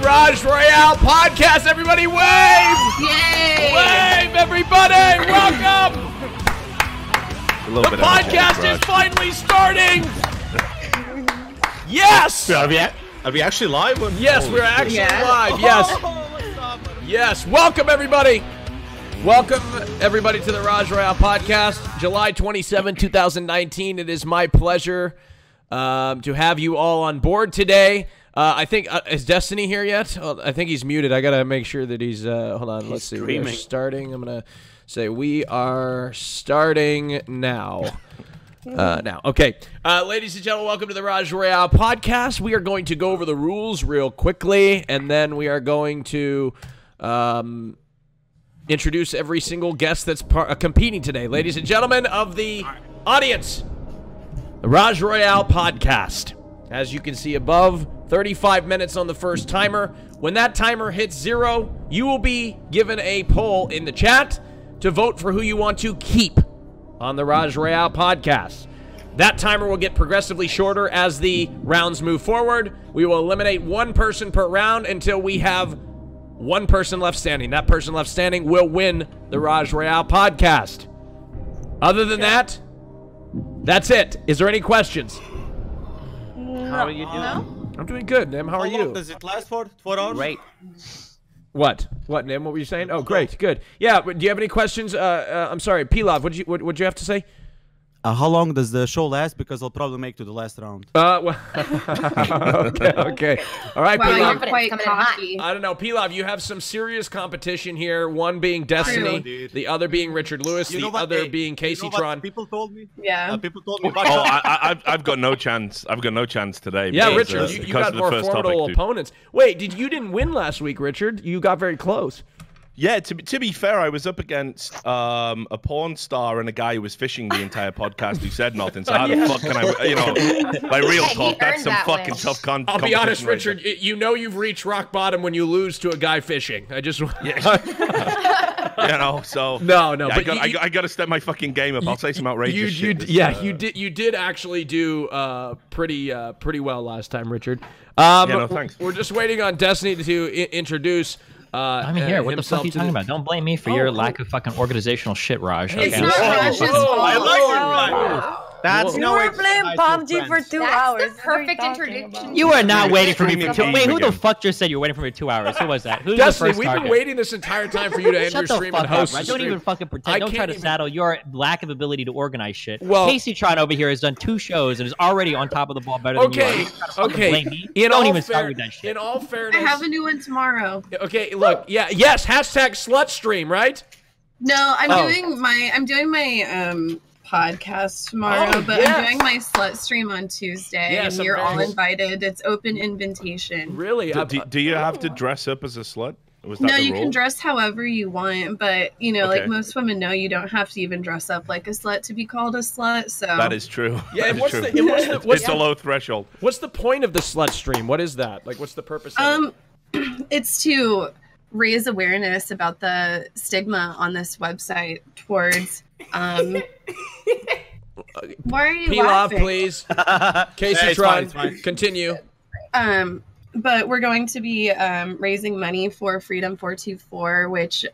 Rajj Royale podcast. Everybody wave! Yay! Wave, everybody! Welcome! The podcast is finally starting! Yes! Are we actually live? Yes, we're actually live. Yes. Yes. Welcome, everybody. Welcome, everybody, to the Rajj Royale podcast, July 27, 2019. It is my pleasure to have you all on board today. I think, is Destiny here yet? Oh, I think he's muted. I got to make sure that he's, hold on, let's see. We're starting. I'm going to say we are starting now. Okay. Ladies and gentlemen, welcome to the Rajj Royale podcast. We are going to go over the rules real quickly, and then we are going to introduce every single guest that's competing today. Ladies and gentlemen of the audience, the Rajj Royale podcast. As you can see above, 35 minutes on the first timer. When that timer hits 0, you will be given a poll in the chat to vote for who you want to keep on the Rajj Royale podcast. That timer will get progressively shorter as the rounds move forward. We will eliminate one person per round until we have one person left standing. That person left standing will win the Rajj Royale podcast. Other than that, that's it. Is there any questions? How are you doing? No? I'm doing good, Nim. How are you? Does it last for 4 hours? Great. What, Nim? What were you saying? Oh, great, good. Yeah, but do you have any questions? I'm sorry, Pilav. What'd you have to say? How long does the show last? Because I'll probably make to the last round. Well, okay. All right, Wow, Pilav. you're quite cocky. I don't know, Pilav, you have some serious competition here. One being Destiny, the other being Richard Lewis, the other being Casey Tron. People told me. Yeah. People told me. Oh, I've got no chance. I've got no chance today. Yeah, because, Richard, you got more formidable opponents. Wait, you didn't win last week, Richard? You got very close. Yeah, to be fair, I was up against a porn star and a guy who was fishing the entire podcast who said nothing. So how the fuck can I, like real talk, that's some fucking tough competition. I'll be honest, Richard, you know you've reached rock bottom when you lose to a guy fishing. I just... so... No, yeah, but I got to step my fucking game up. I'll say some outrageous shit. You did actually do pretty well last time, Richard. Thanks. We're just waiting on Destiny to introduce... I'm here. What the fuck are you talking about? Don't blame me for your lack of fucking organizational shit, Raj. It's not Raj's fault. I like it. That's You were playing PUBG for 2 hours. That's the perfect introduction. You are not waiting for me for 2 hours. Wait, who the again. fuck just said you were waiting for me for 2 hours? Who was that? Who's Destiny, the first we've target? been waiting this entire time for you to end your Shut the stream fuck and host up, the Don't stream. even fucking pretend. Don't try to saddle your lack of ability to organize shit. Well- Casey Tron over here has done 2 shows and is already on top of the ball better than you are. You try to fucking blame me. Don't even start with that shit. In all fairness, I have a new one tomorrow. okay, look, yes, hashtag slut stream, right? No, I'm doing my podcast tomorrow, but yes. I'm doing my slut stream on Tuesday, Yes, and I'm you're very- all invited. It's open invitation. Really? Do you have to dress up as a slut? Was that No, the you rule? can dress however you want, but Okay. like most women know, you don't have to even dress up like a slut to be called a slut. So That is true. Yeah, That is what's true. the- what's It's a low threshold. What's the point of the slut stream? What is that? Like, what's the purpose of it? it's to raise awareness about the stigma on this website towards why are you Pilav, laughing? please. Casey It's Tron, fine, it's fine. continue. But we're going to be raising money for Freedom 424, which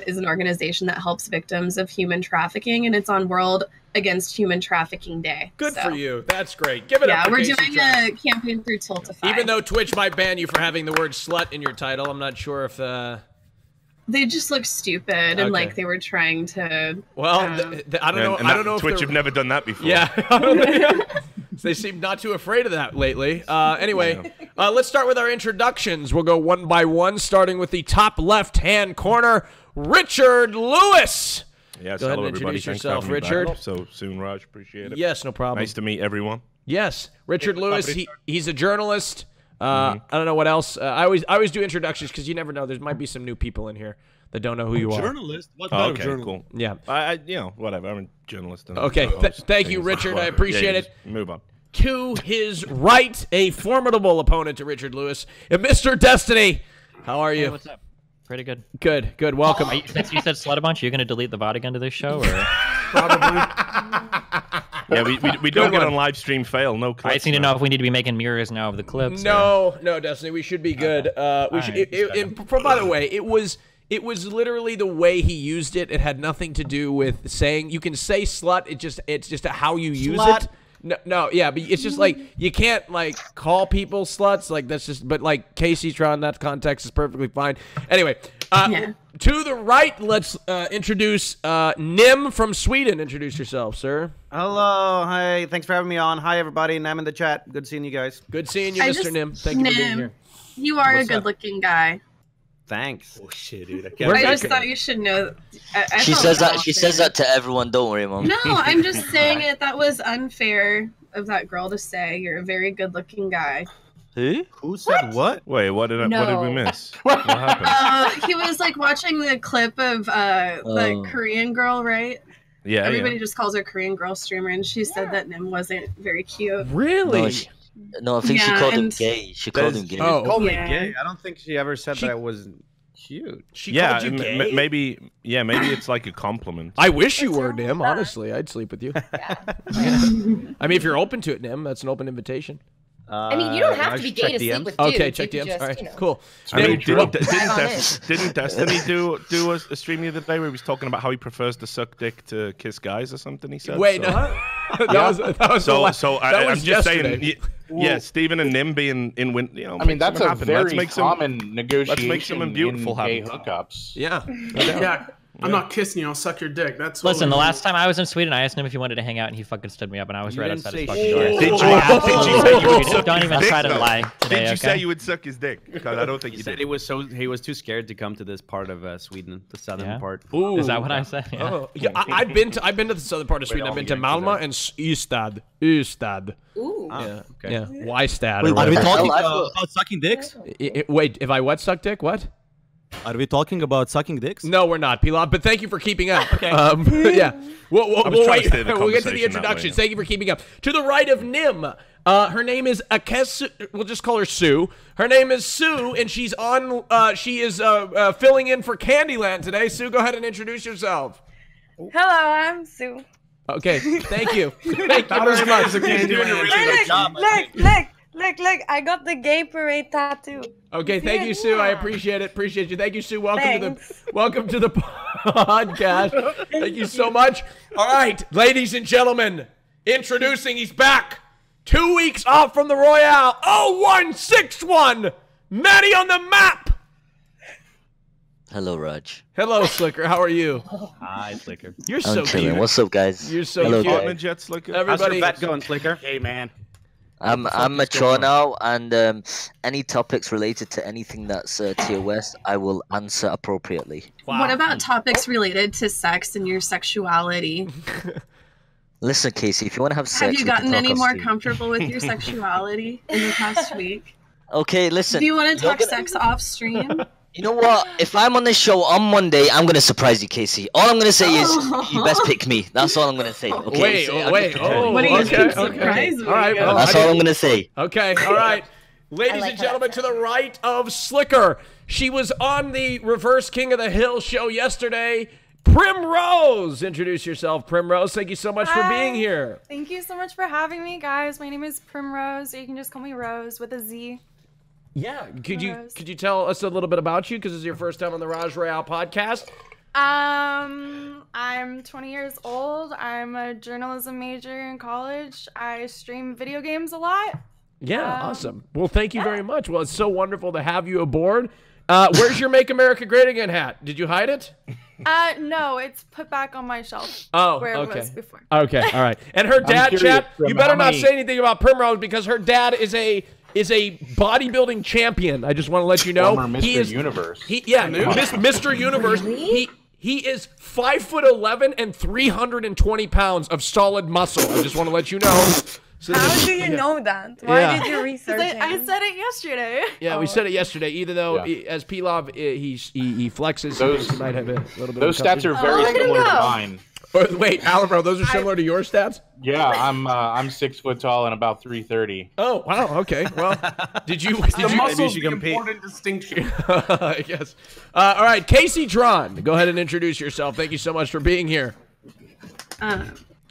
is an organization that helps victims of human trafficking, and it's on World Against Human Trafficking Day. Good So, for you. That's great. Give it up Yeah, for we're Casey doing Tron. a campaign through Tiltify. Even though Twitch might ban you for having the word slut in your title, I'm not sure if... they just look stupid and like they were trying to. Well, I don't know. And I don't know if Twitch they're- have never done that before. Yeah, I don't think- they seem not too afraid of that lately. Anyway, let's start with our introductions. We'll go one by one, starting with the top left-hand corner, Richard Lewis. Yes, Go ahead hello and everybody. introduce Thanks for yourself, having me back Richard. so soon, Raj. Appreciate it. Yes, no problem. Nice to meet everyone. Yes, Richard Lewis. He's a journalist. I don't know what else. I always do introductions because you never know. There might be some new people in here that don't know who you are. Journalist? What Oh, kind of okay, journalist? cool. Yeah. Whatever. I'm a journalist. And Okay, host thank you, things. Richard. I Whatever. appreciate Yeah, it. just move on. To his right, a formidable opponent to Richard Lewis, and Mr. Destiny. How are you? Hey, what's up? Pretty good. Good. Welcome. Since you said slut a bunch, are you going to delete the VOD again to this show? Or? Probably. Yeah, we don't get on live stream fail. No clips. I just need to know if we need to be making mirrors now of the clips. No, Destiny, we should be good. We should. By the way, it was literally the way he used it. It had nothing to do with saying. You can say slut. It's just how you use it. No, yeah, but it's just like you can't like call people sluts. Like that's just. But like Casey's drawn that context is perfectly fine. Anyway, to the right, let's introduce Nim from Sweden. Introduce yourself, sir. Hello, hi. Thanks for having me on. Hi, everybody. I'm in the chat. Good seeing you guys. Good seeing you, Mr. Nim. Thank you for being here. You are a good-looking guy. Thanks. Oh shit, dude! I just thought you should know. She says that. She says that to everyone. Don't worry, Mom. No, I'm just saying it. That was unfair of that girl to say. You're a very good-looking guy. Who said what? Wait, what did we miss? What happened? He was like watching the clip of the Korean girl, right? Yeah. Everybody just calls her Korean girl streamer, and she said that Nim wasn't very cute. Really? No, I think she called him gay. She called him gay. Oh, called me gay. I don't think she ever said that I was cute. She called you gay? Maybe it's like a compliment. I wish you were, Nim. Honestly, I'd sleep with you. Yeah. I mean, if you're open to it, Nim, that's an open invitation. I mean, you don't have to be gay to sleep with dudes. Okay, check DMs. Just, all right, you know. cool. I mean, didn't Destiny do a stream the other day where he was talking about how he prefers to suck dick to kiss guys or something? He said. Wait, no. that was I'm just yesterday. saying, Steven and Nim being in win. You know, I mean, that's a very common negotiation. Let's make some beautiful gay hookups. Yeah. Yeah. I'm not kissing you. I'll suck your dick. That's Listen, the last time I was in Sweden, I asked him if he wanted to hang out, and he fucking stood me up, and I was right outside his fucking door. Did you say you would suck Don't his even dick, try to though? lie today, Did you okay? say you would suck his dick? Because I don't think He you said did. he was too scared to come to this part of Sweden, the southern part. Ooh. Is that what I said? Yeah. Oh. Yeah, I've been to the southern part of Sweden. I've been to Malmö and Ystad. Ooh. Yeah. Okay. Yeah. Ystad. Wait, are we talking about sucking dicks? Wait, if I what suck dick? What? Are we talking about sucking dicks? No, we're not, Pilav, but thank you for keeping up. Okay. Yeah. We'll wait. We'll get to the conversation introductions. Thank you for keeping up. To the right of Nim, her name is Akesu. We'll just call her Sue. Her name is Sue, and she's on. She is filling in for Candyland today. Sue, go ahead and introduce yourself. Hello, I'm Sue. Okay, thank you. Thank you very much. Look, I got the gay parade tattoo. Okay, thank you, Sue. I appreciate it. Appreciate you. Thank you, Sue. Welcome to the podcast. Thank you so much. All right, ladies and gentlemen, introducing, he's back. 2 weeks off from the Royale. 0161. Manny on the map. Hello, Raj. Hello, Slicker. How are you? Hi, Slicker. You're so cute. What's up, guys? You're so Hello, cute. guys. Slicker. Everybody, how's your vet going, Slicker? Hey, man. I'm mature now, and any topics related to anything that's tier West, I will answer appropriately. Wow. What about topics related to sex and your sexuality? Listen, Casey, if you want to have sex, Have you we can gotten talk any off more stream. comfortable with your sexuality in the past week? Okay, listen. Do you want to talk sex off stream? You know what? If I'm on this show on Monday, I'm gonna surprise you, Casey. All I'm gonna say is you best pick me. That's all I'm gonna say. Okay. Wait. What do you think? Surprise me. All right. Well, that's all I'm gonna say. Okay. All right. Ladies and gentlemen, to the right of Slicker, she was on the Reverse King of the Hill show yesterday. Primrose, introduce yourself, Primrose. Thank you so much for being here. Thank you so much for having me, guys. My name is Primrose, or you can just call me Rose with a Z. Yeah, could you tell us a little bit about you, because this is your first time on the Raj Royale podcast? I'm 20 years old. I'm a journalism major in college. I stream video games a lot. Yeah, awesome. Well, thank you very much. Well, it's so wonderful to have you aboard. Where's your Make America Great Again hat? Did you hide it? No, it's put back on my shelf. Oh, where okay. it was before. Okay, all right. And her dad, chat, you better not say anything about Primrose, because her dad is a bodybuilding champion. I just want to let you know. Former Mr. Universe. Mr. Universe. He is 5'11" and 320 pounds of solid muscle. I just want to let you know. So how do you know that? Why did you research it? I said it yesterday. Yeah, we said it yesterday. Even though as Pilav, he flexes, he might have a little bit. Those stats are very similar to mine. Wait, Alabro, those are similar to your stats? Yeah, I'm 6 foot tall and about 330. Oh wow, okay. Well, did you muscles the important distinction? I guess. All right, Casey Tron, go ahead and introduce yourself. Thank you so much for being here.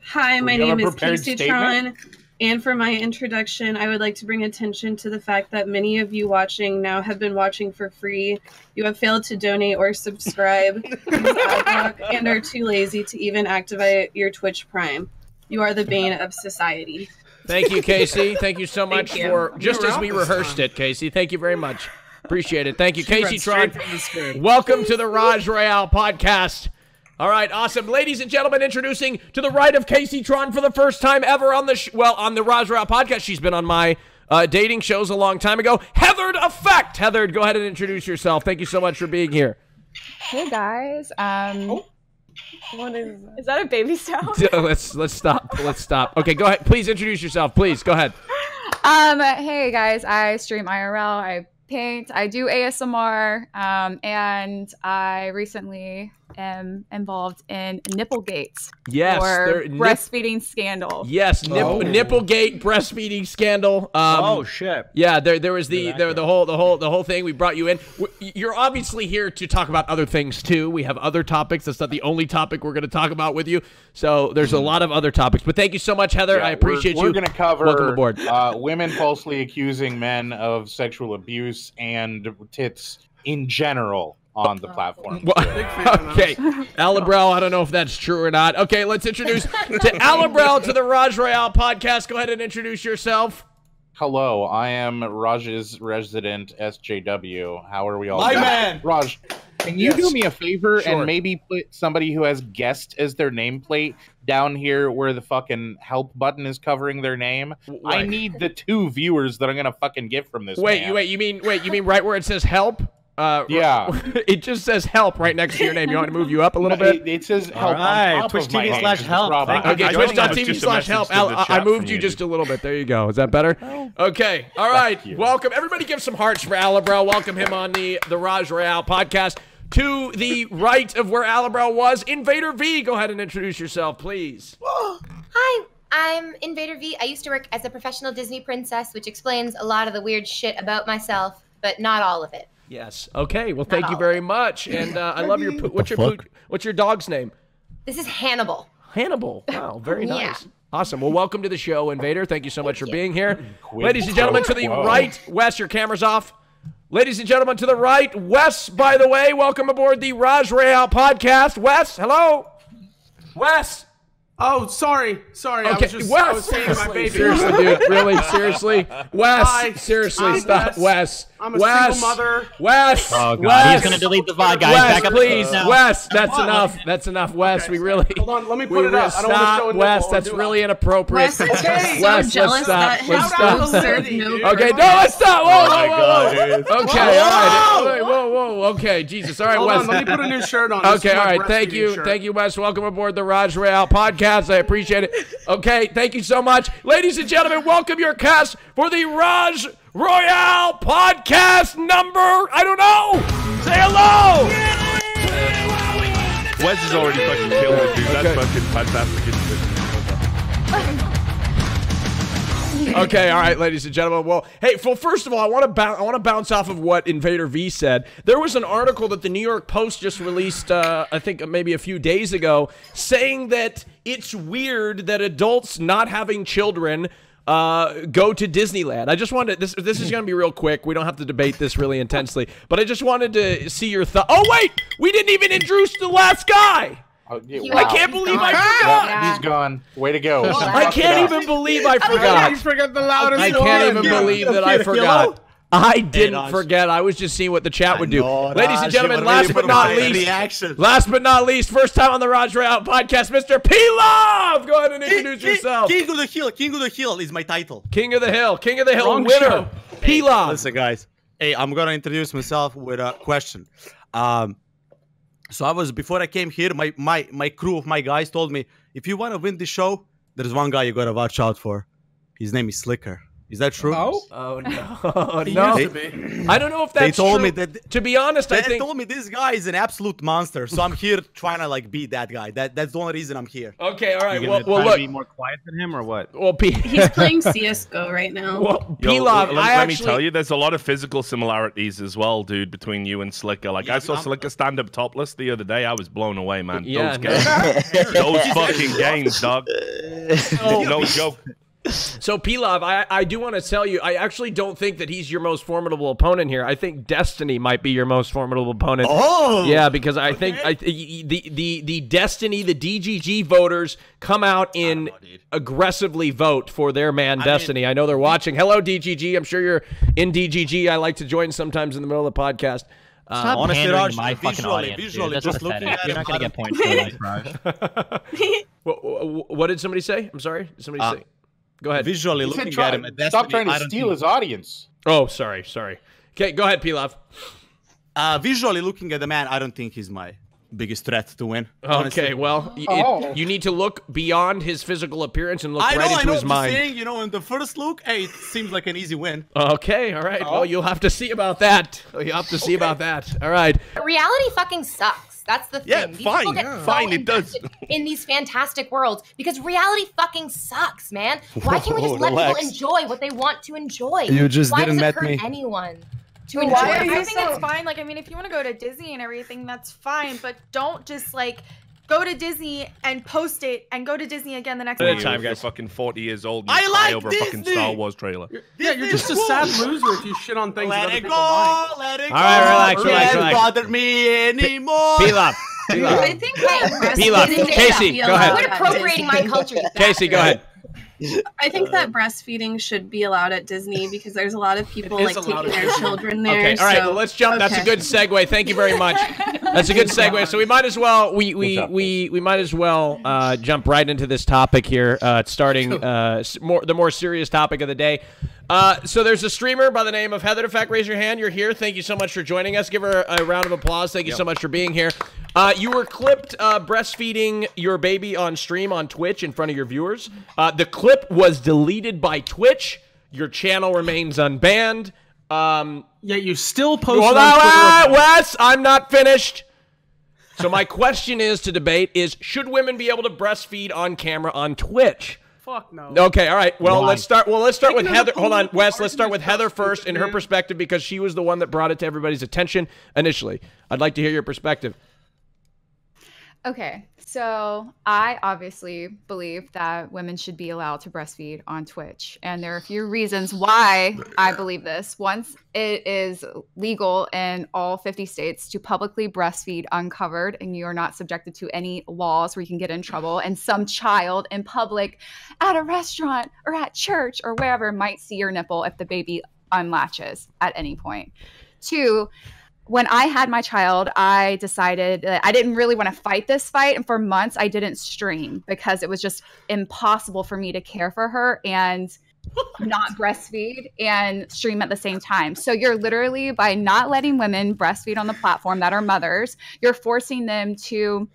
Hi, my you have name a is prepared Casey statement? Tron, and for my introduction, I would like to bring attention to the fact that many of you watching now have been watching for free. You have failed to donate or subscribe, use ad block, and are too lazy to even activate your Twitch Prime. You are the bane of society. Thank you, Casey. Thank you so much you. for just as we rehearsed it, Casey. Thank you very much. Appreciate it. Thank you, She Casey read Tron. straight from the script. Welcome to the Raj Royale podcast. All right, awesome. Ladies and gentlemen, introducing to the right of Casey Tron for the first time ever on the on the Raj Royale podcast. She's been on my dating shows a long time ago. Heather Effect. Heather, go ahead and introduce yourself. Thank you so much for being here. Hey guys. What is that a baby sound? Let's stop. Let's stop. Okay, go ahead. Please introduce yourself. Please go ahead. Hey guys, I stream IRL, I paint, I do ASMR, and I recently am involved in Nipplegate. Yes, or breastfeeding scandal. Yes, Nipplegate breastfeeding scandal. Oh shit. Yeah, there was the whole thing. We brought you in. You're obviously here to talk about other things too. We have other topics. That's not the only topic we're going to talk about with you. So there's a lot of other topics. But thank you so much, Heather. Yeah, I appreciate you. We're going to cover Welcome aboard. Women falsely accusing men of sexual abuse and tits in general on the platform. Okay, Alabrel, I don't know if that's true or not. Okay, let's introduce to Alabrel to the Raj Royale podcast. Go ahead and introduce yourself. Hello, I am Raj's resident SJW. How are we all? My doing? man! Raj, can you do me a favor Sure. and maybe put somebody who has guest as their nameplate down here where the fucking help button is covering their name? I need the 2 viewers that I'm gonna fucking get from this. Wait, man. you mean right where it says help? Yeah. It just says help right next to your name. You want me to move you up a little bit? It says help. Alright, on top Twitch of my TV name, slash is the help. problem. Okay, I think that was just a twitch.tv/help. message to the I chat moved you community. just a little bit. There you go. Is that better? Okay. All right. Welcome. Everybody give some hearts for Alabrel. Welcome him on the Raj Royale podcast. To the right of where Alabrel was, Invader V. Go ahead and introduce yourself, please. Hi, I'm Invader V. I used to work as a professional Disney princess, which explains a lot of the weird shit about myself, but not all of it. Yes. Okay. Well, thank you very much. And I love your what's your dog's name? This is Hannibal. Hannibal. Wow. Very Yeah. nice. Awesome. Well, welcome to the show, Invader. Thank you so much for being here. Ladies and gentlemen, to the right, Wes, your camera's off. Ladies and gentlemen, to the right, Wes, by the way, welcome aboard the Raj Royale podcast. Wes, hello. Wes. Oh, sorry. Okay, I was saying to my baby. Seriously, dude. Really, seriously. Wes, Hi, seriously, I'm stop. Wes. I'm a single mother. Wes. Oh, God. Wes. He's going to delete the VOD, guys. Wes, Back up please. now. Wes, that's enough. That's enough, Wes. We really. Hold on, let me put it up. I don't want to Stop, show a Wes. nipple. That's really inappropriate. Wes is just so Wes, jealous let's stop. that his Let's food stop. served no Okay, no, let's stop. Whoa. Okay, all right. Whoa. Okay, Jesus. All right, Hold Wes. on, let me put a new shirt on. This Okay, is my all right. Thank breastfeeding you. shirt. Thank you, Wes. Welcome aboard the Raj Royale podcast. I appreciate it. Okay, thank you so much. Ladies and gentlemen, welcome your cast for the Raj Royale podcast number, I don't know. Say hello. Wes is already fucking killing it, dude. That's fucking fantastic. Okay, all right, ladies and gentlemen. Well, hey, well, first of all, I want to bounce off of what Invader V said. There was an article that the New York Post just released, I think maybe a few days ago, saying that it's weird that adults not having children go to Disneyland. I just wanted this is going to be real quick. We don't have to debate this really intensely, but I just wanted to see your thought. Oh wait, we didn't even introduce the last guy. Oh, yeah, I can't believe I forgot. Yeah, he's gone. Way to go. I can't even believe I forgot. You forgot the loudest I can't even believe that I forgot. I didn't forget. I was just seeing what the chat would do. Ladies and gentlemen, last but not least, first time on the Raj Royale podcast, Mr. Pilav. Go ahead and introduce yourself. King of the Hill is my title. King of the Hill Wrong winner. show. Pilav. Listen, guys. Hey, I'm gonna introduce myself with a question. So before I came here, my crew of my guys told me, if you want to win the show, there's one guy you gotta watch out for. His name is Slicker. Is that true? No. Oh no, He no. used to be. I don't know if that's They told true. me that. To be honest, I They think. told me this guy is an absolute monster, so I'm here trying to like beat that guy. That's the only reason I'm here. Okay, all right. You Well, gonna try look. to be more quiet than him, or what? Well, He's playing CS:GO right now. Well, Yo, Pilav, let me tell you, there's a lot of physical similarities as well, dude, between you and Slicker. Like, I saw Slicker stand up topless the other day. I was blown away, man. Yeah, Those fucking games, dog. No joke. So, Pilav, I do want to tell you, I actually don't think that he's your most formidable opponent here. I think Destiny might be your most formidable opponent. Oh! Yeah, because I think the Destiny, the DGG voters come out in aggressively vote for their man Destiny. I know they're watching. Hello, DGG. I'm sure you're in DGG. I like to join sometimes in the middle of the podcast. Stop honestly, pandering Raj, my fucking audience, dude. That's just pathetic. looking at You're not him, going to get points for that, Raj. What did somebody say? I'm sorry. Did somebody say? Go ahead. Visually looking at him, Stop trying to steal his audience. Oh, sorry. Okay, go ahead, Pilav. Visually looking at the man, I don't think he's my biggest threat to win. Honestly. Okay, well, you need to look beyond his physical appearance and look right into his mind. Saying, you know, in the first look, hey, it seems like an easy win. Okay, all right. Well, you'll have to see about that. You'll have to see about that. All right. Reality fucking sucks. That's the thing. Yeah, These fine. people get so Fine, it does. invested in these fantastic worlds because reality fucking sucks, man. Why can't we just let Relax. people enjoy what they want to enjoy? You just Why didn't does met it hurt me. anyone to Why enjoy? are you it? I think it's fine. Like, I mean, if you want to go to Disney and everything, that's fine. But don't just like go to Disney and post it and go to Disney again the next You're morning. You're fucking 40 years old and I you cry like over a fucking Disney. Star Wars trailer. Yeah, you're just a sad loser if you shit on things that Let other it people go, like. let it go. All right, relax. Can't bother me anymore. Pilav. I think that Pilav. breastfeeding Casey, should be go ahead. allowed Quit at appropriating my Disney. culture. you Casey, go ahead. I think that breastfeeding should be allowed at Disney because there's a lot of people It like is allowed taking at their Disney. children there. Okay, all right. so- Well, let's jump. That's a okay. good segue. Thank you very much. That's a good segue. So we might as well we might as well jump right into this topic here, starting the more serious topic of the day. So there's a streamer by the name of Heather. In fact, raise your hand. You're here. Thank you so much for joining us. Give her a round of applause. Thank you so much for being here. You were clipped breastfeeding your baby on stream on Twitch in front of your viewers. The clip was deleted by Twitch. Your channel remains unbanned. Yet you still post Hold on on, Twitter. Wes, I'm not finished. So my question is to debate is, should women be able to breastfeed on camera on Twitch? Fuck no. Okay, all right. Well, let's start with Taking Heather. an Hold on, opposing Wes. Let's start with argument Heather about first in her man. perspective because she was the one that brought it to everybody's attention initially. I'd like to hear your perspective. Okay, so I obviously believe that women should be allowed to breastfeed on Twitch. And there are a few reasons why I believe this. Once, it is legal in all 50 states to publicly breastfeed uncovered, and you are not subjected to any laws where you can get in trouble. And some child in public at a restaurant or at church or wherever might see your nipple if the baby unlatches at any point. 2, when I had my child, I decided that I didn't really want to fight this fight. And for months, I didn't stream because it was just impossible for me to care for her and not breastfeed and stream at the same time. So you're literally, by not letting women breastfeed on the platform that are mothers, you're forcing them to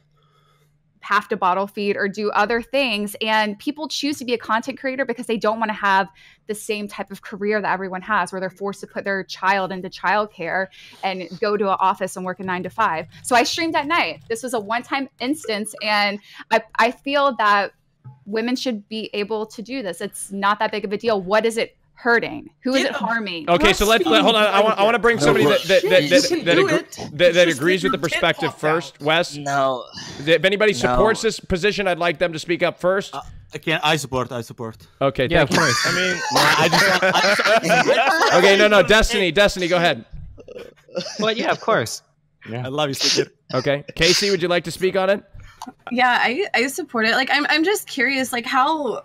have to bottle feed or do other things. And people choose to be a content creator because they don't want to have the same type of career that everyone has, where they're forced to put their child into childcare and go to an office and work a 9 to 5. So I streamed at night. This was a one-time instance. And I feel that women should be able to do this. It's not that big of a deal. What is it hurting? Who is it harming? Okay, so let's hold on. I want to bring somebody that agrees with the perspective first. Wes. No. If anybody supports this position, I'd like them to speak up first. I support. Okay, Yeah, thank you. of course. I mean, Okay, no, Destiny, go ahead. Well, yeah, of course. I love you, Sticker. Okay, Casey, would you like to speak on it? Yeah, I support it. Like, I'm just curious, like how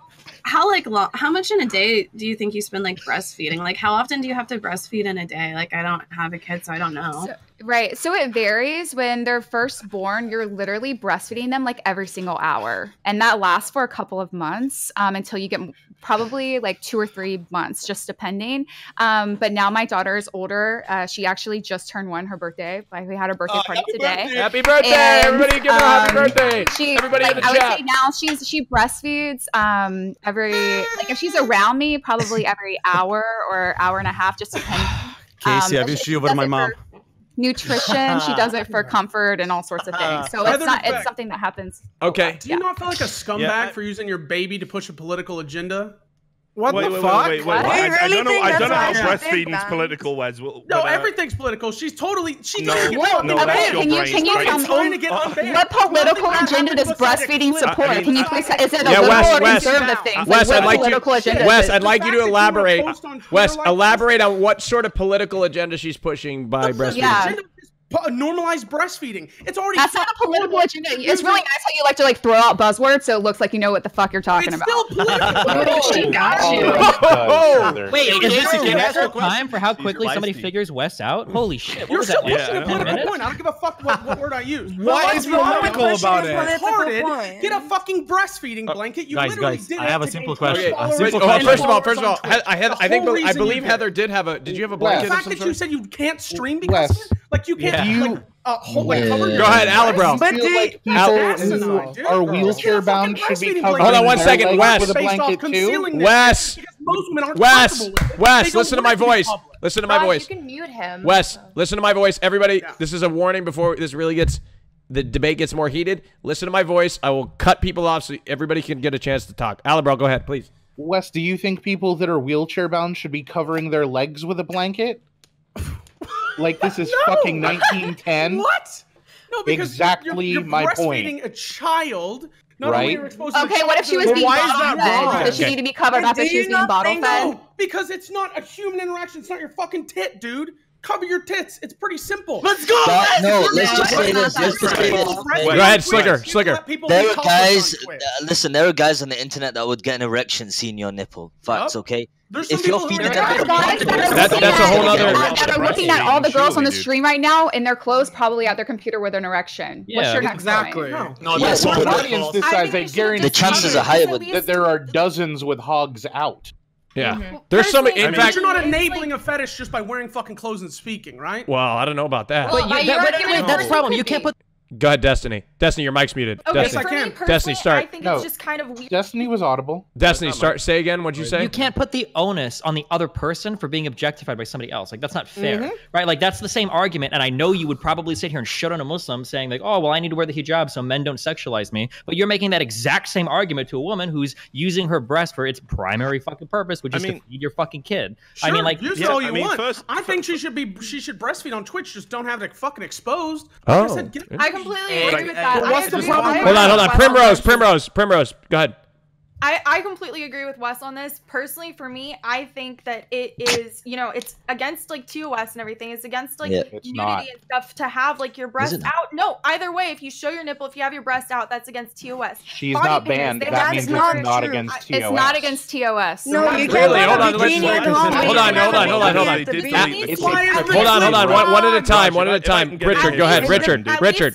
much in a day do you think you spend like breastfeeding? Like, how often do you have to breastfeed in a day? Like, I don't have a kid, so I don't know. So Right. So it varies. When they're first born, you're literally breastfeeding them like every single hour. And that lasts for a couple of months until you get probably like 2 or 3 months, just depending. But now my daughter is older. She actually just turned 1, her birthday. We had her birthday party today. Happy birthday! And, everybody give her a happy birthday! Everybody in the chat. I would say now she breastfeeds if she's around me, probably every hour or hour and a half, just depending. Casey, have you seen over my mom? Nutrition, she does it for comfort and all sorts of things. So it's something that happens. Okay. Do you not feel like a scumbag for using your baby to push a political agenda? What the fuck? Wait. I don't know how breastfeeding's political, Wes. Everything's political. She's totally. Can you tell me what political agenda does breastfeeding support? Can you please? Is it a liberal or conservative thing? Wes, I'd like you to elaborate. Wes, elaborate on what sort of political agenda she's pushing by breastfeeding. Yeah. Normalize breastfeeding. It's already. That's not a political agenda. It's really nice how you like to throw out buzzwords so it looks like you know what the fuck you're talking about. Still political. She got you. Wait, is this a time for how quickly somebody figures Wes out? Holy shit! You're still pushing a political point. I don't give a fuck what word I use. What is political about it? Get a fucking breastfeeding blanket. You literally did it. I have a simple question. First of all, I believe Heather did have a. Did you have a blanket? The fact that you said you can't stream because of it, like you can't. Go ahead, Alabro. But like people who are wheelchair bound should be covered. Hold on 1 second, Wes. With a blanket too. Wes, listen to my voice. Listen to my voice. You can mute him. Wes, listen to my voice. Everybody, this is a warning before this really the debate gets more heated. Listen to my voice. I will cut people off so everybody can get a chance to talk. Alabro, go ahead, please. Wes, do you think people that are wheelchair bound should be covering their legs with a blanket? Like this is fucking 1910. What? No, because exactly my point. Breastfeeding a child. Okay, what if she was being bottle fed? Does she need to be covered up if she was being bottle fed? No, because it's not a human interaction. It's not your fucking tit, dude. Cover your tits. It's pretty simple. Let's go. Let's just say this. Go ahead, Slicker. There are guys. Listen, there are guys on the internet that would get an erection seeing your nipple. Facts, okay? If you're feeding that's a whole other. They're looking at all the girls on the stream right now in their clothes, probably at their computer with an erection. Yeah, what's your next exactly. point? No, that's what audience decides. I guarantee the chances are higher that there are dozens with hogs out. Yeah, there's some. In fact, you're not enabling a fetish just by wearing fucking clothes and speaking, right? Well, I don't know about that. But that's the problem. You can't put. Go ahead, Destiny. Destiny, your mic's muted. Okay, Destiny. for me personally, Destiny, start. I think it's just kind of weird. Destiny was audible. Destiny, start. Say again. What'd you say? You can't put the onus on the other person for being objectified by somebody else. Like, that's not fair, right? Like, that's the same argument. And I know you would probably sit here and shit on a Muslim saying, like, oh, well, I need to wear the hijab so men don't sexualize me. But you're making that exact same argument to a woman who's using her breast for its primary fucking purpose, which is to feed your fucking kid. Sure, I mean, like, use it all you want. I think she should breastfeed on Twitch. Just don't have it fucking exposed. Oh. I completely agree with that. What's the problem? Hold on. Primrose. Go ahead. I completely agree with Wes on this. Personally, for me, I think that it is, it's against like TOS and everything. It's against like nudity and stuff to have like your breast out. No, either way, if you show your nipple, if you have your breast out, that's against TOS. She's not banned. That means it's not against TOS. It's not against TOS. No, you can't. Really? Hold on. Hold on. One at a time. Richard, go ahead. Richard.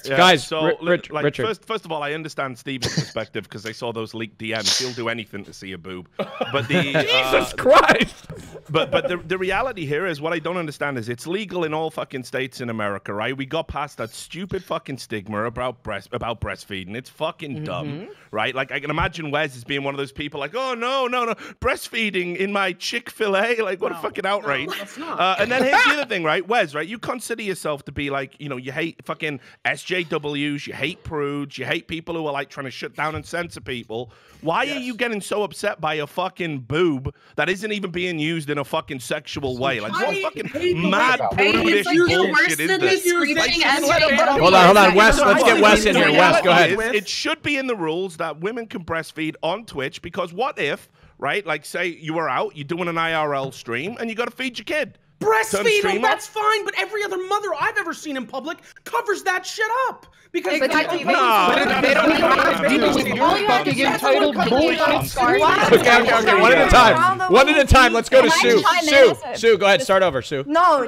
Guys, Richard. First of all, I understand Steven's perspective because they saw those leaked DMs. He'll do anything to see a boob. But Jesus Christ. But the reality here is what I don't understand is it's legal in all fucking states in America, right? We got past that stupid fucking stigma about breastfeeding. It's fucking dumb, right? Like I can imagine Wes as being one of those people like, oh no, breastfeeding in my Chick-fil-A, like what a fucking outrage. No, that's not. And then here's the other thing, right, Wes, right? You consider yourself to be like, you hate fucking SJWs, you hate prudes, you hate people who are like trying to shut down and censor people. Why are you getting so upset by a fucking boob that isn't even being used in a fucking sexual way? Like, what fucking mad prudish bullshit is this? Hold on, Wes. Let's get Wes in here. Wes, go ahead. It should be in the rules that women can breastfeed on Twitch because what if, right, like say you were out, you're doing an IRL stream, and you got to feed your kid. Breastfeed them, that's fine, but every other mother I've ever seen in public covers that shit up. Because they don't have to deal with your fucking entitled bullshit. Okay. One at a time. One at a time. Let's go to Sue. Sue, go ahead. Start over, Sue. No,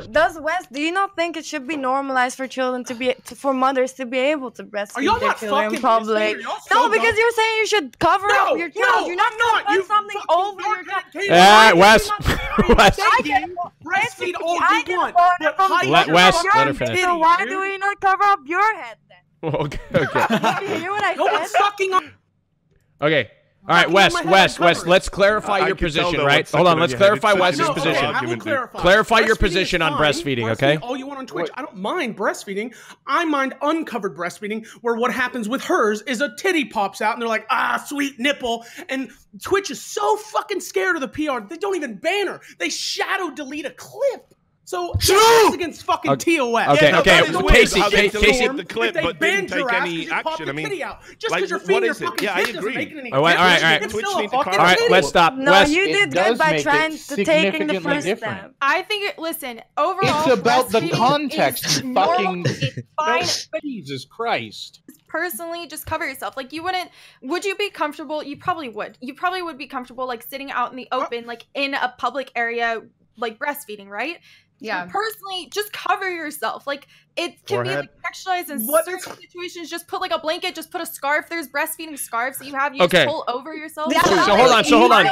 do you not think it should be normalized for children for mothers to be able to breastfeed their children in public? No, because you're saying you should cover up your child. You're not going to put something over your child. Wes. Breastfeed all you want. Let her finish. So why do we not cover up your head then? Okay. You hear what I said? No one's sucking on. Okay. All right, Wes, let's clarify your position, right? Hold on, let's clarify Wes's position. Clarify your position on breastfeeding, okay? All you want on Twitch. I don't mind breastfeeding. I mind uncovered breastfeeding, where what happens with hers is a titty pops out, and they're like, sweet nipple. And Twitch is so fucking scared of the PR, they don't even ban her. They shadow delete a clip. So it's against fucking TOS. Okay. Casey, the clip, but didn't take any action. I mean, just because you're feeding your fucking kid doesn't make it any all right, let's stop. No, Wes, you did good by trying to take in the first step. I think listen, overall, it's about the context. You fucking fine. Jesus Christ. Personally, just cover yourself. Like, would you be comfortable? You probably would. You probably would be comfortable, like, sitting out in the open, like, in a public area, like, breastfeeding, right? Yeah. So personally, just cover yourself. Like, it can be like sexualized in certain situations. Just put like a blanket, just put a scarf. There's breastfeeding scarves that you have. You just pull over yourself. Yeah, so hold on. Hold on.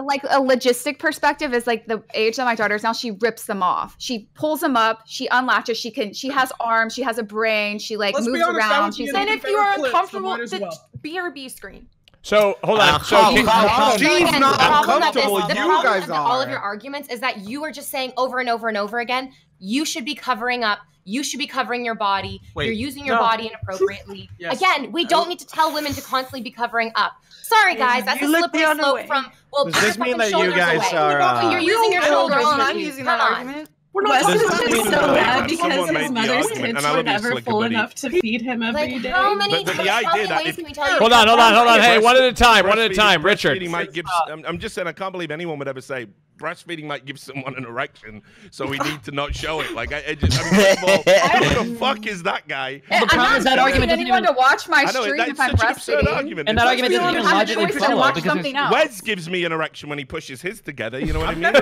Like a logistic perspective is like the age that my daughter is now. She rips them off. She pulls them up. She unlatches. She has arms. She has a brain. She like moves around. She's and if you are uncomfortable, the BRB screen. So hold on. She's not uncomfortable. The problem with all of your arguments is that you are just saying over and over and over again, you should be covering up. You should be covering your body. You're using your body inappropriately. Yes. Again, we don't need to tell women to constantly be covering up. Sorry, guys, that's a slippery slope from. Well, does this mean that you guys are? You're using your shoulders. I'm using that argument. Wes is just so mad because his mother's tits were never full enough to feed him every day. How many the idea ways can we tell you? Hold on. Hey, one at a time, Richard. I'm just saying, I can't believe anyone would ever say breastfeeding might give someone an erection, so we need to not show it. Like, I mean, first of all, who the fuck is that guy? I'm not that argument anyone to watch my stream if I'm breastfeeding. And that argument doesn't even logically follow because Wes gives me an erection when he pushes his together. You know what I mean?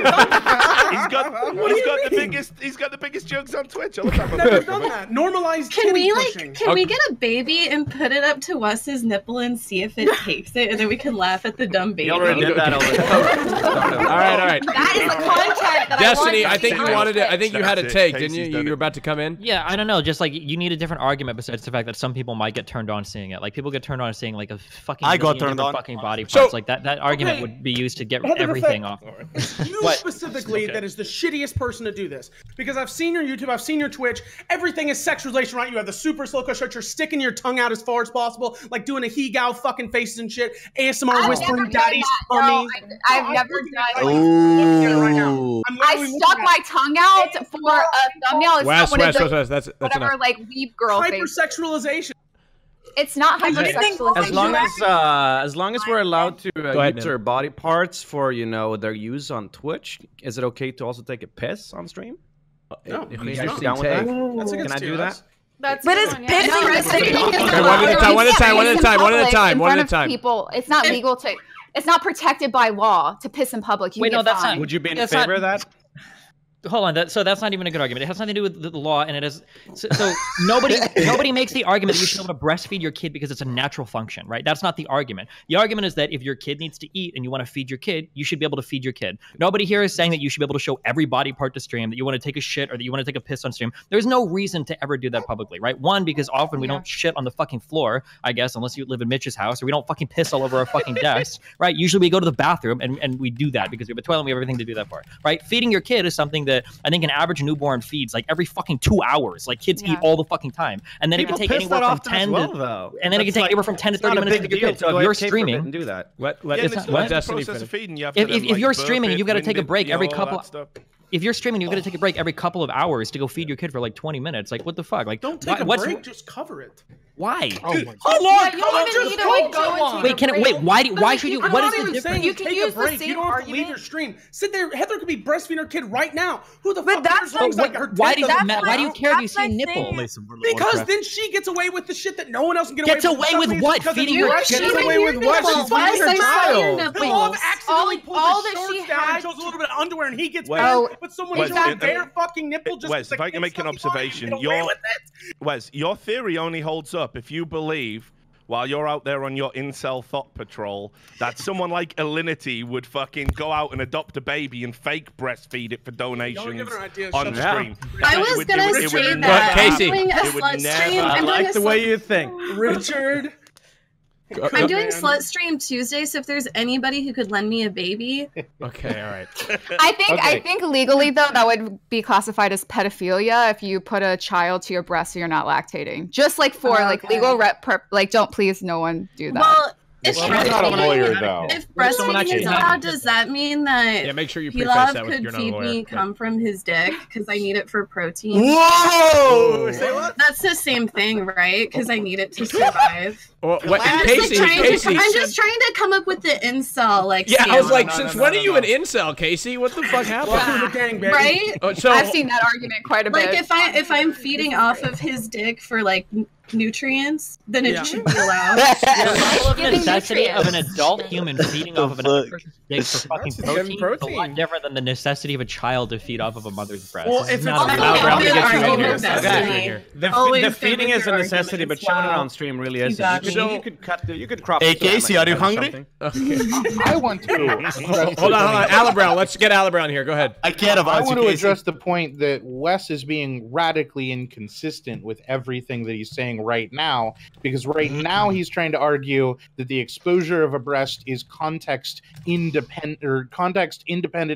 He's got the biggest jokes on Twitch. I've never done that. Normalized. Can we get a baby and put it up to Wes's nipple and see if it takes it, and then we can laugh at the dumb baby? You already did that. All right. That is the content that Destiny, I want. I think you wanted it. I think you had a take, didn't you? You were about to come in. Yeah, I don't know. Just like you need a different argument besides the fact that some people might get turned on seeing it. Like people get turned on seeing like a fucking fucking body parts. Like that argument would be used to get everything off. You specifically that is the shittiest person to do this, because I've seen your YouTube, I've seen your Twitch. Everything is sexualization, right? You have the super silico shirt. You're sticking your tongue out as far as possible, like doing a he-gow fucking faces and shit. ASMR whispering, daddy's tummy. I've never done. I stuck my tongue out for a thumbnail. It's Wes, that's whatever, enough. like weeb girl hypersexualization. It's not hypersexualization. As long as we're allowed to use our body parts for their use on Twitch, is it okay to also take a piss on stream? No, can I do that? But it's one at a time. People, it's not legal to. It's not protected by law to piss in public. Wait, no, that's not. Would you be in favor of that? Hold on, so that's not even a good argument. It has nothing to do with the law, and it is so nobody makes the argument that you should be able to breastfeed your kid because it's a natural function, right? That's not the argument. The argument is that if your kid needs to eat and you want to feed your kid, you should be able to feed your kid. Nobody here is saying that you should be able to show every body part to stream, that you want to take a shit or that you want to take a piss on stream. There's no reason to ever do that publicly, right? One, because often we don't shit on the fucking floor, I guess, unless you live in Mitch's house, or we don't fucking piss all over our fucking desks, right? Usually we go to the bathroom and we do that because we have a toilet and we have everything to do that for, right? Feeding your kid is something that I think an average newborn feeds like every fucking 2 hours. Like kids eat all the fucking time, and then it can take anywhere from 10 to and then it can take anywhere from 10 to 30 minutes to feed your kid. So if you're streaming, do that. If you're streaming and you've got to take a break every couple. If you're streaming, you're going to take a break every couple of hours to go feed your kid for like 20 minutes. Like, what the fuck? Like, don't take a break, just cover it. Why? Oh my God. You don't even need to like go into. Wait, can it? Wait, why? Why should you? What is the difference? You can use the same You don't have to argument. leave your stream. Sit there. Heather could be breastfeeding her kid right now. Who the fuck? that's cares? Like her why kid do doesn't you? Why do you care if you see a nipple? Because then she gets away with the shit that no one else can get Gets away with. away with what? Feeding your Gets kid? away with what? She's feeding her child. All All accidentally pulled all his that she shorts down and had. shows a little bit of underwear, and he gets Wes, mad. But someone Wes, shows their fucking nipple just. Wes, if I can make an observation, your theory only holds up if you believe, while you're out there on your incel thought patrol, that someone like Alinity would fucking go out and adopt a baby and fake breastfeed it for donations on stream. I was gonna say that. Casey, I'm doing a slut stream. I like the way you think. Richard. I'm doing Slut Stream Tuesday, so if there's anybody who could lend me a baby. Okay, all right. I think legally though that would be classified as pedophilia if you put a child to your breast so you're not lactating. Just like for like legal like don't please no one do that. Well, if I'm not a lawyer though. If breastfeeding is allowed, does that mean that make sure you preface Pilav that with could you're not a feed lawyer. me cum from his dick because I need it for protein? Whoa! Say what? That's the same thing, right? Because I need it to survive. Well, what, I'm Casey, I'm just trying to come up with the incel like. Yeah, I was like, stance. since when are you an incel, Casey? What the fuck happened? Right? So I've seen that argument quite a bit. Like if I'm feeding off of his dick for like nutrients, then it should be allowed. The necessity of an adult human feeding off of another person's dick for fucking protein is a lot different than the necessity of a child to feed off of a mother's breast. Well, This if is not it's a allowed, real The feeding isn't a necessity, but showing it on stream really is. You could crop. Hey Casey, are you hungry? I want to. Hold on. Alabrow, let's get Alabrow here. Go ahead. I can't I want to address the point that Wes is being radically inconsistent with everything that he's saying right now, because right now he's trying to argue that the exposure of a breast is context independent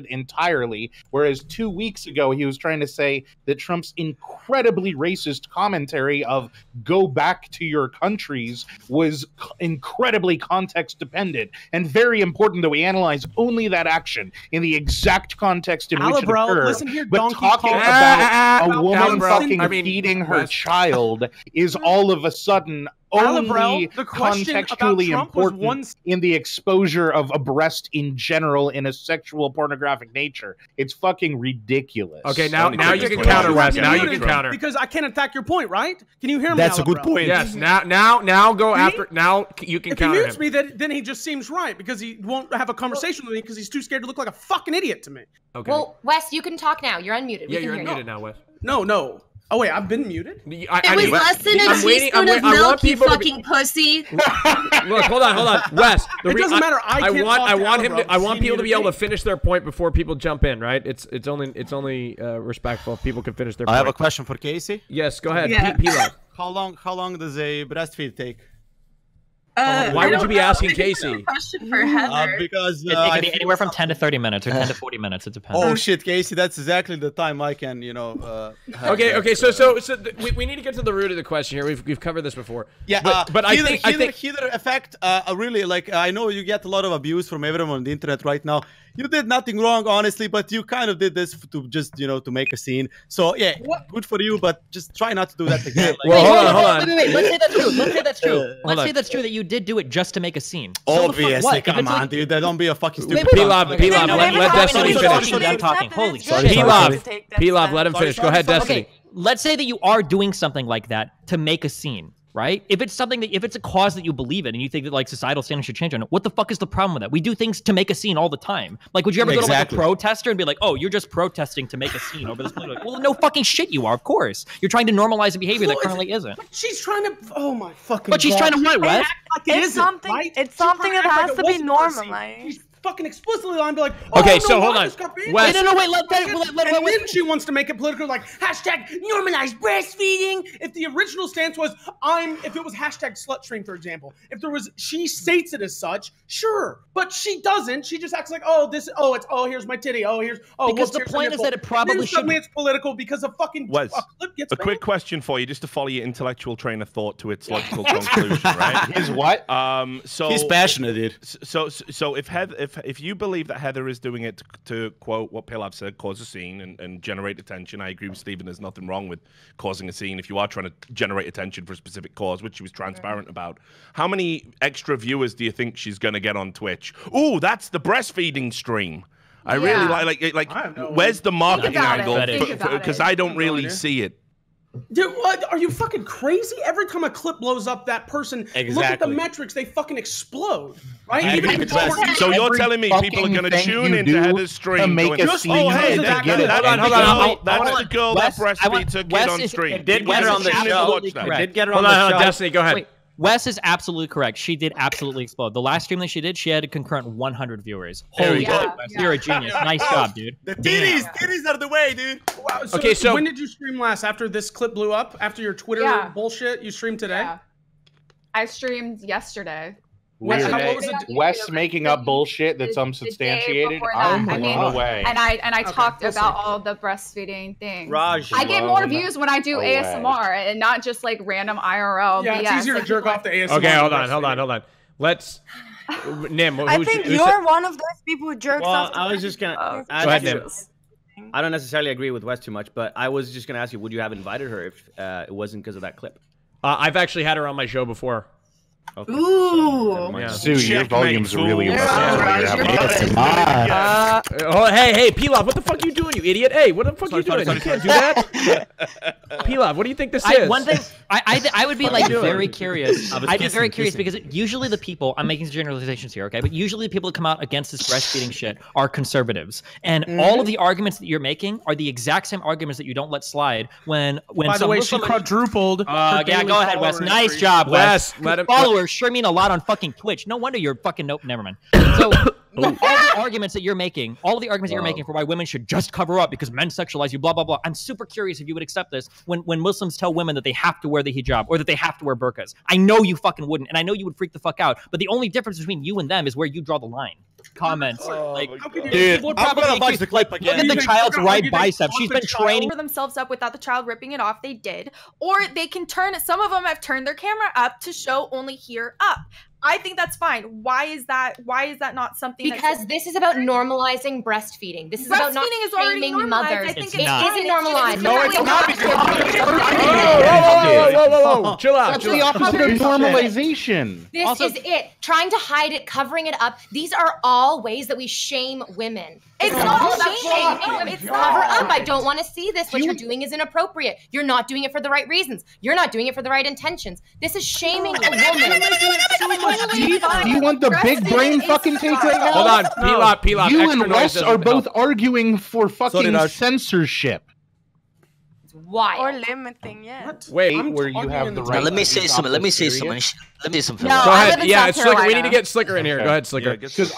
entirely, whereas 2 weeks ago he was trying to say that Trump's incredibly racist commentary of "go back to your countries" was incredibly context dependent, and very important that we analyze only that action in the exact context in which it occurred. Listen here, but donkey talking Kong. about a woman Alabrow, fucking feeding her child is all of a sudden only the question about contextually Trump was important in the exposure of a breast in general in a sexual pornographic nature. It's fucking ridiculous. Okay, now you can counter, Wes. Now you can counter. Because I can't attack your point, right? Can you hear me? That's a good Alabrow? point. Yes. Now go after. Now you can If he counter mutes him. me, then he just seems right because he won't have a conversation with me because he's too scared to look like a fucking idiot to me. Okay. Well, Wes, you can talk now. You're unmuted. Yeah, We you're can hear unmuted now, Wes. No. Oh wait, I've been muted. It was less than a teaspoon of milk, you fucking pussy. Look, hold on, Wes. It doesn't matter. I want people to be able to finish their point before people jump in, right? It's only respectful if people can finish their point. I have a question for Casey. Yes, go ahead. Yeah. Pilav. How long does a breastfeed take? Why would you be asking Casey? Question for Heather. Because It can be anywhere from 10 to 30 minutes or 10 to 40 minutes. It depends. Oh shit, Casey, that's exactly the time I can, Okay. So we need to get to the root of the question here. We've covered this before. Yeah, but I think Hitler effect. Really, like I know you get a lot of abuse from everyone on the internet right now. You did nothing wrong, honestly, but you kind of did this to just to make a scene. So yeah, good for you, but just try not to do that again. Well, hold on. Wait, let's say that's true. Let's say that's true that you did do it just to make a scene. Obviously, come on, dude. Don't be a fucking stupid. Pilav, let Destiny finish. I'm talking. Holy shit. Pilav, let him finish. Go ahead, Destiny. Okay, let's say that you are doing something like that to make a scene, right? If it's a cause that you believe in and you think that like societal standards should change on it, what the fuck is the problem with that? We do things to make a scene all the time. Like, would you ever go to like a protester and be like, "Oh, you're just protesting to make a scene over this?" Like, well, no fucking shit, you are. Of course, you're trying to normalize a behavior that currently isn't. She's trying to. Oh my fucking. But she's trying to what, Wes? It's something that has to be normalized. Fucking explicitly lying, be like, okay, no, so hold on. Wes, no, wait, let and then she wants to make it political, like hashtag normalize breastfeeding. If the original stance was if it was hashtag slut stream, for example, she states it as such, sure, but she doesn't. She just acts like, here's my titty, because the point is that it probably should. Suddenly it's political because of fucking Wes, clip gets a quick question for you, just to follow your intellectual train of thought to its logical conclusion, right? His what? So he's passionate, dude. So if if you believe that Heather is doing it to quote what Pilav said, cause a scene and generate attention, I agree with Stephen. There's nothing wrong with causing a scene if you are trying to generate attention for a specific cause, which she was transparent about. How many extra viewers do you think she's going to get on Twitch? Ooh, that's the breastfeeding stream. I really like. Where's the marketing angle? Because I don't really see it. Dude, what? Are you fucking crazy? Every time a clip blows up, that person, look at the metrics, they fucking explode. Right? So you're telling me people are going to tune into Heather's stream to make a scene? Oh, hey, that's the girl that breastfeeds her kid on stream. It did get her on the show. It did get her on the show. Destiny, go ahead. Wait, Wes is absolutely correct. She did absolutely explode. The last stream that she did, she had a concurrent 100 viewers. Holy shit, you're a genius. Nice job, dude. The titties out of the way, dude. Wow. Okay, so when did you stream last? After this clip blew up? After your Twitter bullshit? You streamed today? Yeah. I streamed yesterday. Wes making up bullshit that's unsubstantiated. I'm blown away. And I talked about all the breastfeeding things. Raj, I get more views when I do ASMR and not just like random IRL. Yeah, BS. it's easier to jerk off the ASMR. Okay, hold on. Let's. Nim, I think you're one of those people who jerks off. I was just gonna. Go ahead, Nim. I don't necessarily agree with Wes too much, but I was just gonna ask you, would you have invited her if it wasn't because of that clip? I've actually had her on my show before. Okay. Ooh. Sue, your volume's really Oh, hey, Pilav, what the fuck are you doing, you idiot? Hey, what the fuck are you doing? You can't do that. Pilav, what do you think this is? One thing, I would be like very curious. I'd be very curious because usually the people, I'm making generalizations here, okay? But usually the people that come out against this breastfeeding shit are conservatives. And all of the arguments that you're making are the exact same arguments that you don't let slide when By the way, she quadrupled. Yeah, go ahead, Wes. Nice job, Wes. Let him followers sure mean a lot on fucking Twitch. No wonder you're fucking never mind. So all the arguments that you're making, for why women should just cover up because men sexualize you, blah blah blah. I'm super curious if you would accept this when Muslims tell women that they have to wear the hijab or that they have to wear burqas. I know you fucking wouldn't, and I know you would freak the fuck out. But the only difference between you and them is where you draw the line. Comments dude, I'm gonna watch the clip again. Look at the child's right bicep. She's been training for themselves up without the child ripping it off. They did, or they can turn it. Some of them have turned their camera up to show only here up. I think that's fine. Why is that not something? Because this is about normalizing breastfeeding. This is about not shaming mothers. I think it isn't normalized. No, it's not. Whoa. Chill out. That's the opposite of normalization. This is it. Trying to hide it, covering it up. These are all ways that we shame women. It's not all about shaming women. It's cover up. I don't want to see this. What you're doing is inappropriate. You're not doing it for the right reasons. You're not doing it for the right intentions. This is shaming a woman. Do you want the big brain fucking take right now? Hold on, Pilav. You and Wes are both arguing for fucking censorship. Why? Or limiting, yeah. Wait, where you have the right. Let me say something. No, go ahead. Yeah, it's Slicker. We need to get Slicker in here. Go ahead, Slicker. Because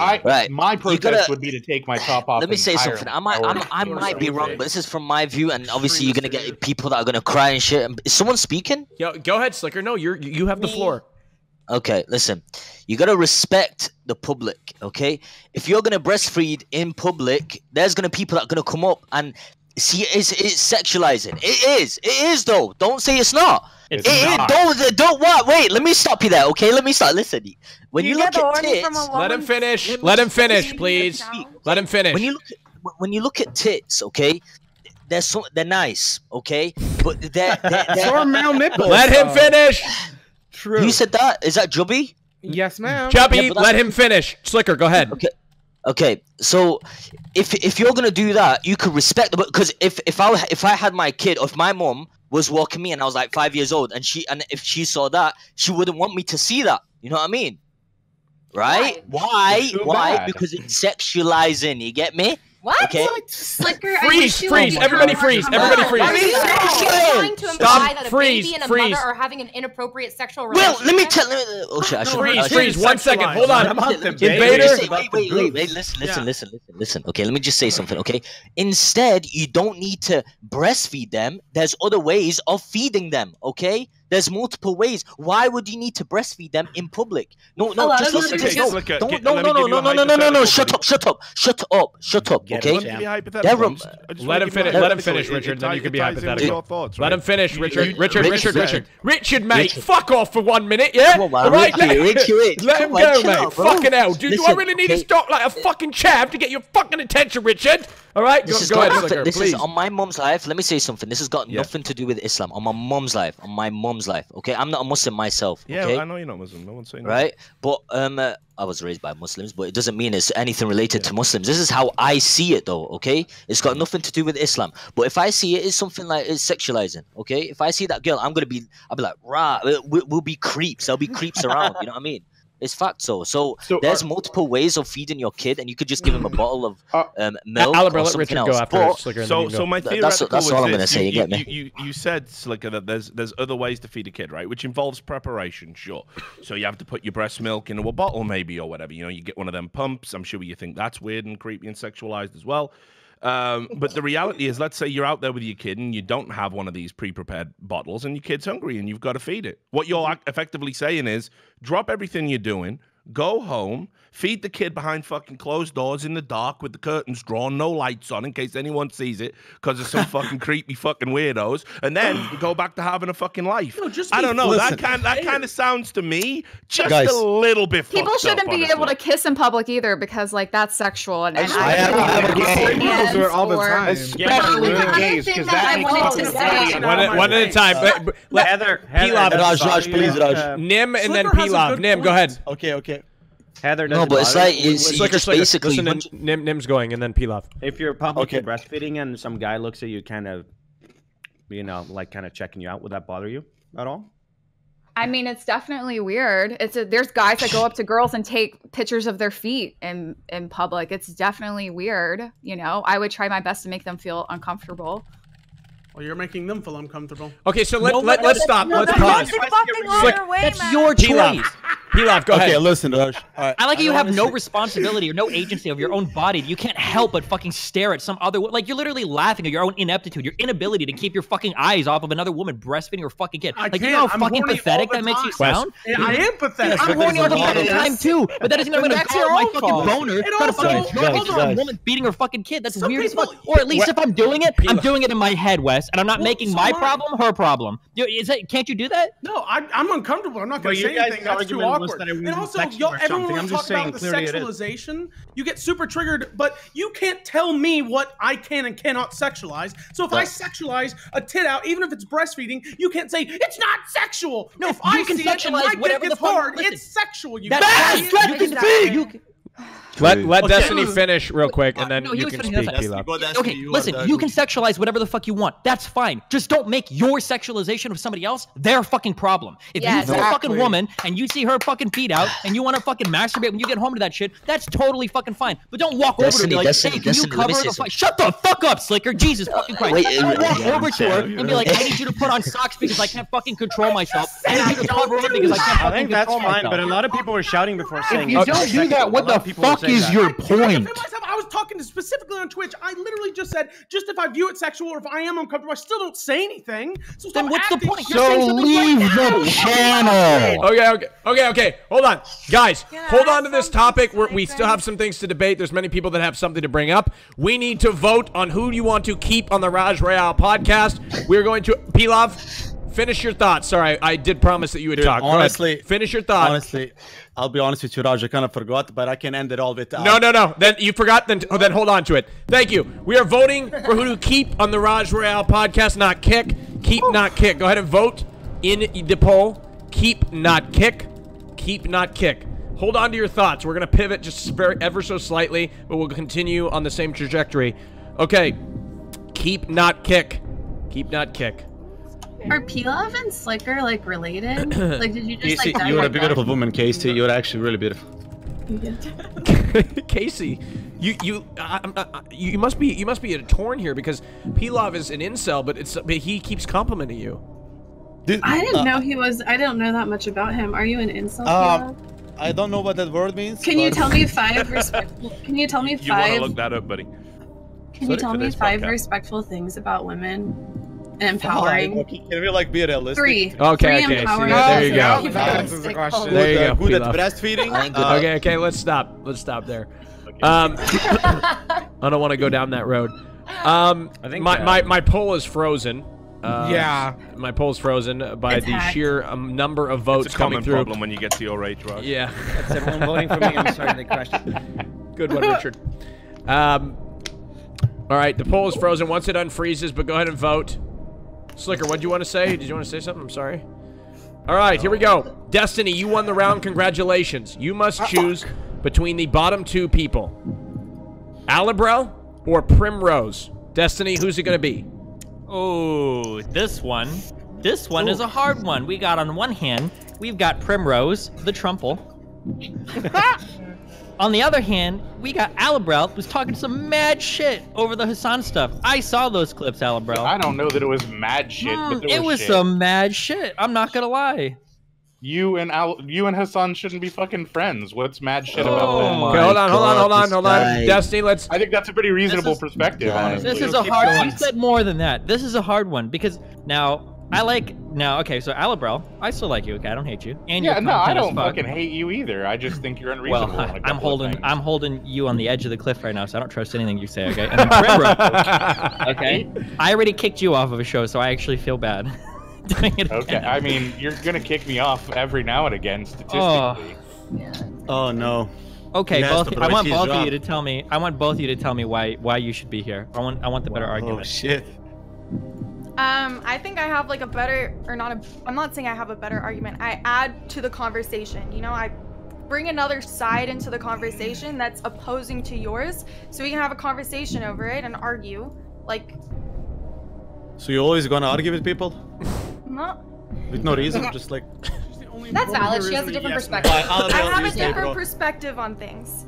my protest would be to take my top off. Let me say something. I might be wrong, but this is from my view, and obviously you're gonna get people that are gonna cry and shit. Is someone speaking? Yo, go ahead, Slicker. No, you have the floor. Okay, listen. You gotta respect the public, okay? If you're gonna breastfeed in public, there's gonna people that are gonna come up and see it's sexualizing. It is though. Don't say it's not. It's not. Don't what? Wait, let me stop you there, okay? Let me start. Listen. When you look at tits, let him finish. Let him finish, please. Let him finish. When you look at tits, okay? They're nice, okay? But they're male nipples. Let him finish. True. You said that? Is that Jubby? Yes, ma'am. Jubby, let him finish. Slicker, go ahead. Okay. So if you're gonna do that, you could respect the, because if I had my kid, or if my mom was walking me and I was like 5 years old, and if she saw that, she wouldn't want me to see that. You know what I mean? Right? Why? Because it's sexualizing. You get me? What? Okay. Slicker, freeze! Everybody freeze! Everybody freeze! Trying to imply that a freeze! baby and a mother are having an inappropriate sexual relationship. Well, let me tell. Oh shit! Freeze! 1 second. Hold on. Invader. Wait. Listen. Okay, let me just say something. Okay. Instead, you don't need to breastfeed them. There's other ways of feeding them. Okay. There's multiple ways. Why would you need to breastfeed them in public? No, just listen to this. No. Shut up. Okay. Let him finish, Richard. Then you can be hypothetical. Let him finish, Richard. Richard, mate. Fuck off for 1 minute, yeah? All right, let him go, mate. Fucking hell, dude. Do I really need to stop like a fucking chav to get your fucking attention, Richard? All right, go ahead. This is on my mum's life. Let me say something. This has got nothing to do with Islam. On my mum's life. Okay, I'm not a Muslim myself. Okay? Yeah, I know you're not Muslim. No one's saying that. Right, but I was raised by Muslims, but it doesn't mean it's anything related to Muslims. This is how I see it, though. Okay, it's got nothing to do with Islam. But if I see it as something like it's sexualizing, okay, if I see that girl, I'll be like, rah, we'll be creeps. There'll be creeps around. You know what I mean? It's fact so there's multiple ways of feeding your kid, and you could just give him a bottle of milk or something else. So my theoretical that's all I'm going to say. You get me? You said, Slicker, that there's other ways to feed a kid, right? Which involves preparation, sure. So you have to put your breast milk into a bottle, maybe, or whatever. You know, you get one of them pumps. I'm sure you think that's weird and creepy and sexualized as well. But the reality is, let's say you're out there with your kid and you don't have one of these pre-prepared bottles and your kid's hungry and you've got to feed it. What you're effectively saying is drop everything you're doing, go home, feed the kid behind fucking closed doors in the dark with the curtains drawn, no lights on in case anyone sees it because of some fucking creepy fucking weirdos, and then go back to having a fucking life. No, I don't know. That kind of sounds to me just a little bit fucked up. People shouldn't be able to kiss in public either because like that's sexual and I have a gay. Do it all the time. Especially the gays, because that makes one at a time. Heather, Raj, please, Raj. Nim and then Pilav. Nim, go ahead. Okay. Heather, no, but it's like it's basically. Listen, Nim's going, and then Pilav. If you're publicly breastfeeding and some guy looks at you, kind of, like kind of checking you out, would that bother you at all? I mean, it's definitely weird. There's guys that go up to girls and take pictures of their feet in public. It's definitely weird. You know, I would try my best to make them feel uncomfortable. Well, you're making them feel uncomfortable. Okay, so let's stop. Let's pause. That's your choice. Pilav, go ahead. Okay, listen, Raj. Right. I like you have no responsibility or no agency of your own body. You can't help but fucking stare at some other like you're literally laughing at your own ineptitude, your inability to keep your fucking eyes off of another woman breastfeeding her fucking kid. Like you know how fucking pathetic that makes you sound? Yeah, I am pathetic. I'm horny all the fucking time too, but that doesn't mean I'm gonna go my fucking boner trying to fucking a woman beating her fucking kid. That's weird as fuck. Or at least if I'm doing it, I'm doing it in my head, Wes, and I'm not making my problem her problem. Can't you do that? No, I'm uncomfortable. I'm not gonna say anything. That's too awkward. And also, everyone wants to talk about the sexualization. You get super triggered, but you can't tell me what I can and cannot sexualize. So if I sexualize a tit out, even if it's breastfeeding, you can't say it's not sexual. No, if I can sexualize whatever the fuck, it's sexual. You can let Destiny finish real quick, and then you can speak, Pilav. Okay, listen, you can sexualize whatever the fuck you want. That's fine. Just don't make your sexualization of somebody else their fucking problem. If you see a fucking woman and you see her fucking feet out and you want to fucking masturbate when you get home to that shit, that's totally fucking fine. But don't walk over to her and be like, hey, can you cover the fuck? Shut the fuck up, Slicker. Jesus fucking Christ. Don't walk over to her and be like, I need you to put on socks because I can't fucking control myself. I need you to cover her because I can't fucking control myself. I think that's fine, but a lot of people were shouting before saying if you don't do that, what the fuck is your point? I was talking specifically on Twitch. I literally just said, just if I view it sexual or if I am uncomfortable, I still don't say anything. So then what's the point? So leave the channel. Okay. Hold on. Guys, hold on to this topic. We still have some things to debate. There's many people that have something to bring up. We need to vote on who you want to keep on the Raj Royale podcast. We're going to... Pilav, finish your thoughts. Sorry, I did promise that you would talk. Honestly, finish your thoughts. Honestly, I'll be honest with you, Raj. I kind of forgot, but I can end it all with... No. Then you forgot, then hold on to it. Thank you. We are voting for who to keep on the Raj Royale podcast, not kick. Keep, not kick. Go ahead and vote in the poll. Keep, not kick. Keep, not kick. Hold on to your thoughts. We're going to pivot just ever so slightly, but we'll continue on the same trajectory. Okay. Keep, not kick. Keep, not kick. Are Pilav and Slicker like related? Like, did you just Casey, like? You're a beautiful woman, Casey. You're actually really beautiful. Casey, you must be torn here because Pilav is an incel, but he keeps complimenting you. I didn't know he was. I don't know that much about him. Are you an incel? Pilav? I don't know what that word means. Can you tell me 5 respectful? Can you tell me 5? You want to look that up, buddy? Can you tell me 5 respectful things about women? empowering. Okay, can we like be realistic? 3. Okay, Three okay. empowering. There you go. That answers the question. There you go. Good at Pilav. breastfeeding. Okay, let's stop. Let's stop there. I don't want to go down that road. I think my poll is frozen. My poll's frozen by the sheer number of votes coming through. It's a common problem when you get to your age, right? Yeah. That's everyone voting for me. I'm starting the question. Good one, Richard. All right, the poll is frozen once it unfreezes, but go ahead and vote. Slicker, what do you want to say? Did you want to say something? I'm sorry. All right, here we go. Destiny, you won the round. Congratulations. You must choose between the bottom 2 people. Alibrel or Primrose? Destiny, who's it going to be? Oh, this one is a hard one. We got on one hand, we've got Primrose, the Trumple. On the other hand, we got Alibrel, who's talking some mad shit over the Hassan stuff. I saw those clips, Alibrel. I don't know that it was mad shit, but it was shit. some mad shit. I'm not gonna lie. You and Hassan shouldn't be fucking friends. What's mad shit about that? Okay, hold on. Destiny, let's... I think that's a pretty reasonable perspective, honestly. This is a hard one. You said more than that. This is a hard one because okay, so Alibrel, I still like you, okay? I don't hate you. And yeah, no, I don't fucking hate you either. I just think you're unreasonable. Well, I'm holding you on the edge of the cliff right now, so I don't trust anything you say, okay? And then Primrose, okay? I already kicked you off of a show, so I actually feel bad. Okay, I mean, you're gonna kick me off every now and again, statistically. Oh no. Okay, I want both of you to tell me. I want both of you to tell me why you should be here. I want the better argument. Oh shit. I think I have like a better, I'm not saying I have a better argument. I add to the conversation. You know, I bring another side into the conversation that's opposing to yours, so we can have a conversation over it and argue. Like. So you're always gonna argue with people? No. With no reason, just like. That's valid. She has a different perspective. I have a different perspective on things.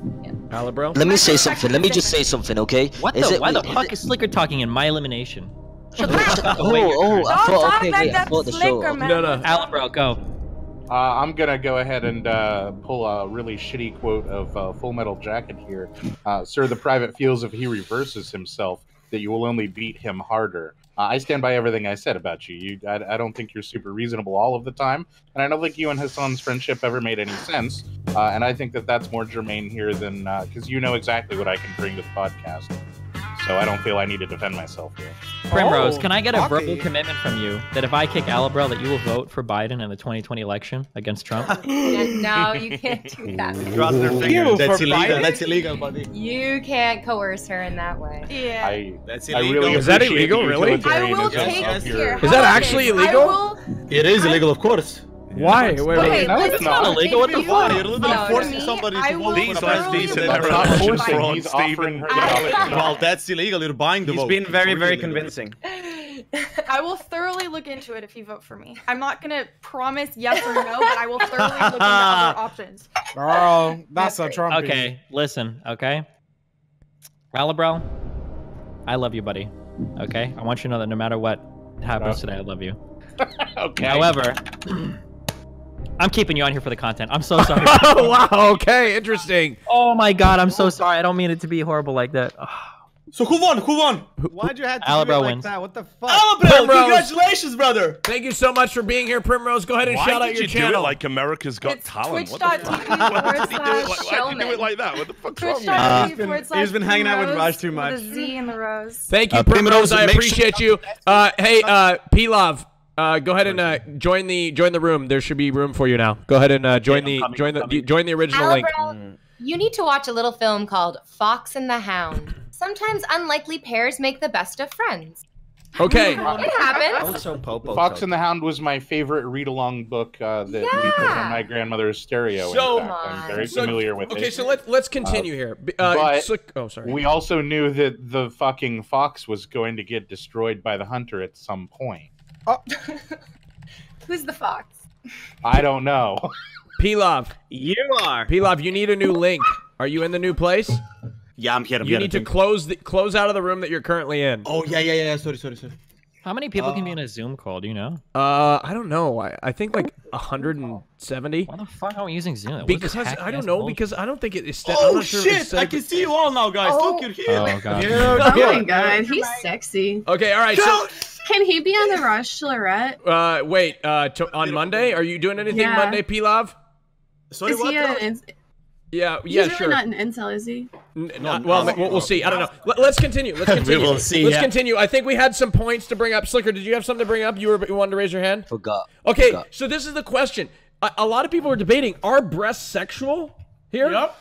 Alibrel? Let me say something. Let me just say something, okay? Why the fuck is Slicker talking in my elimination? I thought the show. No. Alibrel, go. I'm gonna go ahead and pull a really shitty quote of Full Metal Jacket here. Sir, the private feels if he reverses himself, that you will only beat him harder. I stand by everything I said about you. I don't think you're super reasonable all of the time, and I don't think you and Hassan's friendship ever made any sense. And I think that that's more germane here than because you know exactly what I can bring to the podcast. So I don't feel I need to defend myself here. Primrose, can I get a verbal commitment from you that if I kick Alibrel that you will vote for Biden in the 2020 election against Trump? No, you can't do that. Cross their fingers. That's illegal. That's illegal, buddy. You can't coerce her in that way. Yeah. That's illegal. Is that illegal, really? I will take here. Is that actually illegal? It is illegal, of course. Why? Okay, no, it's not illegal. What the fuck? You're literally forcing somebody to vote These for are the decent president. fraud, Stephen. Well, that's illegal. You're buying the vote. He's been very, very convincing. I will thoroughly look into it if you vote for me. I'm not gonna promise yes or no, but I will thoroughly look into other options. Oh, that's a Trump. Okay, listen, okay? Alibrel, I love you, buddy. Okay? I want you to know that no matter what happens today, I love you. Okay. However, I'm keeping you on here for the content. I'm so sorry. Oh, wow. Okay, interesting. Oh my god, I'm so sorry. I don't mean it to be horrible like that. So who won? Who won? Why'd you have to do it like wins. that? What the fuck? Alibrel, congratulations, brother. Thank you so much for being here, Primrose. Go ahead and shout out your channel. Do it like America's Got Talent? What the fuck? Why'd you do it like that? What the fuck's wrong with you? He's been hanging out with Raj too much. With a Z in the rose. Thank you, Primrose. I appreciate you. Hey, Pilav. Go ahead and join the room. There should be room for you now. Go ahead and join the original link. You need to watch a little film called Fox and the Hound. Sometimes unlikely pairs make the best of friends. Okay. It happens. Fox and the Hound was my favorite read-along book that we put on my grandmother's stereo. So, I'm very familiar with it. Okay, so let's continue here. Sorry. We also knew that the fucking fox was going to get destroyed by the hunter at some point. Who's the fox? I don't know. Pilav. You are. Pilav, you need a new link. Are you in the new place? Yeah, I'm here. You need to close out of the room that you're currently in. Oh, yeah. Sorry. How many people can be in a Zoom call? Do you know? I don't know. I think like 170. Why the fuck are we using Zoom? Because I don't know. Because I don't think it is. Oh, I'm not sure shit! I can see you all now, guys. Look, you're here. Oh god. Oh my god, he's sexy. Okay, all right. Can he be on the Rajj Lorette? Wait, on Monday? Are you doing anything Monday, Pilav? Sorry, is he Yeah, He's really sure. Not an incel, is he? Well, we'll see. I don't know. Let's continue. Let's continue. We will see. Let's continue. I think we had some points to bring up. Slicker, did you have something to bring up? You wanted to raise your hand? Forgot. Okay, so this is the question. A lot of people are debating: are breasts sexual here? Yep.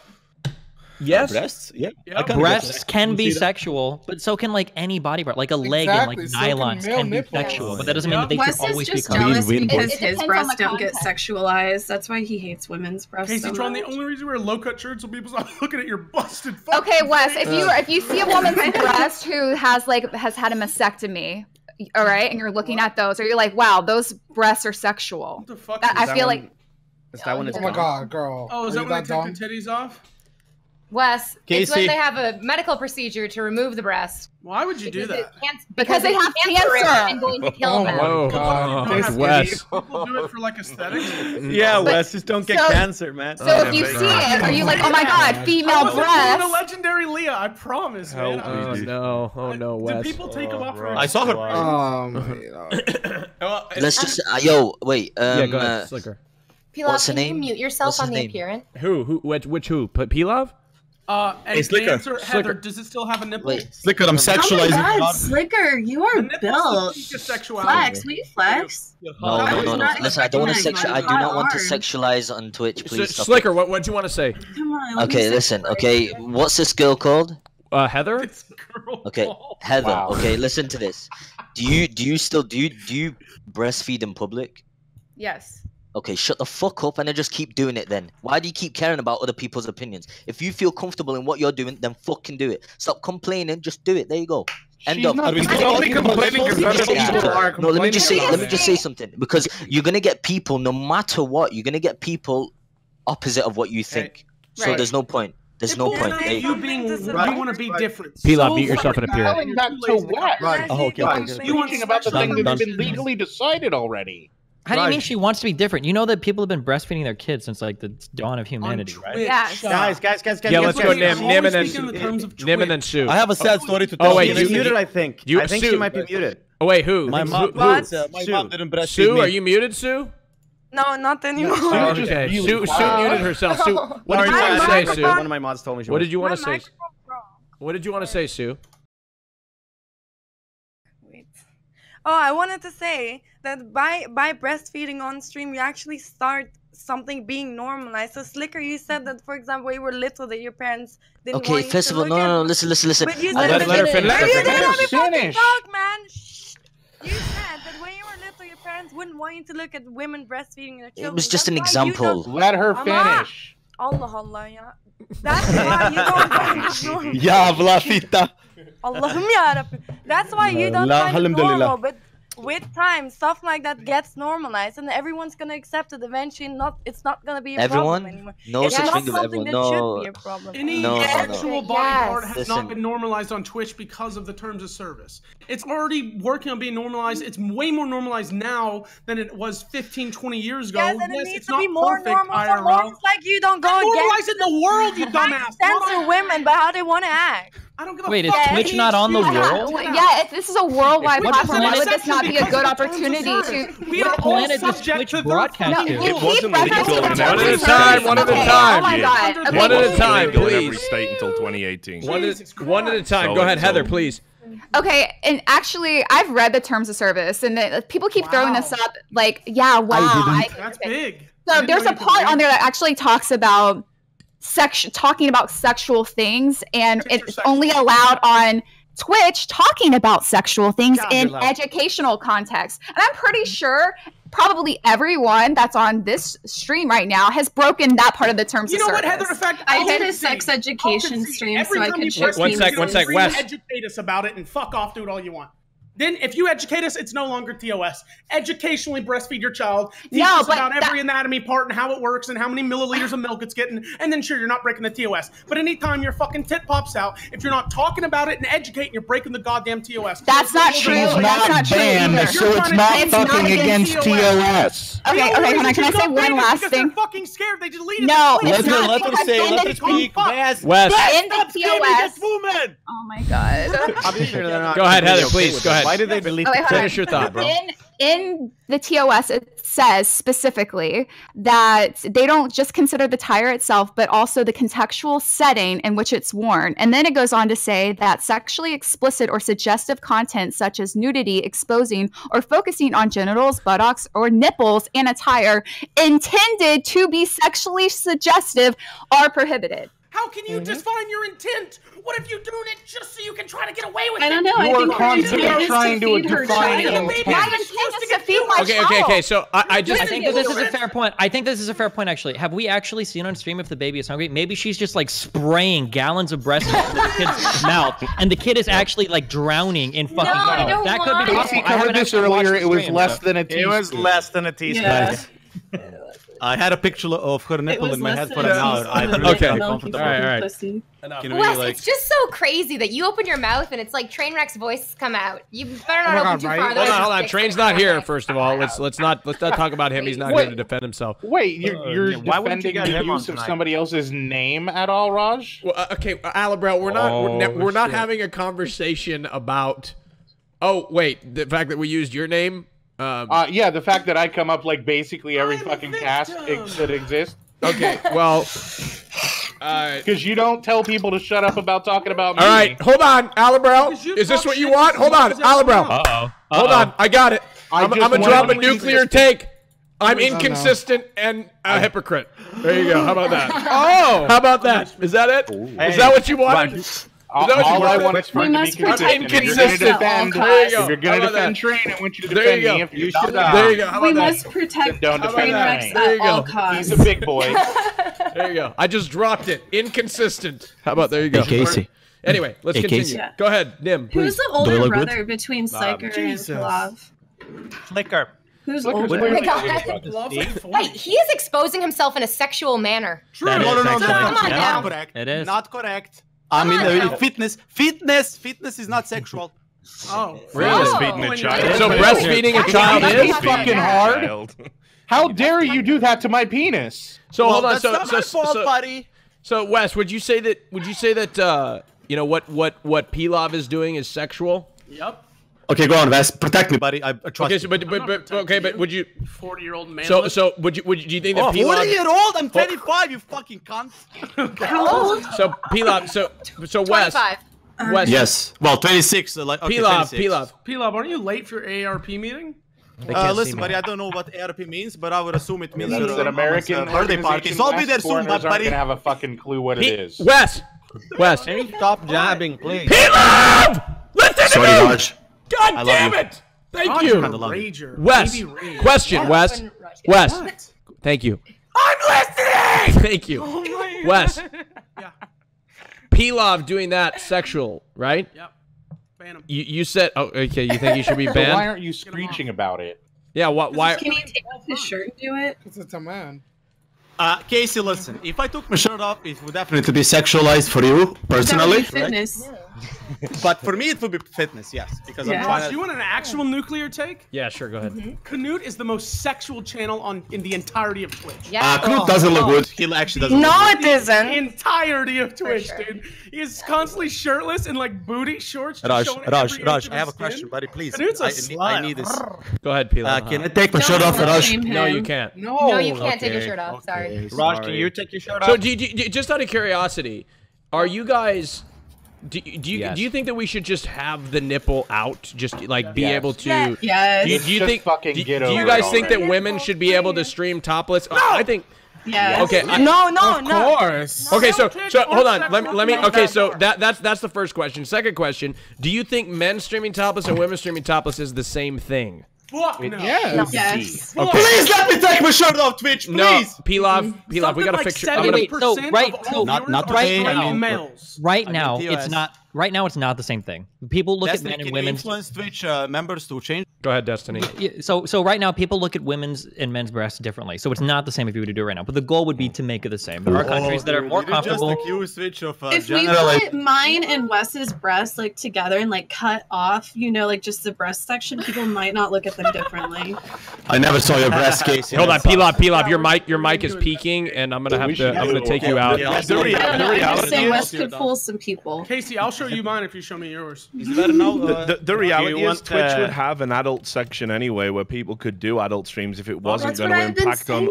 Yes. Breasts? Yeah. Breasts can be sexual, but so can like any body part, like a leg and like nylons can be sexual. But that doesn't mean that they Wes should always be is just covered. jealous because his breasts don't get sexualized. That's why he hates women's breasts. Casey so Tron, much. the only reason we wear low-cut shirts so people stop looking at your busted. Okay, Wes, if you see a woman's breast who has had a mastectomy, all right, and you're looking at those, or you're like, wow, those breasts are sexual. What the fuck? I feel like. Is that when it's Oh my god, girl. Oh, is that when they take the titties off? Wes, Casey. it's when they have a medical procedure to remove the breast. Why would you do that? Because they have cancer and going to kill them. Oh, God. Wes. People do it for like aesthetics. Yeah, Wes, just don't get cancer, man. So if you see it, are you like, oh my god, female breast? The legendary Leah, I promise, man. Oh no! Oh no, Wes. Do people take them off for? I saw her. Let's just wait. Yeah, go ahead, Slicker. Pilav, What's the can name? you mute yourself What's his on the name? appearance? Who? Which who? Pilav? And Slicker. answer, Heather, does it still have a nipple? Wait. Slicker, I'm Oh my sexualizing. God, Slicker, you are built. Flex, will you flex? No. Listen, I don't want to I do not want to sexualize on Twitch, please. Stop Slicker, what do you want to say? Come on. Okay, listen. Okay, what's this girl called? Heather. Okay, Heather. Wow. Okay, listen to this. Do you breastfeed in public? Yes. Okay, shut the fuck up and then just keep doing it then. Why do you keep caring about other people's opinions? If you feel comfortable in what you're doing, then fucking do it. Stop complaining, just do it. There you go. End up. Not only complaining because other people are complaining. No, let me just say something. Because you're gonna get people, no matter what, you're gonna get people opposite of what you think. So there's no point. There's no point. You want to be different. Pilav, mute yourself in a period. Going back to what? Oh, okay. I'm speaking about the thing that's been legally decided already. How do you mean she wants to be different? You know that people have been breastfeeding their kids since like the dawn of humanity, right? Yes. Guys. Yeah, let's go Nim and then Sue. I have a sad story to tell. Oh wait, you muted? I think. I think she might be muted. Oh wait, who? My mom. Who? My mom didn't breastfeed Sue, me. are you muted, Sue? No, not anymore. Okay, Sue muted herself. Sue, what did you want to say, Sue? One of my mods told me she was. What did you want to say? What did you want to say, Sue? Oh, I wanted to say that by breastfeeding on stream, you actually start something being normalized. So Slicker, you said that, for example, when you were little, that your parents didn't want you first to of all, look no, listen. But you Let her finish. You didn't let me fucking talk, man. Shh. You said that when you were little, your parents wouldn't want you to look at women breastfeeding their children. It was just an example. Let her finish. Allah, yeah. That's why you don't. Ya Vlafita. Allahum ya Rabbi. That's why you don't find it normal, but with time, stuff like that gets normalized, and everyone's gonna accept it eventually. It's not gonna be a problem anymore. No it's such not thing as something everyone. that No. should be a problem. Any sexual body part has not been normalized on Twitch because of the terms of service. It's already working on being normalized. It's way more normalized now than it was 15, 20 years ago. Yes, and it needs it's to not be more perfect, normal for IRL. more. It's like you don't go Normalize it in the world, you dumbass. Censor women by how they want to act. I don't give a Wait, is fuck. Twitch not on the world? Yeah, if this is a worldwide platform, why would this not be a good opportunity to? What planet does Twitch broadcast to? It wasn't legal. One at a time. One at a time. Oh my god. Okay. One at a time, Legal in every please. state until 2018. One at a time. Go ahead, Heather, please. Okay, and actually, I've read the terms of service, and people keep throwing this up. Like, yeah, wow. That's big. So there's a part on there that actually talks about talking about sexual things, and it's only allowed on Twitch talking about sexual things in educational context. And I'm pretty sure probably everyone that's on this stream right now has broken that part of the terms of service. You know what, Heather? In fact, I did a sex education stream so I could show One sec, Wes. Educate us about it and fuck off, do it all you want. Then, if you educate us, it's no longer TOS. Educationally breastfeed your child. Teach us about every anatomy part and how it works and how many milliliters of milk it's getting. And then, sure, you're not breaking the TOS. But anytime your fucking tit pops out, if you're not talking about it and educating, you're breaking the goddamn TOS. That's not true. That's not true either. So it's not fucking against TOS. Okay, hold on. Can I say one last thing? They're fucking scared. They deleted it. No, Let her say. Let her speak. Wes. In the TOS. Oh my god. I'm sure they're not. Go ahead, Heather, please. Go ahead. Why did they delete? Finish your thought, bro. In the TOS, it says specifically that they don't just consider the tire itself, but also the contextual setting in which it's worn. And then it goes on to say that sexually explicit or suggestive content such as nudity, exposing, or focusing on genitals, buttocks, or nipples in a tire intended to be sexually suggestive are prohibited. How can you define your intent? What if you're doing it just so you can try to get away with it? I don't know. You I are think constantly trying to define an intent. Okay. So I just I think that this is a fair point. I think this is a fair point. Actually, have we actually seen on stream if the baby is hungry? Maybe she's just like spraying gallons of breast milk into the kid's mouth, and the kid is actually like drowning in fucking milk. That could be possible. I covered this earlier. It was less than a teaspoon. It was less than a teaspoon. Yeah. I had a picture of her nipple in my head for an hour. I really okay. felt comfortable. All right. Wes, it's just so crazy that you open your mouth and it's like Trainwreck's voice come out. You better not open too far. Hold on. Train's not here. First of all, let's not talk about him. He's not here to defend himself. Wait, you're defending the use of somebody else's name at all, Raj? Well, okay, Alabra, we're not having a conversation about. Oh wait, the fact that we used your name. Yeah, the fact that I come up like basically every fucking cast that exists. Okay, well, because you don't tell people to shut up about talking about me. All right, hold on, Alabra. Is this what you want? Hold on, Alabra. Hold on, I got it. I'm gonna drop a nuclear take. I'm inconsistent and a hypocrite. There you go. How about that? Oh, how about that? Is that it? Is that what you wanted? All I want is for it to be consistent. If you're going to defend Train, I want you to defend me. If you should, there you go. We must protect Trainwrecks at all costs. He's a big boy. There you go. I just dropped it. Inconsistent. How about there you go. Hey, Casey. Anyway, let's continue. Yeah. Go ahead, Nim. Please. Who's the older brother between Psyker and Pilav? Flicker. Who's older? Wait, he is exposing himself in a sexual manner. True. No, Come on now. Not correct. It is. Not correct. I mean, fitness is not sexual. Oh, really? Breastfeeding a child. So breastfeeding a child is fucking hard. How dare you do that to my penis? So hold on. That's not my fault, buddy. So Wes, would you say that you know what Pilav is doing is sexual? Yep. Okay, go on, Wes. Protect me, buddy. I trust you. But would you? 40-year-old man. So do you think that Pilav? 40-year-old? I'm 25. You fucking cunt. How old? So Pilav. So Wes. 25. Wes. Yes. Well, 26. Okay, Pilav, aren't you late for your ARP meeting? Listen, buddy, I don't know what ARP means, but I would assume it means an American birthday party. So I'll be there soon, buddy. Aren't gonna have a fucking clue what it is. Wes. Stop jabbing, please. Pilav! Listen to me! Sorry, Raj. God damn it! Thank you. Wes. Question, Wes. Wes. Thank you. I'm listening! Thank you. Wes. Yeah. Pilav doing that sexual, right? Yep. Ban him. You said, oh, okay, you think he should be So banned? why aren't you screeching about it? Yeah, why? Can he take off his shirt and do it? Because it's a man. Casey, listen. If I took my shirt off, it would definitely be sexualized for you, personally. Fitness. But for me, it would be fitness, yes. Because I'm trying Do you want an actual nuclear take? Yeah, sure, go ahead. Canute is the most sexual channel in the entirety of Twitch. Yeah. Knut doesn't look good. He actually doesn't look No, good. it isn't. The entirety of Twitch, dude. He is constantly shirtless in like booty shorts. Raj, I I have a question, buddy, please. Canute's a slut. I need this. Go ahead, Pilav. Can I take my shirt off, Raj? No, you can't. No, you can't take your shirt off. Sorry. Raj, can you take your shirt off? So, just out of curiosity, are you guys? Do you think that we should just have the nipple out, just like be able to? Yes. Do you guys think that women should be able to stream topless? No! I think. Yes. Okay. No. Of course. Okay, so hold on. Let me. Okay, so that's the first question. Second question: do you think men streaming topless and women streaming topless is the same thing? Fuck no. Yes. Okay. Please let me take my shirt off, Twitch, please. No, Pilav, we gotta fix your. Right now, it's not. Right now, it's not the same thing. People look at men and women's. Influence Twitch members to change. Go ahead, Destiny. So right now, people look at women's and men's breasts differently. So it's not the same if you were to do it right now. But the goal would be to make it the same. There are countries that are more comfortable. Just accuse Twitch of if we put mine and Wes's breasts like together and like cut off, you know, like just the breast section, people might not look at them differently. I never saw your breast, Casey. Hold on, Pilav, your mic is peaking, and I'm gonna take you out. I'm saying Wes could fool some people. Casey, I'll show show you mine if you show me yours. The reality is Twitch would have an adult section anyway where people could do adult streams if it wasn't going to impact on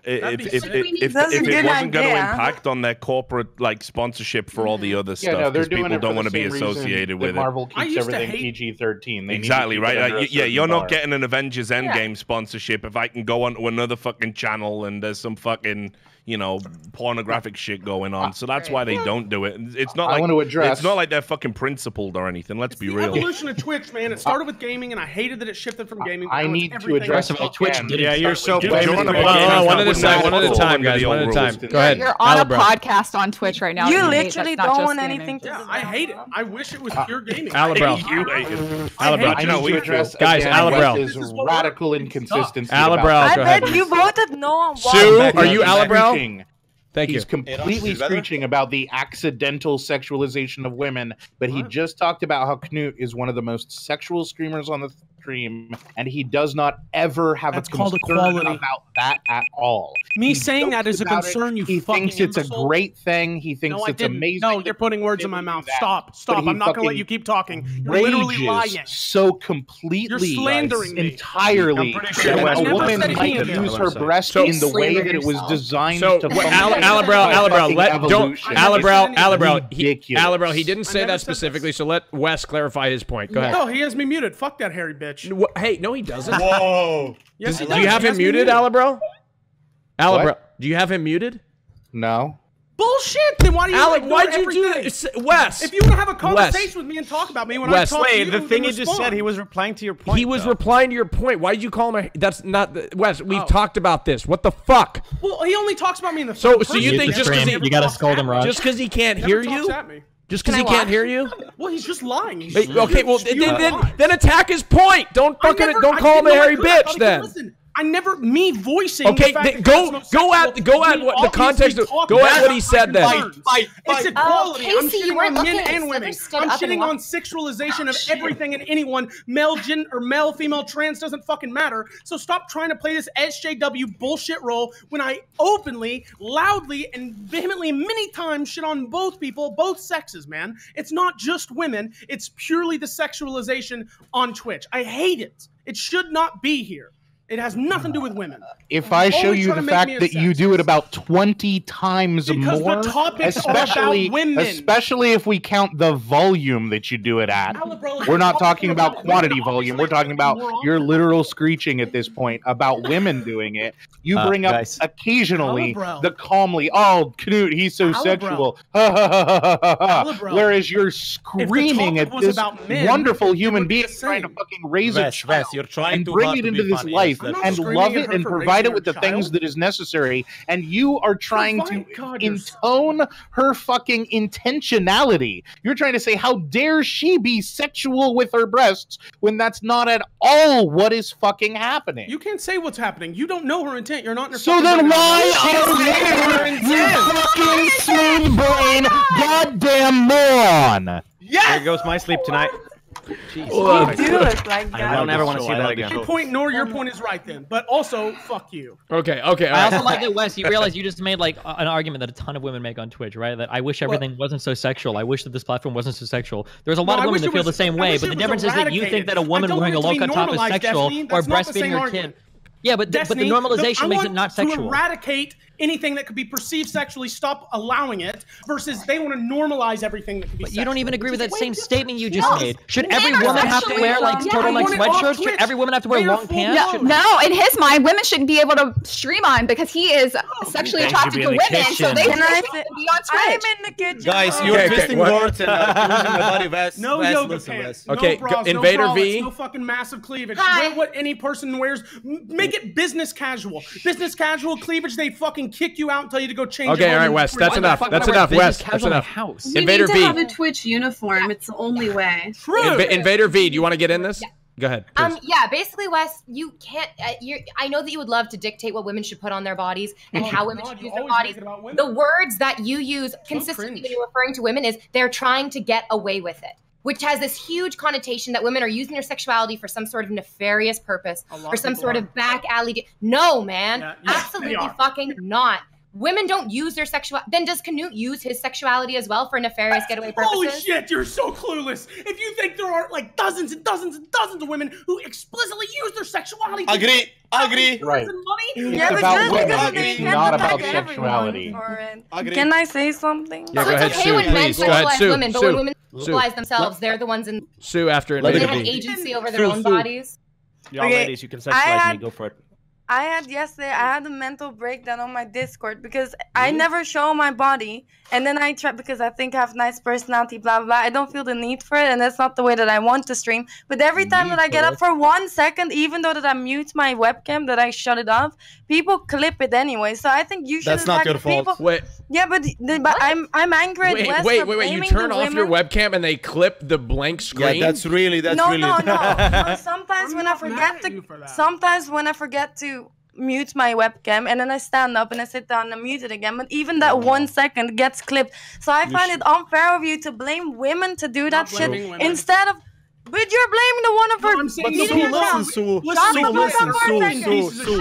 if it wasn't going to impact on their corporate like sponsorship for all the other stuff because people don't want to be associated with it. Marvel keeps everything PG-13. Exactly right. Yeah, you're not getting an Avengers Endgame sponsorship if I can go onto another fucking channel and there's some fucking pornographic shit going on. So that's why they don't do it. It's not like it's not like they're fucking principled or anything. Let's be real. The evolution of Twitch, man. It started with gaming, and I hated that it shifted from gaming. I need to address Twitch. Yeah, you're so. One at a time, guys. One at a time. Go ahead. You're on a podcast on Twitch right now. You literally don't want anything to do. I hate it. I wish it was pure gaming. Alabro. I need to address guys. Alabro. Wes's radical inconsistency. Alabro. Go ahead. You voted no on one. Sue, are you Alabro? Thank you. He's completely screeching about the accidental sexualization of women, but he just talked about how Knut is one of the most sexual streamers on the stream, and he does not ever have a concern about that at all. Me saying that is a concern, you fucking imbecile. He thinks it's a great thing. He thinks it's amazing. No, you're putting words in my mouth. Stop. I'm not going to let you keep talking. You're literally lying. So completely, you're slandering me. Entirely. That a woman might use her breast in the way that it was designed to function. Alabro, he didn't say that specifically, so let Wes clarify his point. Go ahead. No, he has me muted. Fuck that hairy bitch. Hey, no, he doesn't. Whoa. Yes, he does. Do you have him muted, Alabro? Alabro, do you have him muted? No. Bullshit! Then why do you why'd you do this? Wes! If you want to have a conversation with me and talk about me when I talk to you, the thing he just said, he was replying to your point. He was replying to your point. Why did you call him That's not... Wes, we've talked about this. What the fuck? Well, he only talks about me in the So you think just because you gotta scold him, Raj. Just because he can't hear you? Just because he can't hear you? Well, he's just lying. Okay, well, then attack his point. Don't call him a hairy bitch then. Listen, I never voicing. Okay, go at what the context. Go at what he said then. It's equality. I'm shitting on men and women. I'm shitting on sexualization of everything and anyone. Male, female, trans doesn't fucking matter. So stop trying to play this SJW bullshit role when I openly, loudly, and vehemently many times shit on both people, both sexes, man. It's not just women. It's purely the sexualization on Twitch. I hate it. It should not be here. It has nothing to do with women. If I show you the fact that you do it about 20 times more, especially if we count the volume that you do it at. We're not talking about quantity volume. We're talking about your literal screeching at this point about women doing it. You bring up occasionally the calmly, oh, Knut, he's so sexual. Whereas you're screaming at this wonderful human being trying to fucking raise a child and bring it into this life. And love it and provide it with the things that is necessary, and you are trying to intone her fucking intentionality. You're trying to say, how dare she be sexual with her breasts when that's not at all what is fucking happening. You can't say what's happening. You don't know her intent. You're not in her So then why are you fucking smooth brain goddamn moron? There goes my sleep tonight. You do look like that. I don't ever want to see that again. Your point nor your point is right then, but also fuck you. Okay. I also like that, Wes. You realize you just made like an argument that a ton of women make on Twitch, right? That I wish everything wasn't so sexual. I wish that this platform wasn't so sexual. There's a lot of women that feel the same way, but the difference is that you think that a woman wearing a low-cut top is sexual or breastfeeding her kid. Yeah, but the normalization makes it not sexual. To eradicate anything that could be perceived sexually, stop allowing it, versus they want to normalize everything that could be sexual. You don't even agree with that same statement you just made. Should every woman have to wear like turtleneck sweatshirts? Should every woman have to wear long pants? No, in his mind, women shouldn't be able to stream on because he is sexually attracted to women, so they shouldn't be on Twitch. I'm in the kitchen. Guys, you're twisting words and using my body vest. No yoga pants. Okay, no bras, Invader no V. No fucking massive cleavage. Wear what any person wears. Make it business casual. Business casual cleavage, they fucking kick you out and tell you to go change. Okay, all right, Wes. That's enough. That's enough, Wes. That's enough. Invader V. You need to have a Twitch uniform. It's the only way. True. Invader V, do you want to get in this? Yeah. Go ahead. Yeah, basically, Wes, you can't. I know that you would love to dictate what women should put on their bodies and how women should use their bodies. The words that you use consistently when you're referring to women is they're trying to get away with it, which has this huge connotation that women are using their sexuality for some sort of nefarious purpose or some sort of back alley. No, man, absolutely fucking not. women don't use their sexuality. Then does Canute use his sexuality as well for nefarious getaway purposes? Holy shit, you're so clueless. If you think there aren't like dozens and dozens and dozens of women who explicitly use their sexuality to Agree. Right. money, It's about women, not about sexuality. Can I say something? Yeah, go ahead, It's okay Sue, when men please. Go ahead, sexualize Sue. women, but Sue. when women Sue. sexualize themselves, they're the ones in. Sue after They have agency over their own bodies. Y'all ladies, you can sexualize me. Go for it. I had a mental breakdown on my Discord because I never show my body, and then I try because I think I have nice personality, blah blah blah. I don't feel the need for it, and that's not the way that I want to stream. But every time that I get up for 1 second, even though that I mute my webcam, that I shut it off, people clip it anyway. So I think you should. That's not your fault. People. Wait. Yeah, but I'm angry at Wes Wait. for You blaming turn the off your women. webcam and they clip the blank screen. Yeah, that's really. No. Sometimes when I forget to mute my webcam, and then I stand up and I sit down and mute it again, but even that 1 second gets clipped. So I find it unfair of you to blame women to do that shit instead of. But you're blaming the one of her. Sue,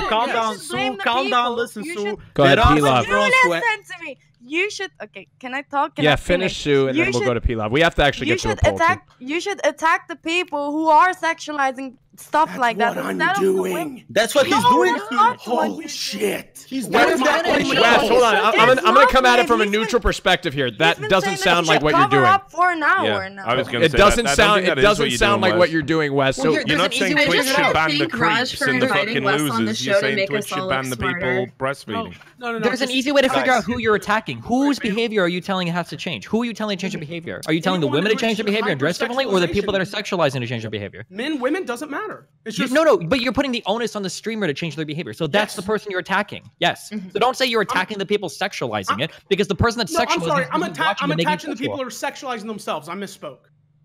calm down. Sue, calm down. Listen, Sue. Go ahead, Pilav. Listen to me. You should. Okay, can I talk? Can I finish Sue, and then we'll go to Pilav. We have to actually get to a poll. You should attack the people who are sexualizing stuff like that. What I'm doing. That's what he's doing. Holy shit. He's Wes, hold on. I'm gonna come at it from a neutral perspective here. That doesn't sound like what you're doing. Up for an hour now. I was gonna It say doesn't that. sound. It doesn't sound like what you're doing, Wes. So you're not saying Twitch should ban the creeps and the fucking losers. You're saying Twitch should ban the people breastfeeding. No. There's an easy way to figure out who you're attacking. Whose behavior are you telling has to change? Who are you telling to change their behavior? Are you telling the women to change their behavior and dress differently, or the people that are sexualizing to change their behavior? Men, women, doesn't matter. It's just No, but you're putting the onus on the streamer to change their behavior. So that's the person you're attacking. Yes. So don't say you're attacking the people sexualizing it, because the person that's sexualizing I'm attaching the people who are sexualizing themselves. I misspoke.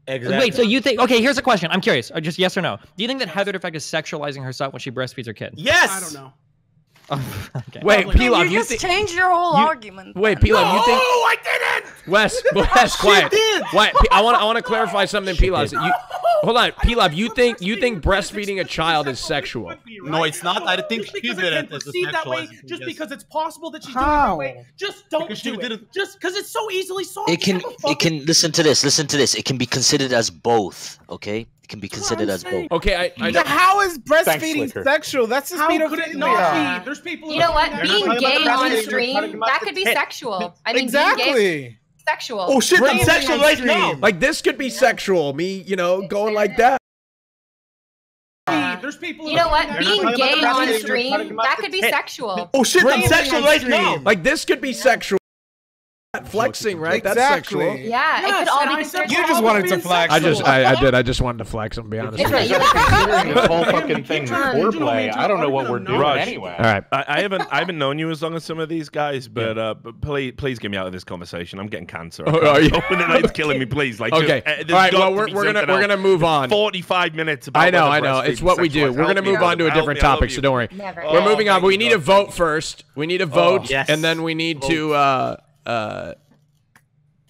Exactly. Wait, so you think? Okay, here's a question. I'm curious. Just yes or no. Do you think that Heather Defect is sexualizing herself when she breastfeeds her kid? Yes. I don't know. Okay. Wait, Pilav, you just changed your whole argument. Wait, Pilav, you think? Oh, I didn't. Wes, quiet. Wait, I want to clarify something, Pilav. Hold on, Pilav. You think breastfeeding a child is sexual? No, it's not. I think she did it as a that way, just because it's possible that she's doing it that way. Just don't do it. Just because it's so easily solved. It can listen to this. It can be considered as both. Okay, it can be considered as both. Okay, I know. How is breastfeeding sexual? That's just how could it not be? There's people. You know what? Being gay on stream, that could be sexual. I mean, exactly. Being gay, sexual. Oh shit, I'm sexual right now. Like this could be sexual. Me, going like that. There's people. You know what? Being gay on stream, that could be sexual. Oh shit, I'm sexual right now. Like this could be sexual. Flexing, right? Exactly. That's sexual. Yeah, it could all be considered. You just wanted to flex. I did. I just wanted to flex. I'm be honest. This whole fucking thing foreplay. I don't know what we're doing anyway. All right, I haven't known you as long as some of these guys, but please get me out of this conversation. I'm getting cancer. Open the night's killing me, please. Like, okay. All right. Well, we're gonna move on. 45 minutes. I know. It's what we do. We're gonna move on to a different topic, so don't worry. We're moving on. But we need a vote first. We need a vote, and then we need to.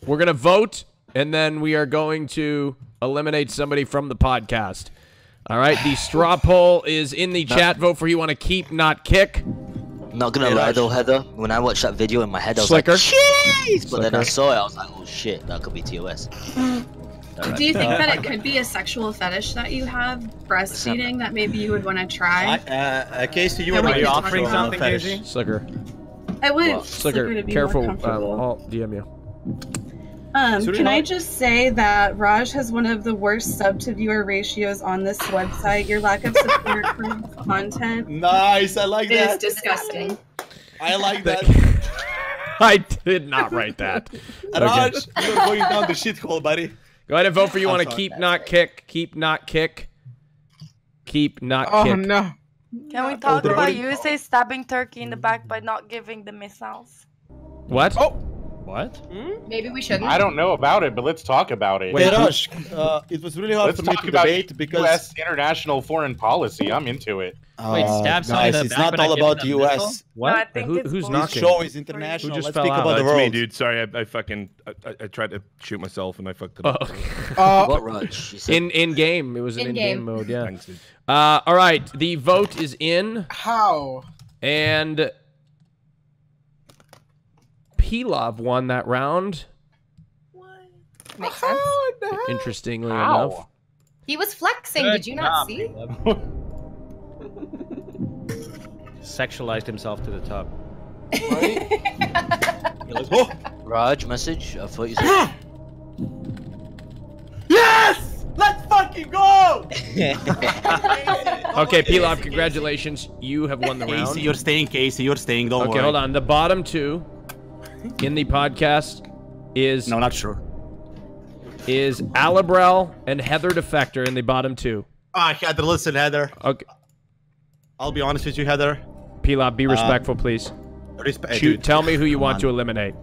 We're going to vote, and then we are going to eliminate somebody from the podcast. All right, the straw poll is in the chat. Vote for you want to keep, not kick. Not going to lie, though, Heather. When I watched that video in my head, I was like, jeez! But then I saw it, I was like, oh, shit, that could be TOS. Do you think that it could be a sexual fetish that you have, breastfeeding, that maybe you would want to try? Casey, you are offering something, Casey? Slicker. I would. Slicker, careful. I'll DM you. Can I just say that Raj has one of the worst sub-to-viewer ratios on this website. Your lack of support for content. Nice, I like that. Is disgusting. I like that. I did not write that. Raj, you're going down the shithole, buddy. Go ahead and vote for you want to keep, not kick. Keep, not kick. Keep, not kick. Oh, no. Can we talk about USA stabbing Turkey in the back by not giving the missiles? What? Oh. What? Maybe we shouldn't. I don't know about it, but let's talk about it. Wait, Raj, it was really hard for me to debate because U.S. international foreign policy. I'm into it. Wait, stab somebody guys, it's not all about the U.S. What? No, who's knocking? The show is international. Who just Let's fell speak out? about the That's world. me, dude. Sorry, I tried to shoot myself and I fucked it up. What, Raj? In game, it was an in-game mode. Yeah. Thanks, dude. All right, the vote is in. How? And Pilav won that round. Makes sense. Interestingly enough. He was flexing. Did you not see? Sexualized himself to the top. Raj, message. I thought you said. Yes! Let's fucking go! Okay, Pilav, congratulations. You have won the round. Casey, you're staying, Casey. You're staying. Don't worry. Okay, hold on. The bottom two in the podcast is... No, not sure. Is Alibrel and Heather Defector in the bottom two. Heather, listen, Heather. Okay. I'll be honest with you, Heather. Pilav, be respectful, please. Tell me who you want to eliminate.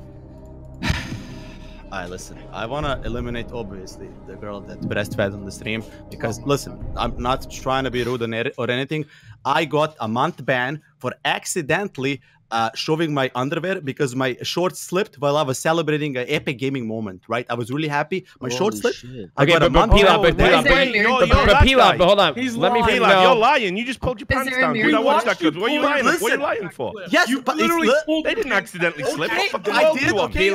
Alright, listen. I want to eliminate, obviously, the girl that breastfed on the stream. Because, listen, I'm not trying to be rude or anything. I got a month ban for accidentally showing my underwear because my shorts slipped while I was celebrating an epic gaming moment, right? I was really happy. My shorts slipped. Okay, but Pilav, hold on. Let me feel. You're lying. You just pulled your pants down. Dude, I watched that clip. What are you lying? What are you lying for? Yes, but they didn't accidentally slip. I did. Okay,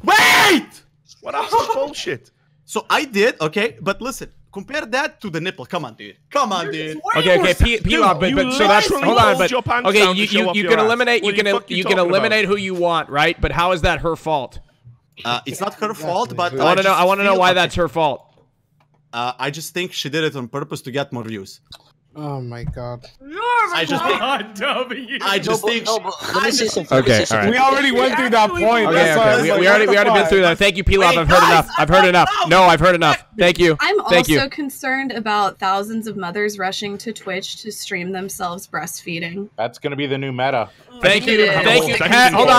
wait! What else is bullshit? So I did. Okay, but listen. Compare that to the nipple. Come on, dude. Come on, dude. Okay, Pilav, but so that's hold on, but okay, you can eliminate you can eliminate who you want, right? But how is that her fault? It's not her fault, but I want to know why that's her fault. I just think she did it on purpose to get more views. Oh my god. I just think. Let me say something. Okay, all right. We already went through that point. Okay. We already been through that. Thank you, Pilav. I've heard enough. I've heard enough. No, I've heard enough. Thank you. I'm Thank you. also concerned about thousands of mothers rushing to Twitch to stream themselves breastfeeding. That's going to be the new meta. Thank you. Thank you. Hold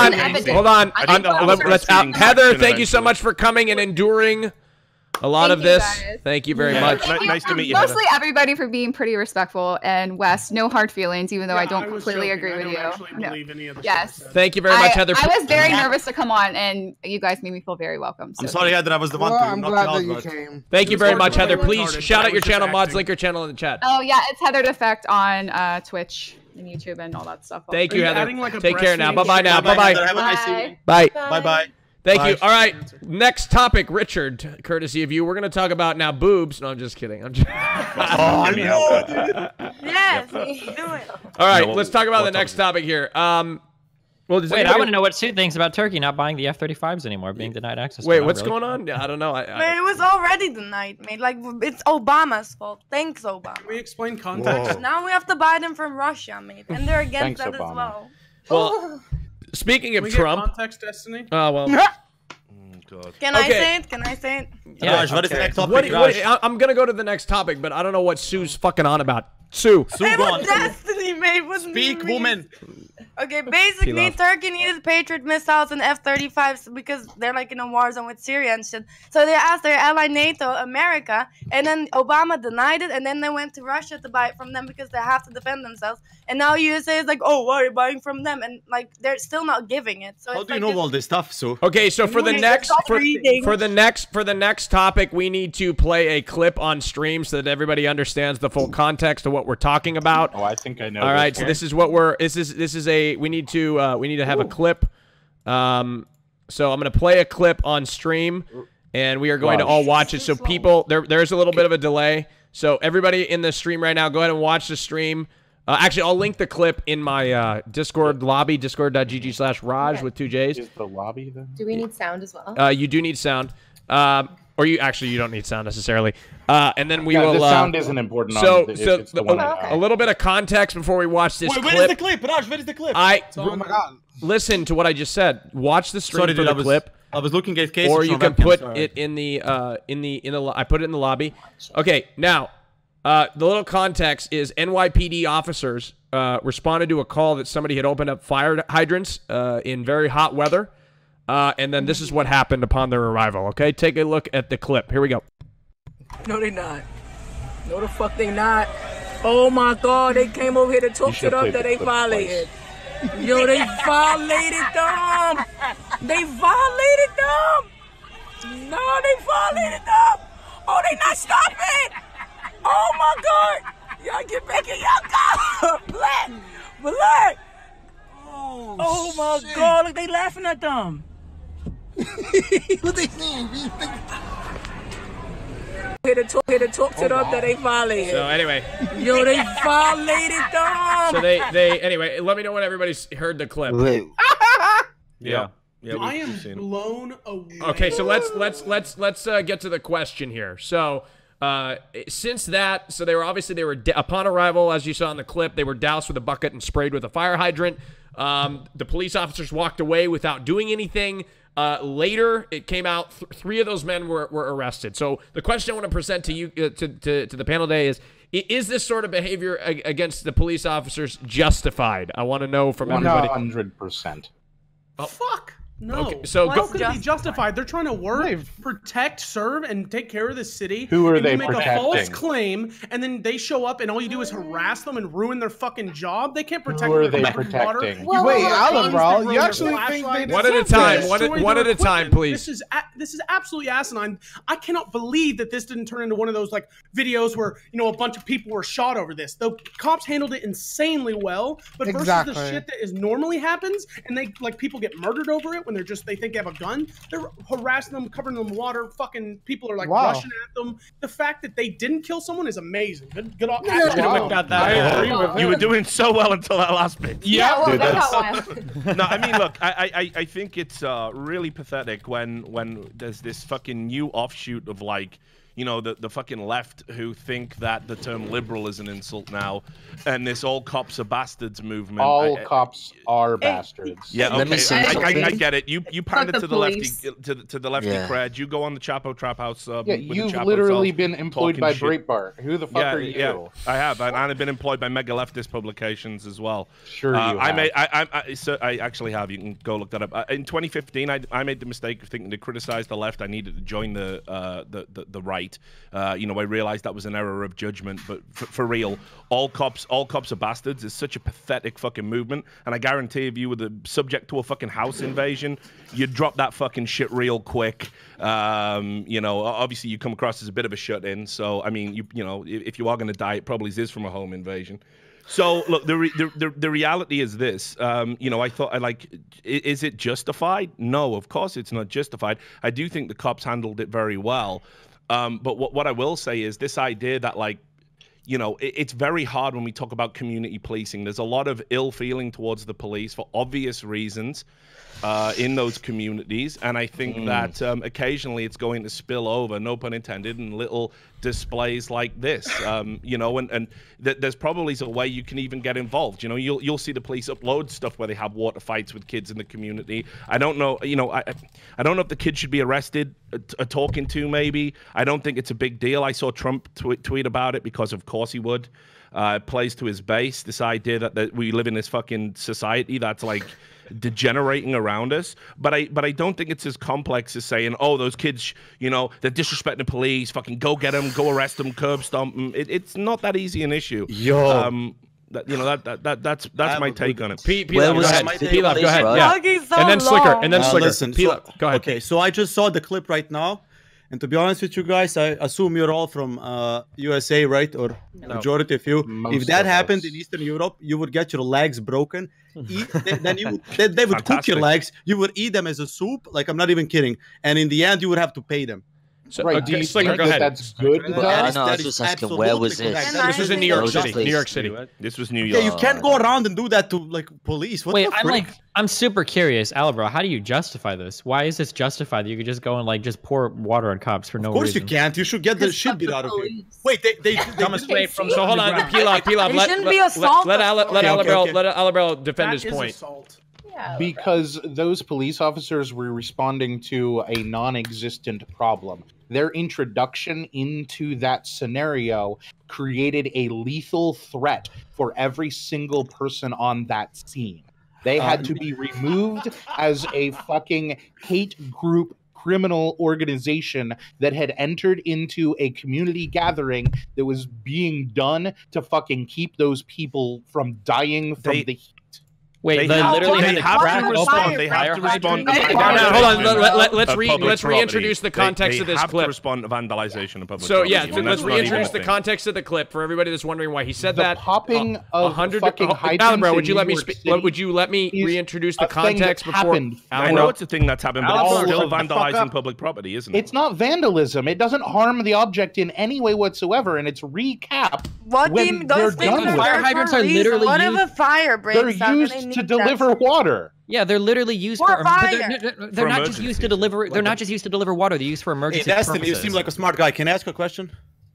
on. Let's out. Heather, thank you so much for coming and enduring a lot of this. Thank you very much. Nice to meet you. Mostly everybody for being pretty respectful, and Wes, no hard feelings, even though I don't completely agree with you. Yes. Thank you very much, Heather. I was very nervous to come on, and you guys made me feel very welcome. So. I'm sorry, Heather. I was the one to I'm glad that you came. Thank you very much, Heather. Please shout out your channel, mods. Link your channel in the chat. Oh yeah, it's Heather Defect on Twitch and YouTube and all that stuff. Thank you, Heather. Take care now. Bye-bye now. Bye-bye. Bye. Bye-bye. Thank you. All right. Next topic, Richard, courtesy of you. We're going to talk about now boobs. No, I'm just kidding. I'm just... Yes, do it. All right. Let's talk about the next topic here. Wait, I want to know what Sue thinks about Turkey not buying the F-35s anymore, being denied access. Wait, what's going on? I don't know. Man, it was already denied, mate. Like, it's Obama's fault. Thanks, Obama. Can we explain context? Now we have to buy them from Russia, mate. And they're against that as well. Well, speaking of Can we Trump... get context, Destiny? Oh, well... God. Can I say it? Can I say it? Yeah, Raj, what is the next topic? I'm going to go to the next topic, but I don't know what Sue's fucking on about. Sue. It was Destiny, mate. Speak, woman. Okay, basically, Turkey needed Patriot missiles and F-35s because they're like in a war zone with Syria and shit. So they asked their ally NATO, America, and then Obama denied it, and then they went to Russia to buy it from them because they have to defend themselves. And now USA is like, oh, why are you buying from them? And like, they're still not giving it. So how do you know all this stuff, Sue? Okay, so for the next topic, we need to play a clip on stream so that everybody understands the full context of what we're talking about. Oh, I think I know. All right, so this is what we're. This is a. We need to have a clip. So I'm gonna play a clip on stream, and we are going to all watch it. So people, there's a little bit of a delay. So everybody in the stream right now, go ahead and watch the stream. Actually, I'll link the clip in my Discord lobby, discord.gg/Raj with 2 J's. Is the lobby then? Do we need sound as well? You do need sound. Or you don't need sound necessarily. And then we will. The sound isn't important. A little bit of context before we watch this clip. Where is the clip, Raj? Where is the clip? Oh my god! Listen to what I just said. Watch the stream for the clip. I was looking at cases. Or you can put it in the I put it in the lobby. Okay, now the little context is NYPD officers responded to a call that somebody had opened up fire hydrants in very hot weather. And then this is what happened upon their arrival, okay? Take a look at the clip. Here we go. No, they not. No, the fuck they not. Oh, my God. They came over here to talk shit up that they violated. Yo, they violated them. They violated them. No, they violated them. Oh, they not stopping. Oh, my God. Y'all get back in y'all car. Black. Oh Oh God, look, they laughing at them. What they saying? Hit a talk to them that they violated. So anyway. Yo, they violated them. So they anyway, let me know when everybody's heard the clip. Yeah. I am blown away. Okay, so let's get to the question here. So since that, so they were upon arrival, as you saw in the clip, they were doused with a bucket and sprayed with a fire hydrant. The police officers walked away without doing anything. Later, it came out 3 of those men were arrested. So the question I want to present to you to the panel today is this sort of behavior against the police officers justified? I want to know from everybody. 100%. Oh, fuck. No. Okay, so how could it be justified? They're trying to work, protect, serve, and take care of the city. Who are and they you make protecting? a false claim, and then they show up, and all you do is harass them and ruin their fucking job. They can't protect. Who are they their protecting? Wait, Alabral, you actually think they one at a time? One at a time, please. This is absolutely asinine. I cannot believe that this didn't turn into one of those like videos where a bunch of people were shot over this. The cops handled it insanely well, but versus the shit that normally happens, and people get murdered over it when they think they have a gun. They're harassing them, covering them in water. Fucking people are rushing at them. The fact that they didn't kill someone is amazing. Good on. I agree with you. Were doing so well until that last bit. Yeah, dude, well, no, I mean, look, I think it's really pathetic when there's this fucking new offshoot of the fucking left who think that the term liberal is an insult now, and this all cops are bastards movement. All cops are bastards. Yeah, okay, I get it. You pandered to the lefty to the lefty cred. You go on the Chapo Trap House. You've literally been employed by Breitbart. Who the fuck are you? Yeah, I have, and I've been employed by mega leftist publications as well. Sure, you have. I actually have. You can go look that up. In 2015, I made the mistake of thinking to criticize the left, I needed to join the right. I realized that was an error of judgment, but for real, all cops are bastards is such a pathetic fucking movement, and I guarantee if you were subject to a fucking house invasion, you'd drop that fucking shit real quick. Obviously you come across as a bit of a shut-in, so I mean, if you are going to die, it probably is from a home invasion. So look, the reality is this. I thought is it justified? No, of course it's not justified. I do think the cops handled it very well. But what I will say is this idea that it's very hard when we talk about community policing. There's a lot of ill feeling towards the police for obvious reasons in those communities, and I think that occasionally it's going to spill over, no pun intended, in little displays like this. And there's probably a way you can even get involved. You'll see the police upload stuff where they have water fights with kids in the community. I don't know. I don't know if the kids should be arrested, talking to maybe. I don't think it's a big deal. I saw Trump tweet about it because of course he would. It plays to his base, this idea that we live in this fucking society that's degenerating around us, but I don't think it's as complex as saying, oh, those kids, they're disrespecting the police, fucking go get them, go arrest them, curb stomp them. It's not that easy an issue. That's my take on it. Pilav, go ahead. Yeah. So and then Slicker, and then Slicker. Listen, Pilav, go ahead. Okay, so I just saw the clip right now, and to be honest with you guys, I assume you're all from USA, right? Or majority of you. If that happened in Eastern Europe, you would get your legs broken. Then they would cook your legs. You would eat them as a soup. I'm not even kidding. And in the end, you would have to pay them. So, right, do you Slicker, go ahead. That's good? I was just asking, where was this? This was in New York City. New York City. This was New York. Yeah, you can't go around and do that to police. Wait, I'm super curious, Alabra. How do you justify this? Why is this justified that you could just go and just pour water on cops for no reason? Of course you can't. You should get the shit beat out of you. Wait, they come straight from. So hold on, Pilav. Let Alabra defend his point. Because those police officers were responding to a non-existent problem. Their introduction into that scenario created a lethal threat for every single person on that scene. They had to be removed as a fucking hate group criminal organization that had entered into a community gathering that was being done to fucking keep those people from dying from the heat. Wait, they literally they have to respond. They have to respond. Hold on. Let's reintroduce the context of this clip. They have to respond to vandalization of public So property. yeah, let's reintroduce the context of the clip for everybody that's wondering why he said that. The popping of fucking hydrants Alabro, would in you let New me York speak? City Would you let me reintroduce the a thing context that before? happened. I know it's a thing that's happened, but it's still vandalizing public property, isn't it? It's not vandalism. It doesn't harm the object in any way whatsoever, and it's recap. What do you mean? Those things are fire hydrants are literally What if used. a fire breaks They're out? used to deliver water. Yeah, they're literally used For for. fire. They're not just used to deliver. They're not just used to deliver water. They're used for emergency Destiny, purposes. you seem like a smart guy. Can I ask a question?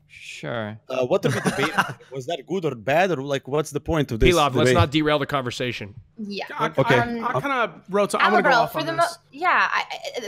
Sure. What if the debate was that good or bad, or like what's the point of this? Pilav, let's debate? not derail the conversation. Yeah. Okay. I kind of wrote. I want to go off on this.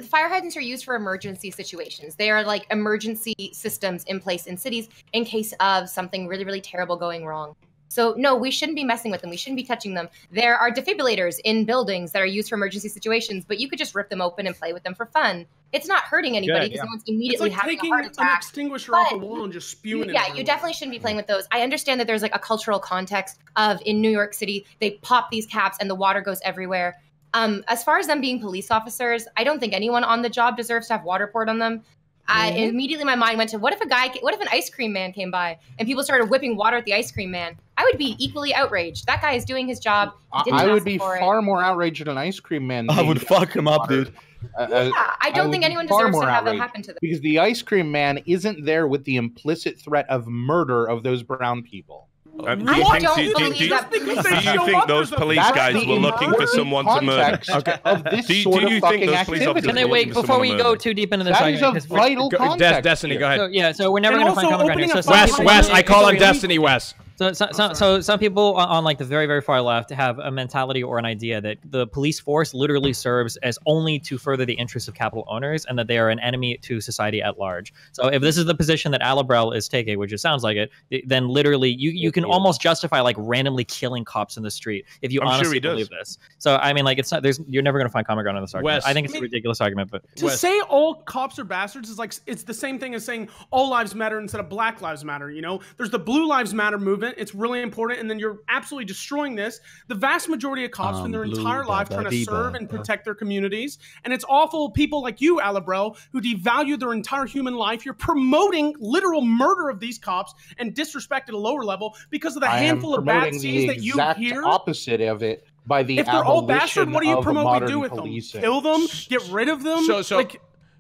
Fire hydrants are used for emergency situations. They are like emergency systems in place in cities in case of something really, really terrible going wrong. So no, we shouldn't be messing with them. We shouldn't be touching them. There are defibrillators in buildings that are used for emergency situations, but you could just rip them open and play with them for fun. It's not hurting anybody because no one's immediately it's like having taking a heart attack. an extinguisher off a wall and just spewing it. Yeah, you definitely shouldn't be playing with those. I understand that there's like a cultural context of in New York City, they pop these caps and the water goes everywhere. As far as them being police officers, I don't think anyone on the job deserves to have water poured on them. Immediately my mind went to what if an ice cream man came by and people started whipping water at the ice cream man? I would be equally outraged. That guy is doing his job. I would be far more outraged at an ice cream man. I would fuck him up, dude. I don't think anyone deserves to have that happen to them. Because the ice cream man isn't there with the implicit threat of murder of those brown people. I don't believe that. Do you think those police guys were looking for someone to murder? Of this Do sort you of think those fucking police activity. officers Can I were wait looking for before someone we to go murder? too deep into this? That is a argument, 'cause vital context. Destiny, go ahead. So we're never going to find common ground here. So Wes, I call on Destiny, Wes. So some people on like the very, very far left have a mentality or an idea that the police force literally serves as only to further the interests of capital owners and that they are an enemy to society at large. So if this is the position that Alabrel is taking, which it sounds like it, then literally you can almost justify like randomly killing cops in the street if you honestly believe this. So I mean, like it's not you're never going to find common ground on this argument. I think it's a ridiculous argument, but to say all cops are bastards is like it's the same thing as saying all lives matter instead of Black Lives Matter. You know, there's the Blue Lives Matter movement. It's really important, and then you're absolutely destroying this. The vast majority of cops spend their entire life trying to serve and protect their communities, and it's awful. People like you, Alabrel, who devalue their entire human life. You're promoting literal murder of these cops and disrespect at a lower level because of the handful of bad scenes that you hear. Opposite of it by the if they're all bastard, what do you promote we do with policing. them? Kill them? Get rid of them?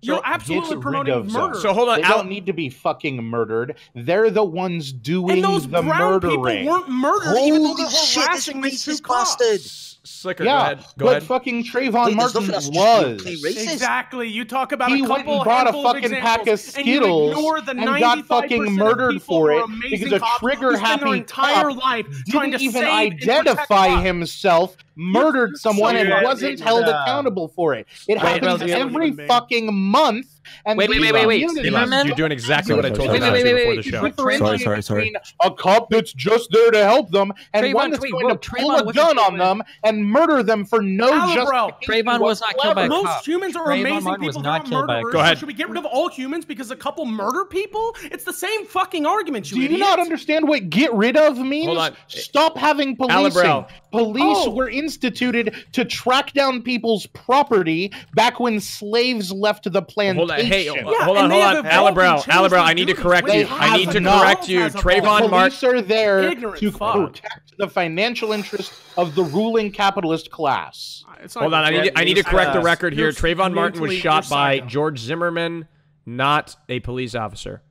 You're absolutely promoting murder. So hold on, they don't need to be fucking murdered. They're the ones doing those the brown murdering. People weren't murdered, even though they're harassing these two cops. Slicker, yeah, go ahead. Fucking Trayvon Martin was. Exactly. You talk about he a couple went and bought a fucking pack of Skittles and got fucking murdered for it because a trigger-happy cop didn't even identify himself, murdered someone, and wasn't held accountable for it. It happens every fucking month. And wait. You're doing exactly what I told you before the show. Sorry. A cop that's just there to help them, and one that's going to pull a gun on them and murder them for no justification. Trayvon was not killed by a cop. Most humans are amazing people, not murderers. Go ahead. Should we get rid of all humans because a couple murder people? It's the same fucking argument, you Do you not understand what get rid of means? Hold on. Stop having policing. Alabrel. Police were instituted to track down people's property back when slaves left the plantation. Hold on. Alabrel, I need to correct you. I need to correct you. Trayvon Martin. Police are there to protect the financial interest of the ruling capitalist class. Hold on, I need to correct the record here. Trayvon Martin was shot by George Zimmerman, not a police officer.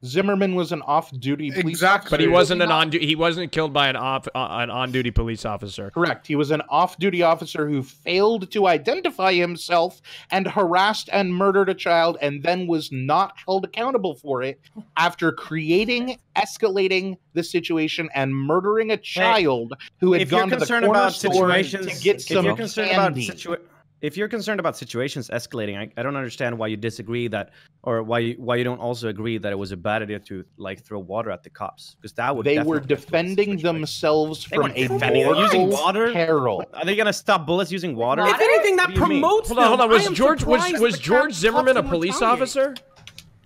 Zimmerman was an off-duty police officer. But he wasn't he wasn't killed by an on-duty police officer. Correct. He was an off-duty officer who failed to identify himself and harassed and murdered a child and then was not held accountable for it after escalating the situation and murdering a child who had gone to the corner store to get some candy. If you're concerned about situations escalating, I don't understand why you disagree that, or why you don't also agree that it was a bad idea to like throw water at the cops, because that would. They were defending themselves from a mortal peril. Are they gonna stop bullets using water? If anything, that promotes. Hold on. Was George Zimmerman a police officer?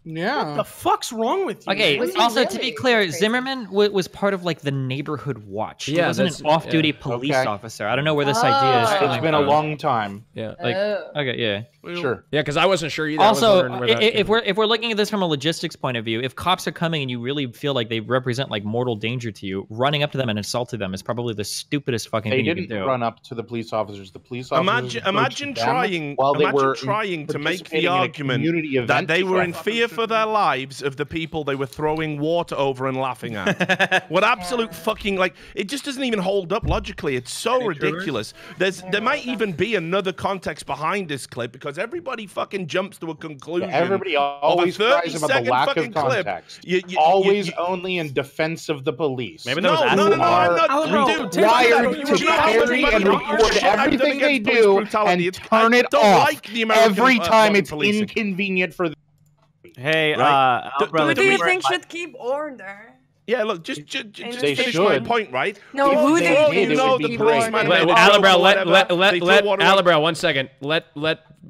Yeah. What the fuck's wrong with you? Okay, also to be clear, Zimmerman was part of like the neighborhood watch. He wasn't an off-duty police officer. I don't know where this idea is coming It's been a long time. Yeah. Like, okay, yeah. Sure. Yeah, because I wasn't sure either. Also, if we're looking at this from a logistics point of view, if cops are coming and you really feel like they represent like mortal danger to you, running up to them and insulting them is probably the stupidest fucking thing you can do. They didn't run up to the police officers. The police officers imagine trying to make the argument that they were in fear for their lives of the people they were throwing water over and laughing at. What absolute fucking, like, it just doesn't even hold up logically. It's so ridiculous. There might even be another context behind this clip because everybody fucking jumps to a conclusion. Everybody always cries about the lack of context. Always only in defense of the police. Maybe that was no, required to carry and record everything they do and turn it off every time it's inconvenient for them. Hey, who do you think should keep order? Yeah, look, just finish my point, right? No, who do you know the policeman? Alabrow, 1 second. Let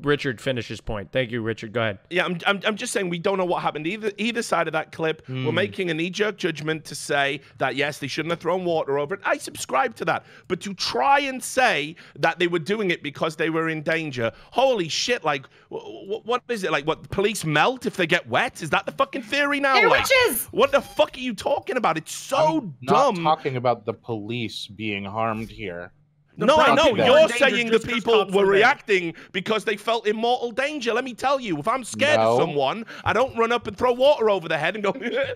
Richard finish his point. Thank you, Richard. Go ahead. Yeah, I'm just saying we don't know what happened either side of that clip. We're making a knee-jerk judgment to say that yes, they shouldn't have thrown water over it. I subscribe to that, but to try and say that they were doing it because they were in danger, holy shit! Like, what is it? Like, what, the police melt if they get wet? Is that the fucking theory now? They're like, witches! What the fuck are you talking about? It's so dumb. I'm not talking about the police being harmed here. No, I know. You're saying the people were reacting because they felt in mortal danger. Let me tell you, if I'm scared of someone, I don't run up and throw water over their head and go, they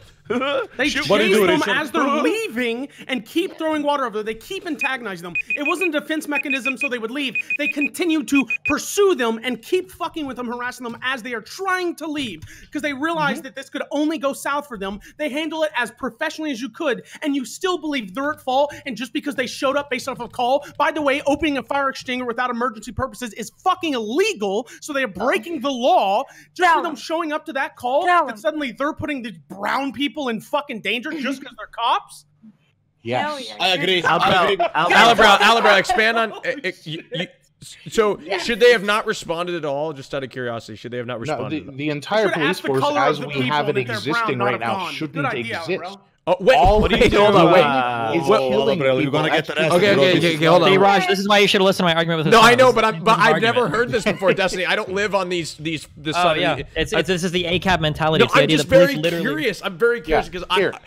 chase them as they're leaving and keep throwing water over them. They keep antagonizing them. It wasn't a defense mechanism so they would leave. They continue to pursue them and keep fucking with them, harassing them as they are trying to leave because they realized that this could only go south for them. They handle it as professionally as you could, and you still believe they're at fault, and just because they showed up based off of a call, by the way, opening a fire extinguisher without emergency purposes is fucking illegal, so they are breaking the law just for them showing up to that call, and suddenly they're putting the brown people in fucking danger just because they're cops? Yes. I agree. Alabrow, expand on... So, should they have not responded at all? Just out of curiosity, should they have not responded? No, the entire police force, as we have it existing right now, shouldn't exist. Oh, wait, what are you doing? Hold on, wait. You're gonna get to that. Okay, hold on. Hey, Raj, this is why you should listen to my argument with his No, I know, but I've never heard this before, Destiny. I don't live on this. This is the ACAB mentality. No, I'm just very curious. I'm very curious because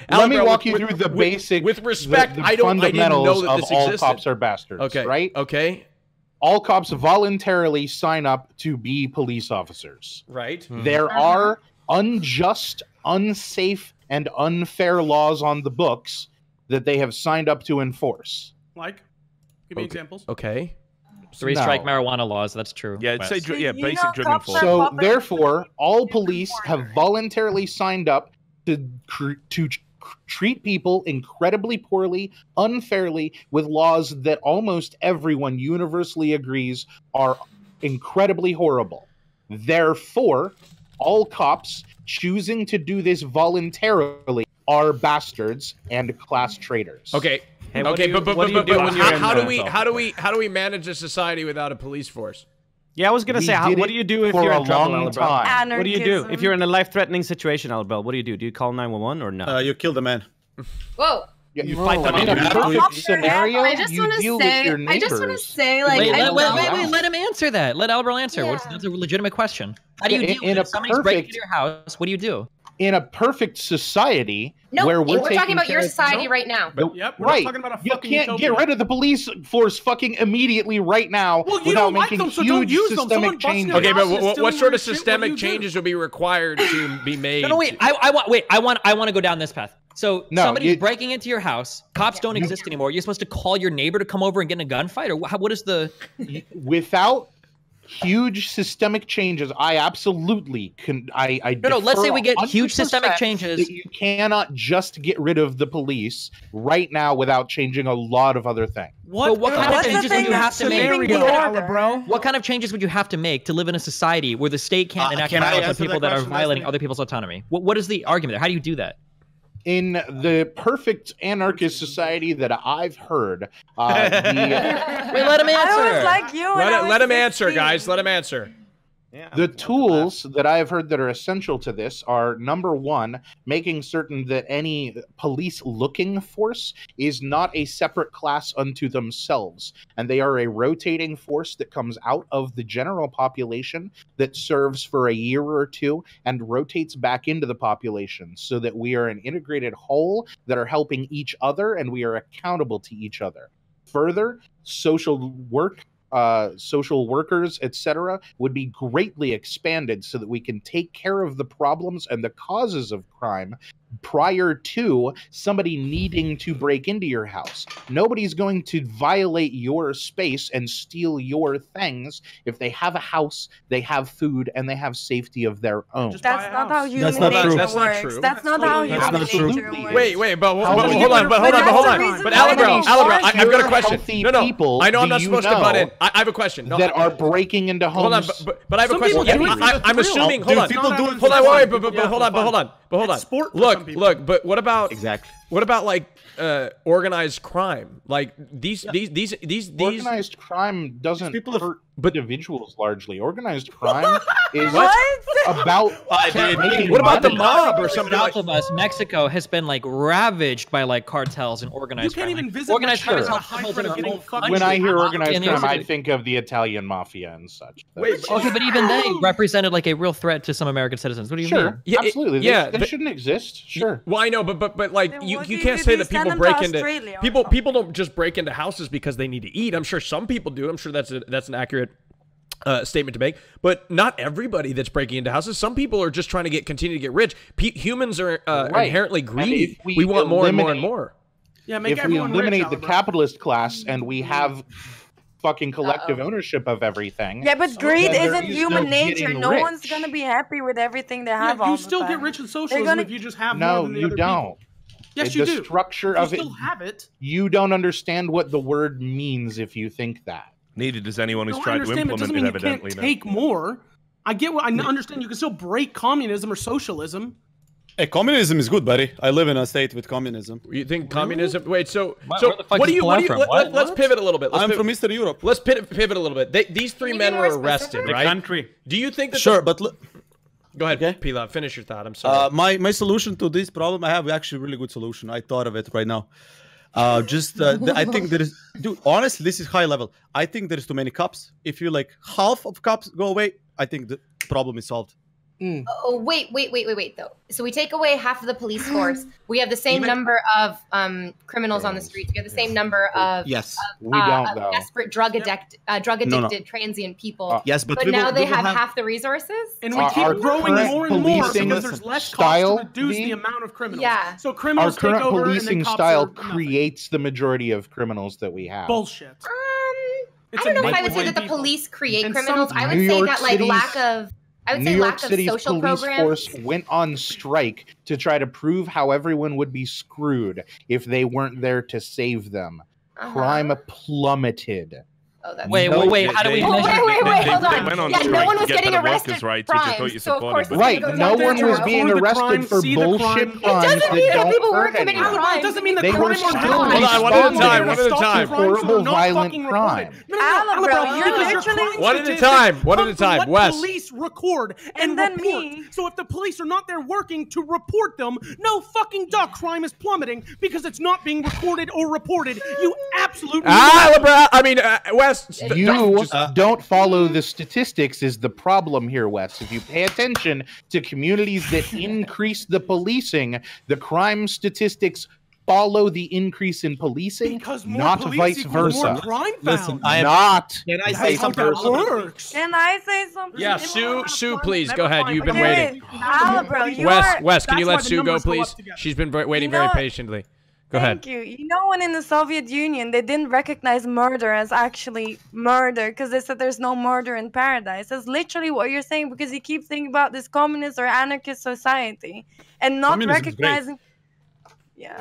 let me walk you through the basic. With respect, I didn't know that this all existed. cops are bastards. Okay, right? Okay. All cops voluntarily sign up to be police officers. Right. There are unjust, unsafe, and unfair laws on the books that they have signed up to enforce. Like? Give me examples. Okay. Three-strike marijuana laws, that's true. Yeah, say basic drug enforcement. So, therefore, all police have voluntarily signed up to treat people incredibly poorly, unfairly, with laws that almost everyone universally agrees are incredibly horrible. Therefore, all cops choosing to do this voluntarily are bastards and class traitors. Okay. Hey, okay, but how do we manage a society without a police force? Yeah, I was gonna say, what do you do if you're in trouble, Alabrow? What do you do if you're in a life-threatening situation, Alabrow? What do you do? Do you call 911 or no? You kill the man. Whoa. You fight them in a perfect scenario. I just want to say, like, wait, let him answer that. Let Alabrow answer. That's a legitimate question. How do you deal with it? If somebody's breaking into your house, what do you do? In a perfect society, where we're taking talking about your society right now. Yep, we're right. talking about a you fucking can't get rid of the police force fucking immediately right now without making huge systemic changes. Okay, but what sort of systemic changes would be required to be made? No, wait. I want to go down this path. So somebody's breaking into your house. Cops don't exist anymore. You're supposed to call your neighbor to come over and get in a gunfight, or what is the? Without huge systemic changes, I absolutely can. No. Let's say we get huge systemic changes. That you cannot just get rid of the police right now without changing a lot of other things. What kind of changes would you have to make? What kind of changes would you have to make to live in a society where the state can't enact violence on people that are violating other people's autonomy? What is the argument there? How do you do that? In the perfect anarchist society that I've heard, wait, let him answer. I was like you. Let him answer, guys. Let him answer. The tools that I have heard that are essential to this are, number one, making certain that any police-looking force is not a separate class unto themselves, and they are a rotating force that comes out of the general population that serves for a year or two and rotates back into the population, so that we are an integrated whole that are helping each other and we are accountable to each other. Further, social workers, etc., would be greatly expanded so that we can take care of the problems and the causes of crime prior to somebody needing to break into your house. Nobody's going to violate your space and steal your things if they have a house, they have food, and they have safety of their own. That's not how human nature works. That's not how human nature works. Wait, but hold on. But Alabro, I've got a question. No, I know I'm not supposed to butt in. I have a question. That are breaking into homes. Hold on, but I have a question. I'm assuming. Hold on. Hold on. Look, but what about what about like organized crime? Like these organized crime doesn't hurt individuals largely. Organized crime is about what about the mob or something? South of us, Mexico has been like ravaged by like cartels and organized crime. You can't even visit organized crime. When I hear organized crime, I think of the Italian mafia and such. Okay, but even they represented like a real threat to some American citizens. What do you mean? Yeah, absolutely. They shouldn't exist. Sure. Well, I know, but like you can't say that people break into people don't just break into houses because they need to eat. I'm sure some people do. I'm sure that's an accurate statement to make, but not everybody that's breaking into houses. Some people are just trying to continue to get rich. Humans are inherently greedy. We want more and more and more. Yeah, make if we eliminate the capitalist class and we have fucking collective ownership of everything. Yeah, but greed isn't human nature. No one's gonna be happy with everything they have. You still get rich in socialism if you just have more than the other don't. People. Yes, you do. The structure of it. You still have it. You don't understand what the word means if you think that. Neither does anyone who's tried to implement it, evidently. You can't take more. I get what I understand. You can still break communism or socialism. Hey, communism is good, buddy. I live in a state with communism. You think communism? Wait, so what do you? Let's pivot a little bit. I'm from Eastern Europe. Let's pivot a little bit. These three men were arrested, right? Country. Do you think that? Sure, but go ahead, Pilav. Finish your thought. I'm sorry. My solution to this problem, I have actually a really good solution. I thought of it right now. I think there is, dude, honestly, this is high level. I think there is too many cops. If you like half of cops go away, I think the problem is solved. Oh, wait, though. So we take away half of the police force. We have the same number of criminals on the streets. We have the same number of desperate drug addicted transient people. Yes, but now they have half the resources. And we keep growing more and more because there's less cost to reduce the amount of criminals. Yeah. So criminals take over. and Our current then policing cops style are nothing. creates the majority of criminals that we have. Bullshit. I don't know if I would say that the police create criminals. I would say that like lack of. I would say lack of social programs. New York City's police force went on strike to try to prove how everyone would be screwed if they weren't there to save them. Crime plummeted. Oh, that's wait, how do we measure? Wait, hold on. Yeah, no one was getting arrested for crimes, so of course right, no one was being arrested for bullshit crimes that don't hurt anyone. It doesn't mean that they were still responding to horrible, violent crime. One at a time, Wes. Police record and report. So if the police are not there working to report them, no fucking duck, crime is plummeting because it's not being recorded or reported. You absolutely. Wes. You don't follow the statistics is the problem here, Wes. If you pay attention to communities that increase the policing, the crime statistics follow the increase in policing, not vice versa. Listen, Can I say something? Can I say something? Yeah, Sue, please go ahead. You've been waiting. Wes, can you let Sue go, please? She's been waiting very patiently. Go ahead. Thank you. You know, when in the Soviet Union, they didn't recognize murder as actually murder because they said there's no murder in paradise. That's literally what you're saying because you keep thinking about this communist or anarchist society and not recognizing. Yeah.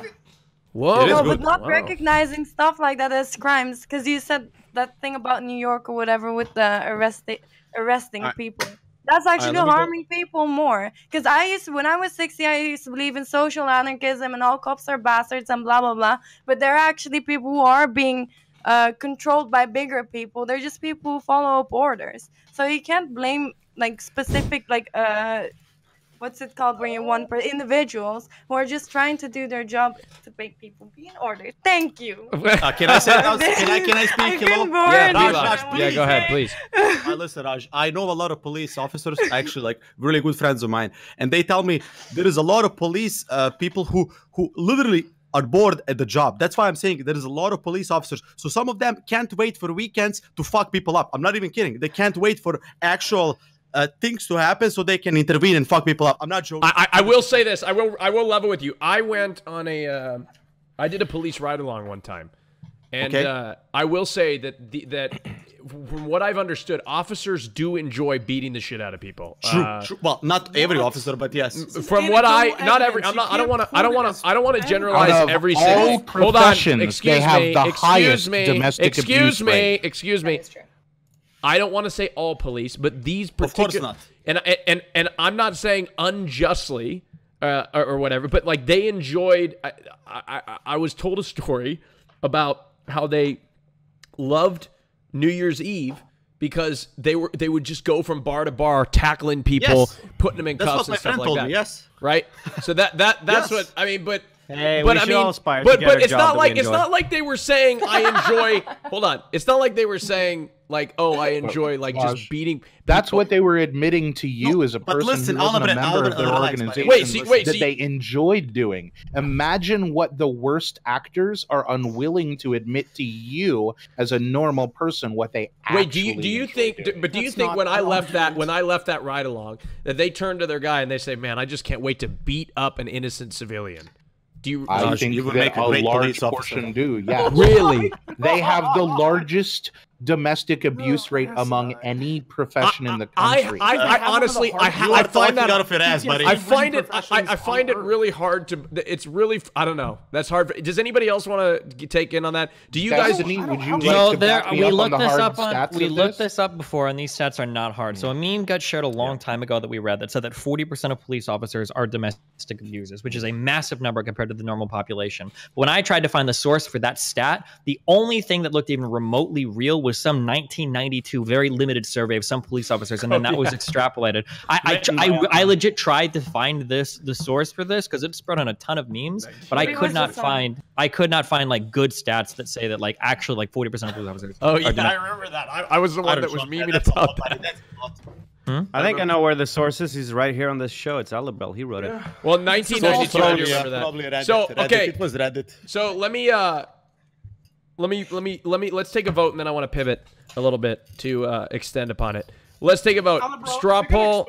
Whoa. No, but not recognizing stuff like that as crimes because you said that thing about New York or whatever with the arresting people. That's actually harming people more. Because when I was 16, I used to believe in social anarchism and all cops are bastards and blah, blah, blah. But there are actually people who are being controlled by bigger people. They're just people who follow up orders. So you can't blame like specific like what's it called when you want individuals who are just trying to do their job to make people be in order. Thank you. Can I say can I speak? Yeah, go ahead, please. Listen, Raj, I know a lot of police officers, actually, like really good friends of mine, and they tell me there is a lot of police people who literally are bored at the job. That's why I'm saying there is a lot of police officers. So some of them can't wait for weekends to fuck people up. I'm not even kidding. They can't wait for actual things to happen so they can intervene and fuck people up. I'm not joking. I will say this. I will level with you. I went on I did a police ride along one time, and I will say that from what I've understood, officers do enjoy beating the shit out of people. True. Well, not every officer, but yes. From what I don't want to generalize every single. Hold on. Excuse me. I don't want to say all police, but these particular, of course not. And I'm not saying unjustly or whatever, but like they enjoyed. I was told a story about how they loved New Year's Eve because they would just go from bar to bar tackling people, putting them in cuffs and stuff like that. Yes, right. So that's what I mean, but. Hey, but we should all aspire to but get a it's job not that like we it's enjoy. not like they were saying I enjoy. Hold on, it's not like they were saying like, oh, I enjoy like just beating. That's what they were admitting to you as a person who wasn't a member of their organization. That they enjoyed doing. Imagine what the worst actors are unwilling to admit to you as a normal person. What they actually do you think? But do you think when I left that ride along that they turned to their guy and they say, "Man, I just can't wait to beat up an innocent civilian." I think that a large portion do. Yeah, really. They have the largest domestic abuse rate among any profession in the country. I honestly, I find that out of your ass, buddy. I find it really hard to. It's really, I don't know. That's hard. Does anybody else want to take in on that? Do you guys? We looked this up before, and these stats are not hard. So a meme got shared a long time ago that we read that said that 40% of police officers are domestic abusers, which is a massive number compared to the normal population. But when I tried to find the source for that stat, the only thing that looked even remotely real was some 1992 very limited survey of some police officers, and then that was extrapolated. I legit tried to find the source for this because it spread on a ton of memes, but I could not find like good stats that say that like actually like 40% of police officers. Oh yeah, I remember that. I was the one that was memeing about that. I think I know where the source is. He's right here on this show. It's Alibel. He wrote it. Well, 1992. I do remember that. Reddit. So okay, it was Reddit. So let's take a vote, and then I want to pivot a little bit to extend upon it. Let's take a vote. Straw poll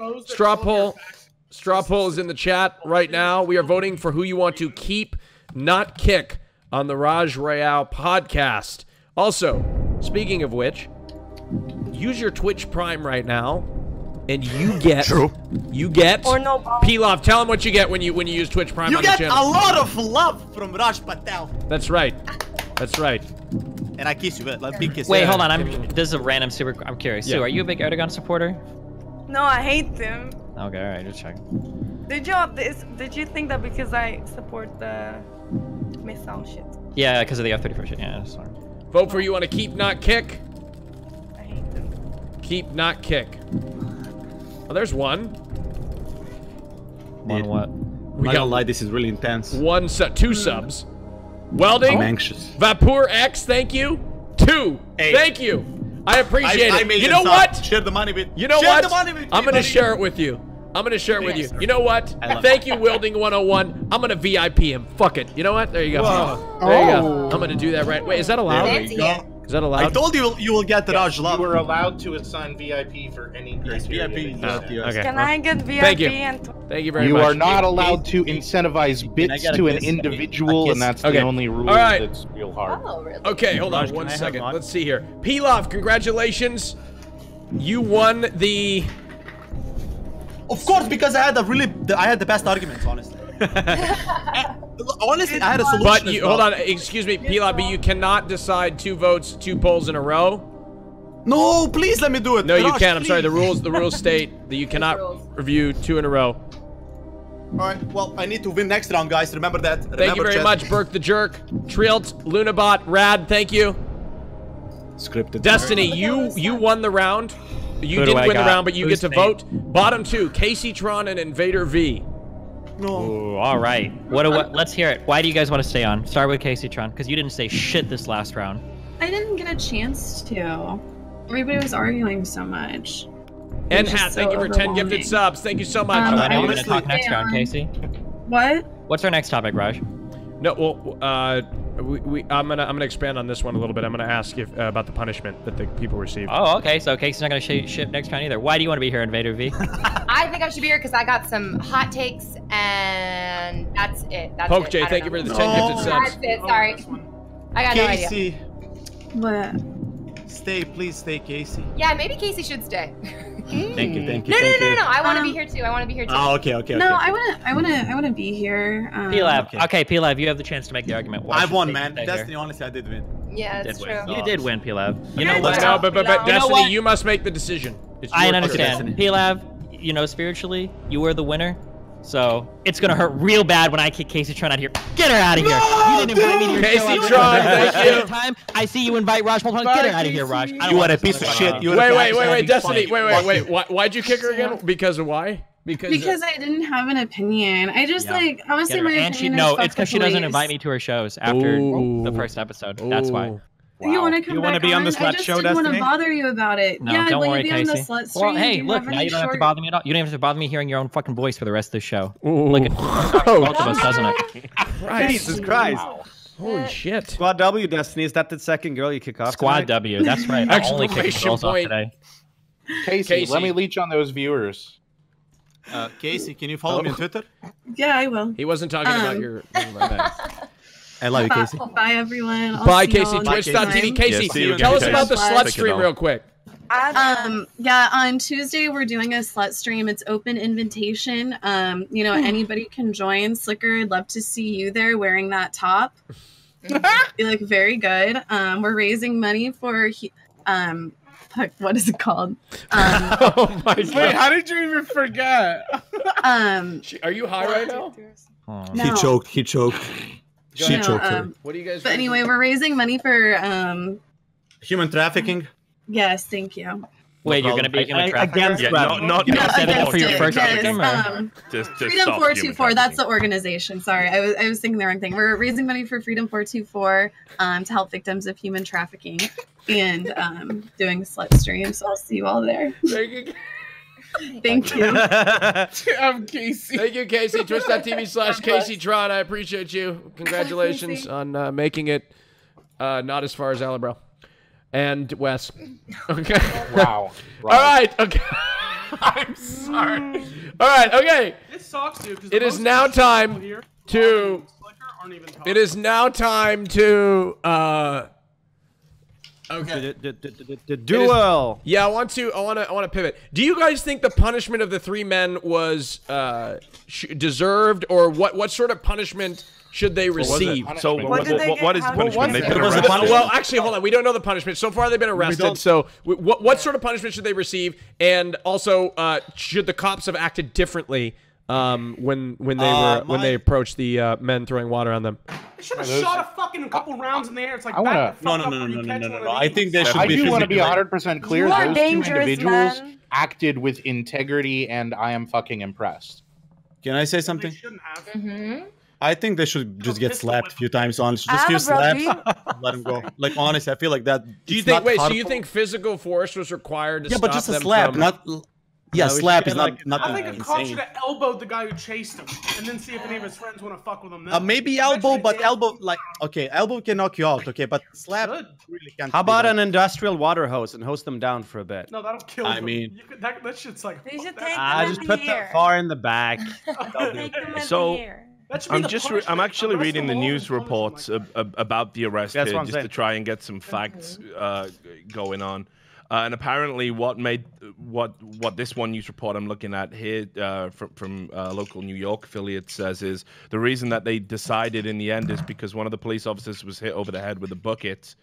is in the chat right now. We are voting for who you want to keep, not kick, on the Raj Royale podcast. Also, speaking of which, use your Twitch Prime right now, and you get Pilav. Tell them what you get when you use Twitch Prime. You on the get channel. a lot of love from Raj Patel. That's right. That's right. And I kiss you. Let me kiss you. Wait, hold on. This is a random super. I'm curious. Sue, are you a big Erdogan supporter? No, I hate them. Okay, all right, just checking. Did you think that because I support the missile shit? Yeah, because of the F-34 shit. Yeah, sorry. Vote for you want to keep, not kick. I hate them. Keep, not kick. Oh, there's one. One what? We gotta lie. This is really intense. Two subs. Welding. I'm anxious. Vapor X, thank you. 2. Hey. Thank you. I appreciate it. Made you know what? Share the money with. You know what? I'm gonna share it with you. You know what? Thank you, Wielding 101. I'm gonna VIP him. Fuck it. You know what? There you go. Whoa. There you go. I'm gonna do that right. Wait, is that allowed? There you go. Is that allowed? I told you you will get the Raj love. You were allowed to assign VIP for any criteria. VIP. Okay. Can I get VIP? Thank you. And Thank you very much. You are not allowed to incentivize bits to an individual, and that's the only rule that's real hard. Oh, really? Okay, hold on one second. Let's see here. Pilav, congratulations. You won the... Of course, because I had the best arguments, honestly. Honestly, I had a solution. But hold on, excuse me, Pilav, but you cannot decide 2 votes, 2 polls in a row. No, please let me do it. No, you Raj, can't. I'm please. sorry. The rules state that you cannot review 2 in a row. All right. Well, I need to win next round, guys. Remember that. Thank you very much, Burke the Jerk, Trilt, Lunabot, Rad. Thank you. Scripted. Destiny, you won the round. You didn't win the round, but you get to vote. Bottom two, Casey Tron and Invader V. No. Ooh, all right. Let's hear it. Why do you guys want to stay on? Start with Casey Tron, because you didn't say shit this last round. I didn't get a chance to. Everybody was arguing so much. And Hat, thank you for 10 gifted subs. Thank you so much. I know we're going to talk next round, Casey. What? What's our next topic, Raj? No, well, I'm gonna expand on this one a little bit. I'm gonna ask if about the punishment that the people receive. Oh, okay. So Casey's not gonna ship next round either. Why do you want to be here, Invader V? I think I should be here because I got some hot takes, and that's it. That's Poke it. J, thank you for the 10 gifted subs. That's it. Sorry, I got no idea. Casey. What? Please stay, Casey. Yeah, maybe Casey should stay. Thank you. No. I want to be here too. Oh, okay. No, I wanna be here. Pilav. Okay, Pilav, you have the chance to make the argument. Why I've won, man. Destiny, honestly, I did win. Yeah, that's true. You did win, Pilav. You know what? No, but Destiny, you must make the decision. I understand. Pilav, you know, spiritually, you were the winner. So it's gonna hurt real bad when I kick Casey Tron out of here. Get her out of here! You didn't invite me to your show. Casey Tron, thank you. Time I see you invite Raj Multron. Get her out of here, Raj. You are a piece of shit. Wait, Destiny. Wait. Why'd you kick her again? Because of why? Because I didn't have an opinion. I just like honestly my opinion is no, it's because she doesn't invite me to her shows after the first episode. That's why. Wow. You want to come back be on the slut I just show, didn't want to Destiny? bother you about it. No, yeah, don't I'd worry, be on the Casey. slut stream. Well, hey, look, now you don't have to bother me at all. You don't have to bother me hearing your own fucking voice for the rest of the show. Look at both of us, doesn't it? Jesus Christ. Wow. Holy shit. Squad W, Destiny. Is that the second girl you kick off? Squad W, that's right. I only kicked girls off today. Casey, let me leech on those viewers. Casey, can you follow me on Twitter? Yeah, I will. He wasn't talking about your... I love you, Casey. Bye, everyone. Bye, Casey. Twitch.tv. Casey, tell us about the slut stream real quick. Yeah, on Tuesday we're doing a slut stream. It's open invitation. You know, anybody can join. Slicker, I'd love to see you there wearing that top. You look very good. We're raising money for what is it called? Oh my God. Wait, how did you even forget? Are you high right now? No. He choked. She choked her. What do you guys? But anyway, we're raising money for human trafficking. Yes, thank you. Wait, you're gonna be human trafficking? Against not for your first victim? Just Freedom 424. That's the organization. Sorry, I was thinking the wrong thing. We're raising money for Freedom 424 to help victims of human trafficking and doing a slut stream. So I'll see you all there. Thank you. I'm Casey. Thank you, Casey. Twitch.tv/Casey Tron. I appreciate you. Congratulations on making it not as far as Alabro. And Wes. Okay. Wow. All right. Okay. I'm sorry. All right. Okay. It sucks, dude. It is now time to. It is now time to. Okay. The duel. Yeah, I want to pivot. Do you guys think the punishment of the three men was deserved, or what sort of punishment should they receive? So what is the punishment? They've been arrested. arrested. Well, actually, hold on. We don't know the punishment. So far, they've been arrested. So what sort of punishment should they receive? And also, should the cops have acted differently when they approached the men throwing water on them? They should have shot a fucking couple rounds in the air. It's like no. I think they should. I do want to be 100% clear. More Those two individuals man. acted with integrity, and I am fucking impressed. Can I say something? They shouldn't have. I think they should just get slapped a few times on. Just few slaps, let them go. Like honestly, I feel like that. Do you think? Wait, so you think physical force was required to stop them? Yeah, but just a slap, not. Yeah, slap is not. I think a cop should have elbowed the guy who chased him, and then see if any of his friends want to fuck with him. Maybe elbow, but elbow like okay, elbow can knock you out. Okay, but slap really can't. How about an industrial water hose and hose them down for a bit? No, that'll kill them. I mean, that shit's like. You should take them just put them far in the back. So. I'm actually reading the news reports about the arrest here, just to try and get some facts going on. And apparently, what this one news report I'm looking at here from local New York affiliate says is the reason that they decided in the end is because one of the police officers was hit over the head with a bucket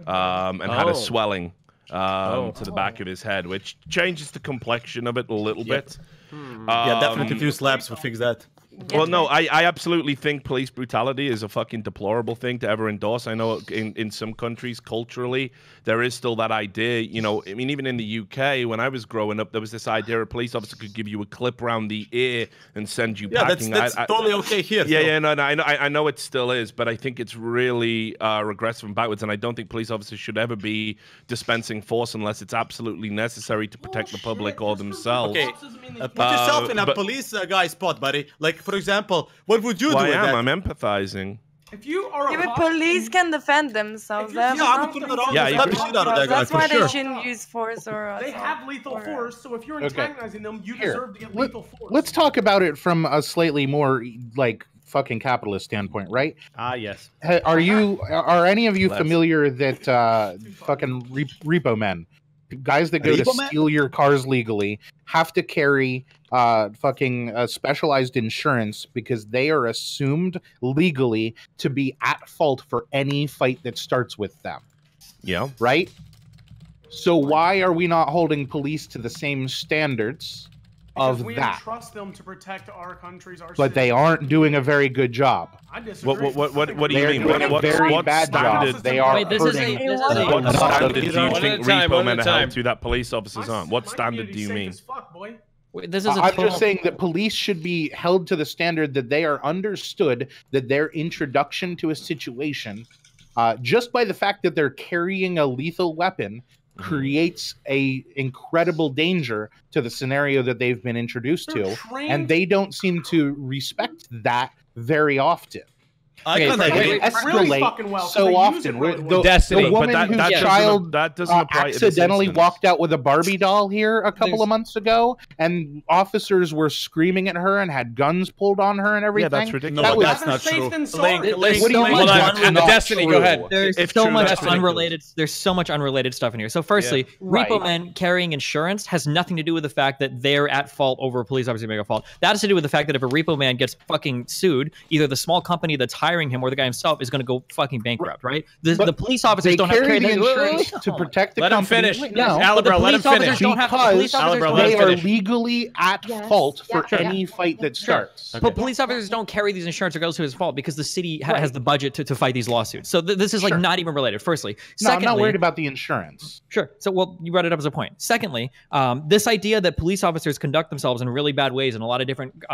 and had a swelling to the back of his head, which changes the complexion of it a little bit. Yeah, definitely a few slaps will fix that. Well, no, I absolutely think police brutality is a fucking deplorable thing to ever endorse. I know in some countries, culturally, there is still that idea. You know, I mean, even in the UK, when I was growing up, there was this idea a police officer could give you a clip round the ear and send you packing. That's totally okay here. Yeah, no, I know it still is, but I think it's really regressive and backwards, and I don't think police officers should ever be dispensing force unless it's absolutely necessary to protect the public or themselves. Okay, put yourself in a police guy's spot, buddy. Like, for example, what would you do with that? I'm empathizing. If you are yeah, but police can defend themselves. That's why they shouldn't use force or. They have lethal force, so if you're antagonizing them, you deserve to get lethal force. Let's talk about it from a slightly more like fucking capitalist standpoint, right? Yes. Are any of you familiar that fucking repo men, guys that go to steal your cars legally, have to carry fucking specialized insurance because they are assumed legally to be at fault for any fight that starts with them? Yeah. Right? So why are we not holding police to the same standards because of we that? trust them to protect our countries, our but they aren't doing a very good job. I disagree. What do you mean? What bad standard they are what standard do you think repo men are held to that police officers aren't? What standard do you mean? I'm just saying that police should be held to the standard that they are understood that their introduction to a situation, just by the fact that they're carrying a lethal weapon, creates a incredible danger to the scenario that they've been introduced to, and they don't seem to respect that very often. They escalate so often. The woman whose child accidentally walked out with a Barbie doll here a couple of months ago, and officers were screaming at her and had guns pulled on her and everything. Yeah, that's ridiculous. That's not true. Destiny, go ahead. There's so much unrelated. There's so much unrelated stuff in here. So, firstly, repo men carrying insurance has nothing to do with the fact that they're at fault over a police officer being at fault. That has to do with the fact that if a repo man gets fucking sued, either the small company that's hiring him or the guy himself is going to go fucking bankrupt, right? The police officers don't have to carry the insurance to protect the company. Let him finish. No, Alibra, let him finish. Because they are legally at fault for any fight that starts. But police officers don't carry these insurance regardless of his fault because the city has the budget to fight these lawsuits. So this is like not even related, firstly. Secondly, I'm not worried about the insurance. Sure. So, well, you brought it up as a point. Secondly, this idea that police officers conduct themselves in really bad ways in a lot of different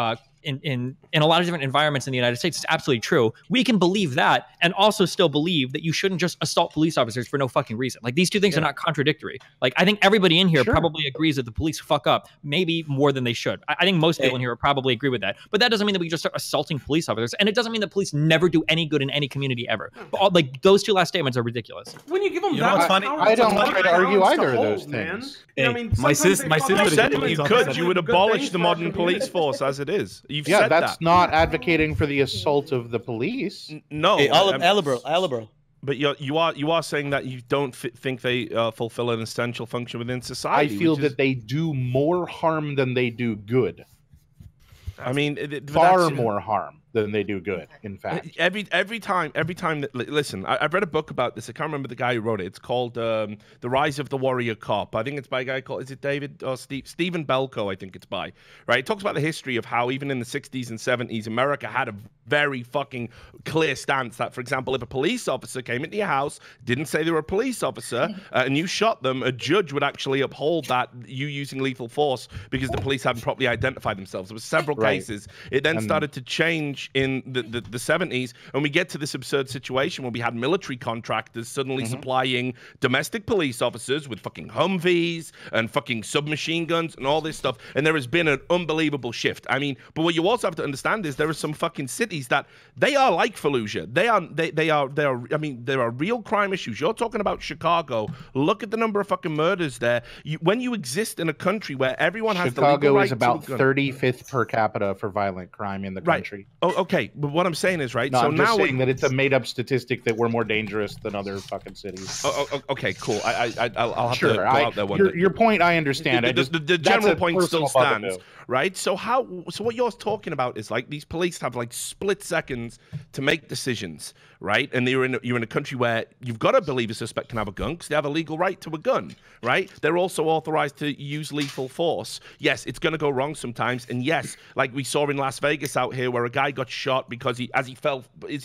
in a lot of different environments in the United States is absolutely true. We can believe that and also still believe that you shouldn't just assault police officers for no fucking reason. Like, these two things are not contradictory. Like, I think everybody in here probably agrees that the police fuck up, maybe more than they should. I think most people in here probably agree with that. But that doesn't mean that we just start assaulting police officers, and it doesn't mean that police never do any good in any community ever. But like, those two last statements are ridiculous. When you give them that, funny? I don't try to argue either of those things. Hey, I mean, my sister said if you could, you would abolish the modern police force as it is. You've said that's not advocating for the assault of the police. No, Alibro. But you are saying that you don't think they fulfill an essential function within society. I feel that they do more harm than they do good. I mean, far more harm than they do good, in fact. Every time that, listen, I've read a book about this. I can't remember the guy who wrote it. It's called The Rise of the Warrior Cop. I think it's by a guy called, is it David or Stephen Belko, I think it's by, right? It talks about the history of how even in the 60s and 70s, America had a very fucking clear stance that, for example, if a police officer came into your house, didn't say they were a police officer, and you shot them, a judge would actually uphold that you using lethal force because the police hadn't properly identified themselves. There were several cases. It then started to change in the 70s, and we get to this absurd situation where we had military contractors suddenly supplying domestic police officers with fucking Humvees and fucking submachine guns and all this stuff, and there has been an unbelievable shift. I mean, but what you also have to understand is there are some fucking cities that they are like Fallujah. They are I mean, there are real crime issues. You're talking about Chicago. Look at the number of fucking murders there. When you exist in a country where everyone has the legal right is about 35th per capita for violent crime in the country. okay, but what I'm saying is, right? No, so I'm now just saying that it's a made-up statistic that we're more dangerous than other fucking cities. Okay, cool. I'll have sure, to go out there one day. Your point, I understand. The general point still stands, right? So what you're talking about is like these police have like split seconds to make decisions, right? And you're in a country where you've got to believe a suspect can have a gun because they have a legal right to a gun, right? They're also authorized to use lethal force. Yes, it's going to go wrong sometimes, and yes, like we saw in Las Vegas out here, where a guy got shot because he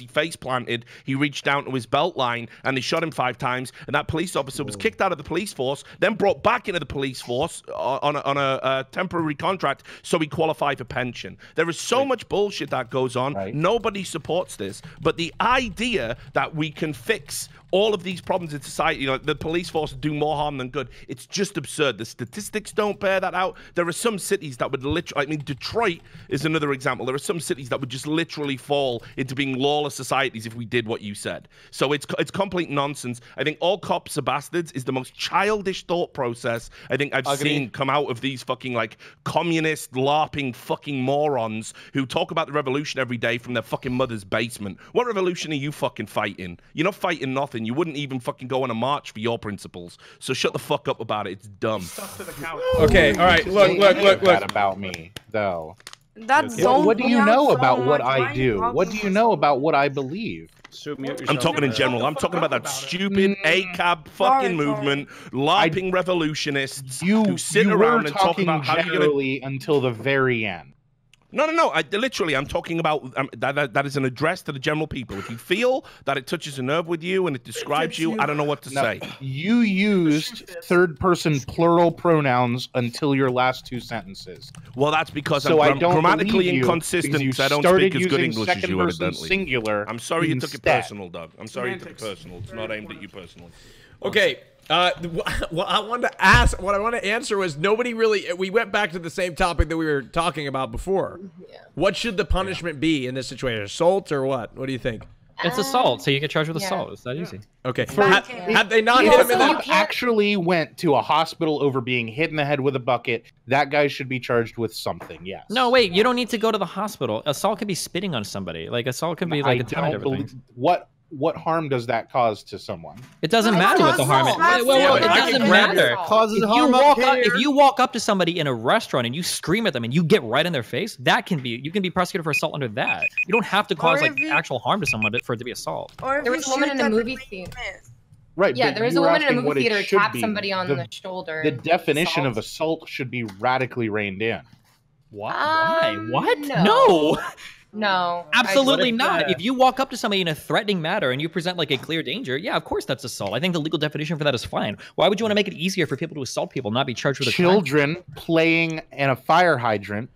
face planted, he reached down to his belt line and they shot him 5 times, and that police officer was kicked out of the police force, then brought back into the police force on a temporary contract so he qualified for pension. There is so much bullshit that goes on. Nobody supports this, but the idea that we can fix all of these problems in society, you know, the police force do more harm than good. It's just absurd. The statistics don't bear that out. There are some cities that would literally, I mean, Detroit is another example. There are some cities that would just literally fall into being lawless societies if we did what you said. So it's complete nonsense. I think all cops are bastards is the most childish thought process I think I've seen come out of these fucking like communist LARPing fucking morons who talk about the revolution every day from their fucking mother's basement. What revolution are you fucking fighting? You're not fighting nothing. You wouldn't even fucking go on a march for your principles. So shut the fuck up about it. It's dumb. Okay, all right. Look. That about me, though. That's what do you know about what I do? What do you know about what I believe? I'm talking in general. I'm talking about that stupid ACAB fucking movement, LARPing revolutionists who sit around and talk about how you're generally until the very end. No. I'm talking about that is an address to the general people. If you feel that it touches a nerve with you and it describes you, I don't know what to say. You used third-person plural pronouns until your last 2 sentences. Well, that's because I'm grammatically inconsistent. I don't speak as good English as you, evidently. Singular. I'm sorry you took it personal, Doug. I'm sorry you took it personal. It's not aimed at you personally. Okay. What I wanted to ask, what I want to answer was nobody really. We went back to the same topic that we were talking about before. Yeah. What should the punishment be in this situation? Assault or what? What do you think? It's assault, so you get charged with assault. It's that easy. Okay. Had they not hit him in the actually went to a hospital over being hit in the head with a bucket, that guy should be charged with something. Yes. No, wait. You don't need to go to the hospital. Assault could be spitting on somebody. Like assault could be like a ton of everything. What harm does that cause to someone? It doesn't matter what the harm is. Well, it doesn't matter. Causes harm up here. If you walk up to somebody in a restaurant and you scream at them and you get right in their face, that can be, you can be prosecuted for assault under that. You don't have to cause like actual harm to someone for it to be assault. Or there was a woman in a movie theater. Right. Yeah, there was a woman in a movie theater tap somebody on the shoulder. The definition of assault should be radically reined in. Why? What? No. No. Absolutely not. If you walk up to somebody in a threatening manner and you present like a clear danger, yeah, of course that's assault. I think the legal definition for that is fine. Why would you want to make it easier for people to assault people, not be charged with a crime? Children playing in a fire hydrant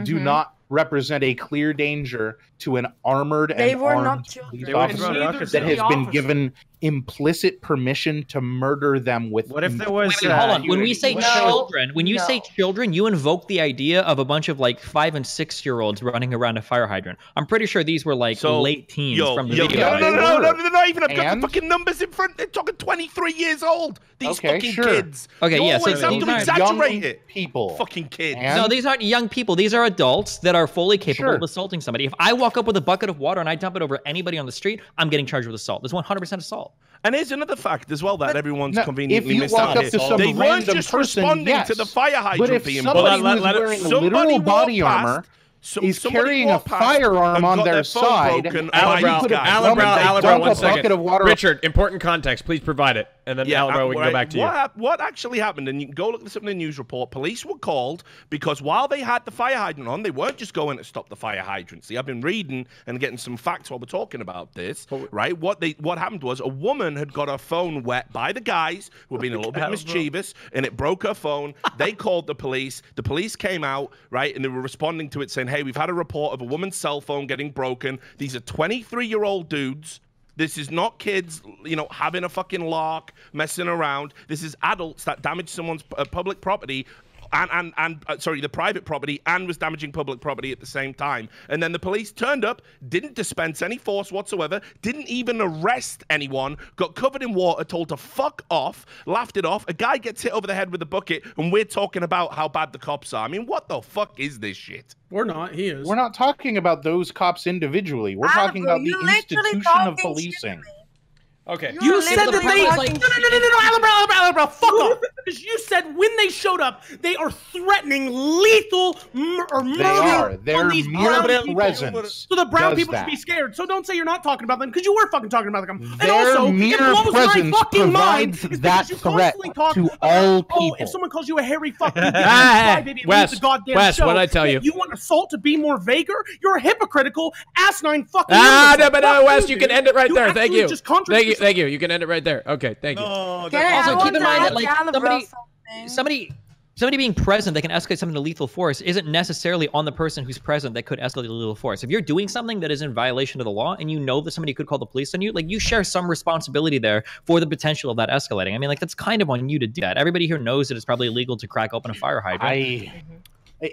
do not represent a clear danger to an armored and armed police officer that has been given implicit permission to murder them with. What if there was? Wait, hold on. When we say children, say children, you invoke the idea of a bunch of like 5- and 6-year-olds running around a fire hydrant. I'm pretty sure these were like late teens from the video. No, they're not even. I've got the fucking numbers in front. They're talking 23 years old. These fucking kids. Okay, you yeah. always have to exaggerate it. People. Fucking kids. No, these aren't young people. These are adults that are fully capable of assaulting somebody. If I walk up with a bucket of water and I dump it over anybody on the street, I'm getting charged with assault. There's 100% assault. And here's another fact as well that everyone's conveniently missed out here. They weren't just responding to the fire hydrant being blown. But if somebody who's wearing literal body armor is carrying a firearm on their side, Alan Brown, 1 second. Richard, important context. Please provide it. And then Alan Brown, we can go back to you. What actually happened, and you can go look this up in the news report, police were called because while they had the fire hydrant on, they weren't just going to stop the fire hydrant. See, I've been reading and getting some facts while we're talking about this, right? What happened was a woman had got her phone wet by the guys who were being a little bit mischievous, and it broke her phone. They called the police. The police came out, right, and they were responding to it saying, hey, we've had a report of a woman's cell phone getting broken. These are 23-year-old dudes. This is not kids, you know, having a fucking lark, messing around. This is adults that damage someone's public property sorry, the private property, and was damaging public property at the same time. And then the police turned up, didn't dispense any force whatsoever, didn't even arrest anyone, got covered in water, told to fuck off, laughed it off. A guy gets hit over the head with a bucket, and we're talking about how bad the cops are. I mean, what the fuck is this shit? We're not. He is. We're not talking about those cops individually. We're talking about the institution of policing. Okay. You said that they no, Alabama, fuck off. Because you said when they showed up, they are threatening lethal or murder on these brown people. So the brown people should be scared. So don't say you're not talking about them, because you were fucking talking about them. And also, mere it blows my presence fucking mind provides is that you threat constantly talk to about, all people. if someone calls you a hairy fucking Wes, what did I tell you? You want assault to be more vaguer? You're a hypocritical, asinine fucking. No, Wes, you can end it right there. Thank you. Thank you. You can end it right there. Okay, thank you. Also, keep in mind that like somebody being present that can escalate something to lethal force isn't necessarily on the person who's present that could escalate to lethal force. If you're doing something that is in violation of the law and you know that somebody could call the police on you, like you share some responsibility there for the potential of that escalating. I mean, like that's kind of on you to do that. Everybody here knows that it's probably illegal to crack open a fire hydrant.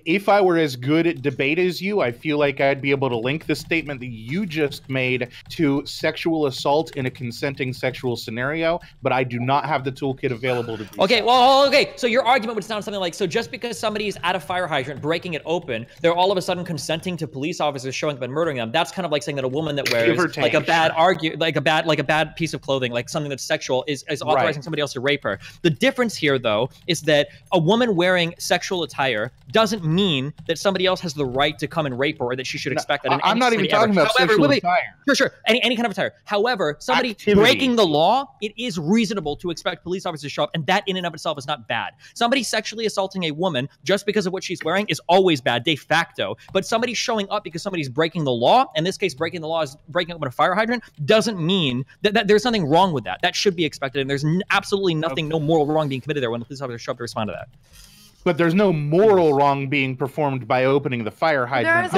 If I were as good at debate as you, I feel like I'd be able to link the statement that you just made to sexual assault in a consenting sexual scenario, but I do not have the toolkit available to do Okay, well, okay, so your argument would sound something like, so just because somebody is at a fire hydrant breaking it open, they're all of a sudden consenting to police officers showing up and murdering them. That's kind of like saying that a woman that wears like a bad piece of clothing, like something that's sexual, is authorizing somebody else to rape her. The difference here, though, is that a woman wearing sexual attire doesn't mean that somebody else has the right to come and rape her, or that she should expect that. I'm not even talking about sexual attire. Sure, any kind of attire. However, somebody breaking the law, it is reasonable to expect police officers to show up, and that in and of itself is not bad. Somebody sexually assaulting a woman just because of what she's wearing is always bad, de facto. But somebody showing up because somebody's breaking the law, in this case, breaking the law is breaking open a fire hydrant, doesn't mean that there's something wrong with that. That should be expected, and there's absolutely nothing, no moral wrong being committed there when the police officers show up to respond to that. But there's no moral wrong being performed by opening the fire hydrant.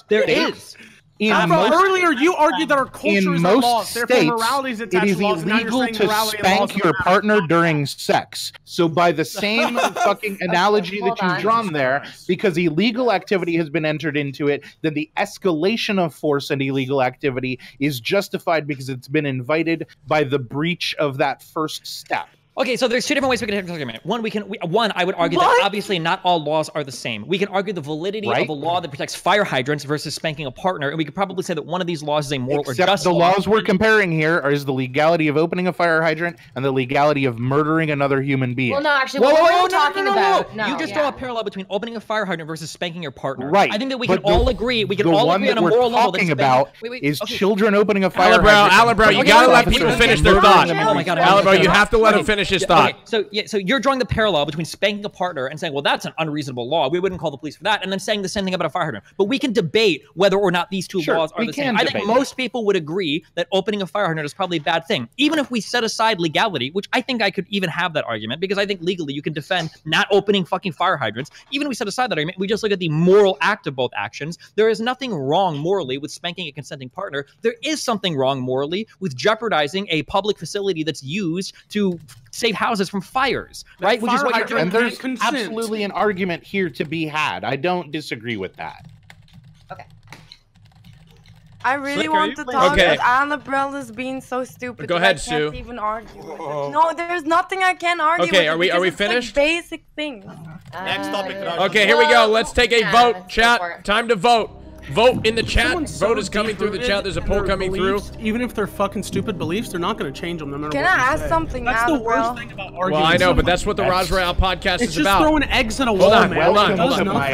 There is. Earlier, you argued that our culture is not laws. Therefore, morality is attached to laws. It is illegal to spank your partner during sex. So by the same fucking analogy that you've drawn there, because illegal activity has been entered into it, then the escalation of force and illegal activity is justified because it's been invited by the breach of that first step. Okay, so there's two different ways we can have this argument. One, I would argue that obviously not all laws are the same. We can argue the validity of a law that protects fire hydrants versus spanking a partner, and we could probably say that one of these laws is a moral or just the laws we're comparing here is the legality of opening a fire hydrant and the legality of murdering another human being. Well, no, actually, what we're talking about. You just draw a parallel between opening a fire hydrant versus spanking your partner. Right. I think that we can all agree. We can all agree on a moral level. The one that we're talking about is children opening a fire hydrant. Alabro, you gotta let people finish their thought. Oh my God, Alabro, you have to let him finish his thought. So you're drawing the parallel between spanking a partner and saying, well, that's an unreasonable law. We wouldn't call the police for that. And then saying the same thing about a fire hydrant. But we can debate whether or not these two laws are the same. I think most people would agree that opening a fire hydrant is probably a bad thing. Even if we set aside legality, which I think I could even have that argument, because I think legally you can defend not opening fucking fire hydrants. Even if we set aside that argument, we just look at the moral act of both actions. There is nothing wrong morally with spanking a consenting partner. There is something wrong morally with jeopardizing a public facility that's used to save houses from fires, right? Which is what you're doing. And there's absolutely an argument here to be had. I don't disagree with that. Okay. I really want to talk, but Annabelle is being so stupid. Go ahead, I Sue. can't even argue with it. No, there's nothing I can argue with. Okay, are we finished? Like basic things. Next topic. Okay, here we go. Let's take a vote, chat. Time to vote. Vote in the chat. Vote is coming through the chat. There's a poll coming through. Even if they're fucking stupid beliefs, they're not going to change them no matter what. Can I ask something now? That's the worst thing about arguing. Well, I know, but that's what the Raj Royale podcast is about. It's just throwing eggs at a wall, man. Hold on.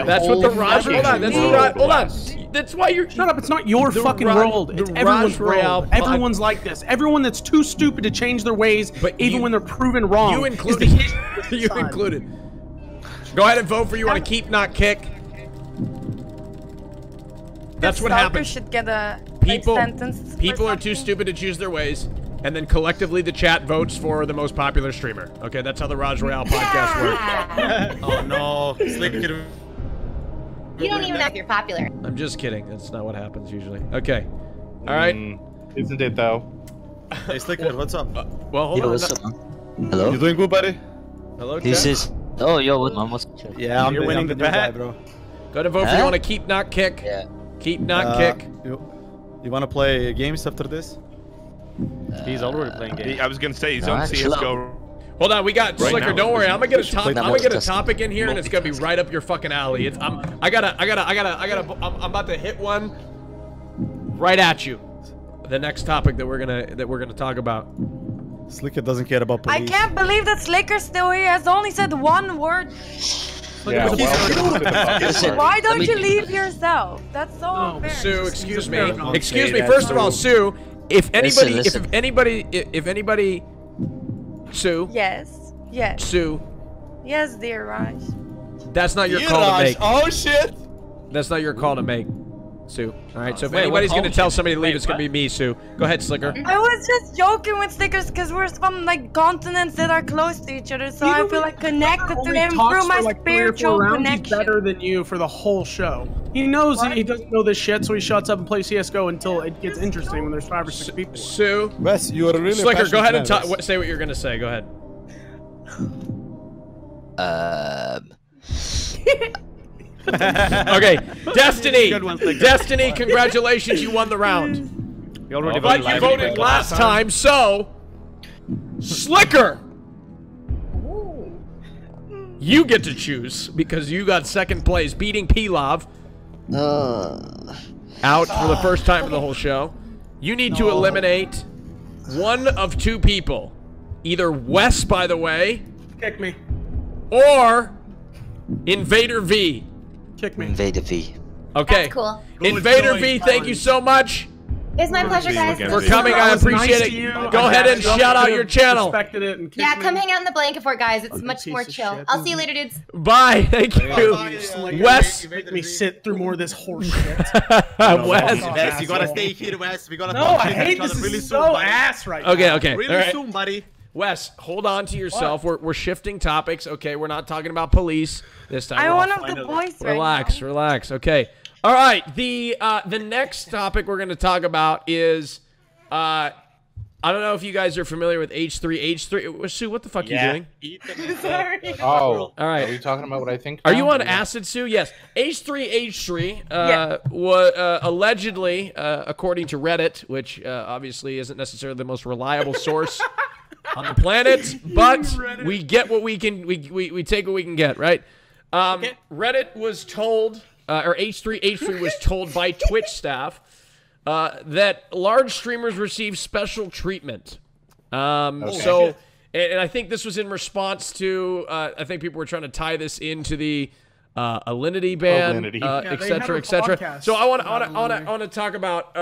That's what the Raj. Hold on. That's why you're. Shut up. It's not your fucking world. It's everyone's world. Everyone's like this. Everyone that's too stupid to change their ways, even when they're proven wrong. You included. You included. Go ahead and vote for you want to keep, not kick. That's what happens. Should get a sentence. People are too stupid to choose their ways, and then collectively the chat votes for the most popular streamer. Okay, that's how the Raj Royale podcast works. Oh no, you don't even know if you're popular. I'm just kidding. That's not what happens usually. Okay, all right. Isn't it though? Hey, Slicker, what's up? Well, hold on. What's up? Hello. You doing good, buddy? Hello. This is Oh, yo, almost. Yeah, You're winning the bet, bro. Go to vote for you want to keep, not kick. Yeah. Keep, not kick. You want to play games after this? He's already playing games. I was gonna say he's on CS:GO. Hold on, we got Right Slicker. now. Don't worry, I'm gonna get a Right now, I'm gonna get a multitasking. topic in here, and it's gonna be right up your fucking alley. It's I'm about to hit one right at you. The next topic that we're gonna talk about. Slicker doesn't care about police. I can't believe that Slicker's still here. Has only said one word. Yeah, well, Why don't you leave yourself? That's so unfair. Sue, excuse me. Excuse me. First of all, Sue, if anybody, Sue. Yes. Yes. Sue. Yes, dear Raj. That's not your call to make. Oh shit! That's not your call to make, Sue. All right. So if Wait, anybody's what gonna call tell shit? somebody to leave, Wait, it's gonna be what? me, Sue. Go ahead, Slicker. I was just joking with Stickers because we're from like continents that are close to each other, so I feel like connected to him through my spiritual connection. He's better than you for the whole show. He knows he doesn't know this shit, so he shuts up and plays CS:GO until it gets interesting when there's 5 or 6 people. Sue. Wes, you are really Slicker, go ahead and passionate, say what you're gonna say. Go ahead. Okay, Destiny. Destiny, congratulations, you won the round. You already But you voted last time, so Slicker, you get to choose because you got second place, beating Pilav out for the first time in the whole show. You need to eliminate one of two people, either Wes, by the way, Kick me. or Invader V. Kick me. Invader V. Okay. That's cool. Invader V, thank you so much It's my pleasure, guys. for coming. I appreciate it. Go ahead and shout out your channel. Respected it and Yeah, come hang out in the blanket fort, guys. It's much more chill. I'll see you later, dudes. Bye. Thank you. Wes. Make me sit through more of this horse shit. Wes. you gotta stay here, Wes. We gotta No, I hate this. Really is so ass right now. Okay. Really All right. soon, buddy. Wes, hold on to yourself. We're shifting topics. Okay, we're not talking about police this time. I'm one of the boys right Relax, now. relax. Okay. All right. The next topic we're going to talk about is I don't know if you guys are familiar with H3. H3. Sue, what the fuck are you doing? Sorry. oh, All right. Are we talking about what I think? Are now? you on acid, Sue? Yes. H3 was allegedly, according to Reddit, which obviously isn't necessarily the most reliable source on the planet, but we get what we can. We take what we can get, right? Reddit was told, or H3 was told by Twitch staff that large streamers receive special treatment. So, and I think this was in response to, I think people were trying to tie this into the alinity ban, et cetera, et cetera. So I want to talk about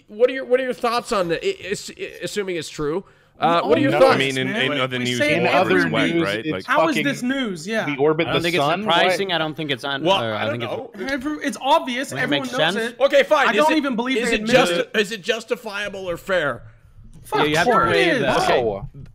what are your thoughts on the, assuming it's true. What are your thoughts? I mean, in other news, in other news, right? Like, How is this news? Yeah. We orbit I don't the think sun. it's surprising. I don't think it's on. Well, I think know. It's obvious. It Everyone makes knows sense. it. Okay, fine. I don't even believe is they it admit it. is it justifiable or fair? Fuck, you have to sure it weigh is. that. Okay.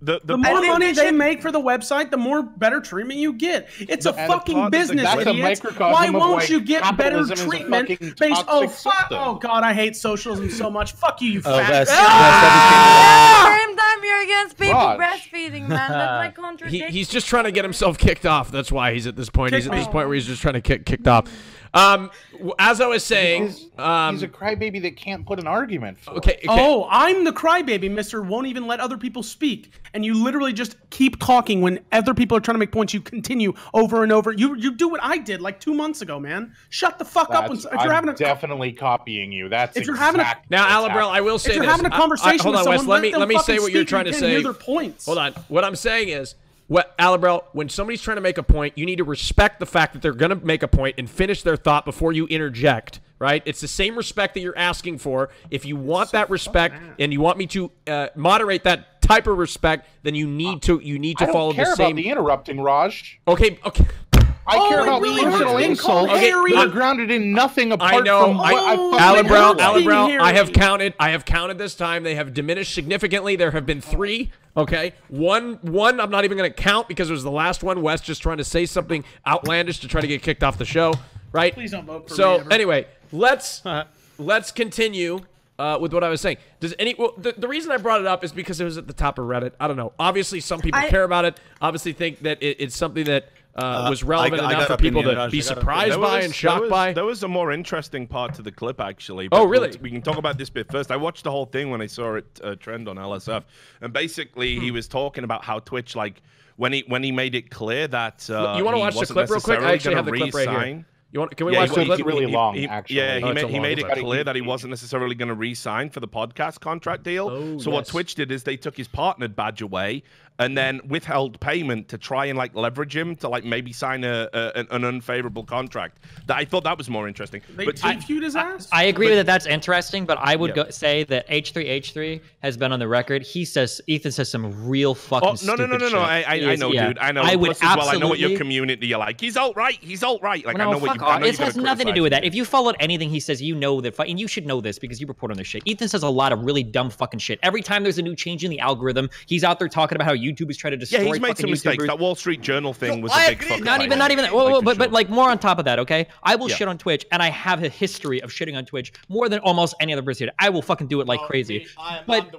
The more money they make for the website, the more better treatment you get. It's a fucking business, that's a idiots. microcosm Why of won't why you get better capitalism is a treatment fucking based? Oh, toxic system. oh God, I hate socialism so much. Fuck you, you Oh, fat. Same time you're against people Raj. breastfeeding, man. That's like contradiction. He's just trying to get himself kicked off. That's why he's at this point. He's at this point where he's just trying to get kicked off. As I was saying, He's a crybaby that can't put an argument for. Okay. Oh, I'm the crybaby, mister. Won't even let other people speak. And you literally just keep talking when other people are trying to make points. You continue over and over. You do what I did like 2 months ago, man. Shut the fuck up. If you're having a definitely copying you. That's if you're having a now, Alabrel, I will say if you're this. having a conversation hold on, with Wes. someone, Let me say fucking what you're speak trying to and say. hear their points. Hold on. What I'm saying is, Alabrel, when somebody's trying to make a point, you need to respect the fact that they're going to make a point and finish their thought before you interject, right? It's the same respect that you're asking for. If you want that respect and you want me to moderate that type of respect, then you need to follow the same. I don't care about the interrupting, Raj. Okay. I care about personal insults. Okay, You're grounded in nothing apart I know. from what I Alabrel, I have counted this time. They have diminished significantly. There have been 3. Okay, one I'm not even going to count because it was the last one. Wes just trying to say something outlandish to try to get kicked off the show, right? Please don't vote for me. So ever. anyway, let's continue with what I was saying. The reason I brought it up is because it was at the top of Reddit. I don't know. Obviously, some people care about it. Obviously, think that it's something that was relevant enough for people to be surprised by and shocked by? There was a more interesting part to the clip, actually. Oh, really? We can talk about this bit first. I watched the whole thing when I saw it trend on LSF, and basically he was talking about how Twitch, like, when he made it clear that you want to watch the clip real quick? I actually have the clip right here. Can we watch the clip? It's really long, actually. Yeah, he made it clear that he wasn't necessarily going to re-sign for the podcast contract deal. So what Twitch did is they took his partnered badge away and then withheld payment to try and like leverage him to like maybe sign an unfavorable contract. I thought that was more interesting. They feud his ass? I agree that that's interesting, but I would say that H3H3 has been on the record. Ethan says some real fucking stupid shit. I know, dude. I know. I would absolutely. I know what your community are like. He's alt-right. He's alt-right. Like, I know what you. It has nothing to do with that. If you followed anything he says, you know that, and you should know this because you report on this shit. Ethan says a lot of really dumb fucking shit. Every time there's a new change in the algorithm, he's out there talking about how YouTube is trying to destroy. Yeah, he's made some mistakes. That Wall Street Journal thing was a big fucking. Not even that. Well, but like more on top of that, okay? I will shit on Twitch, and I have a history of shitting on Twitch more than almost any other person. I will fucking do it like crazy. But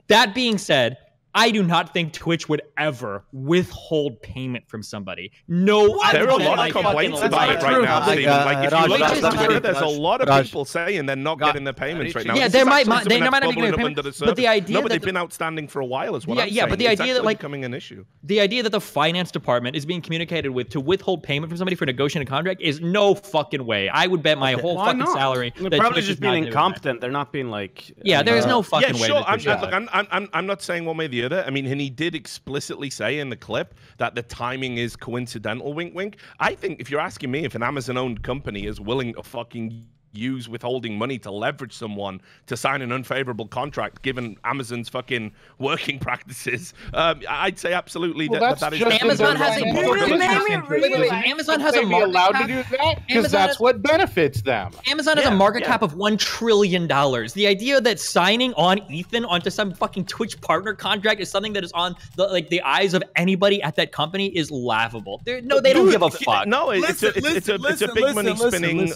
that being said, I do not think Twitch would ever withhold payment from somebody. No, there are a lot of complaints about it right now, Steven. Like, if you look at Twitter, there's a lot of people saying they're not getting their payments right now. Yeah, they might not be getting payments, but the idea no, but they've been outstanding for a while as well. Yeah, but the idea that like becoming an issue. The idea that the finance department is being communicated with to withhold payment from somebody for negotiating a contract is no fucking way. I would bet my whole fucking salary. They're probably just being incompetent. They're not being like. Yeah, there's no fucking way. Yeah, sure. Look, I'm not saying one way or the other. I mean, and he did explicitly say in the clip that the timing is coincidental, wink, wink. I think if you're asking me if an Amazon-owned company is willing to fucking use withholding money to leverage someone to sign an unfavorable contract given Amazon's fucking working practices, I'd say absolutely that is. Amazon has a Amazon has a market allowed to do that because that's what benefits them. Amazon has a market cap of $1 trillion. The idea that signing on Ethan onto some fucking Twitch partner contract is something that is on the eyes of anybody at that company is laughable. They don't give a fuck. No, it's a big money spinning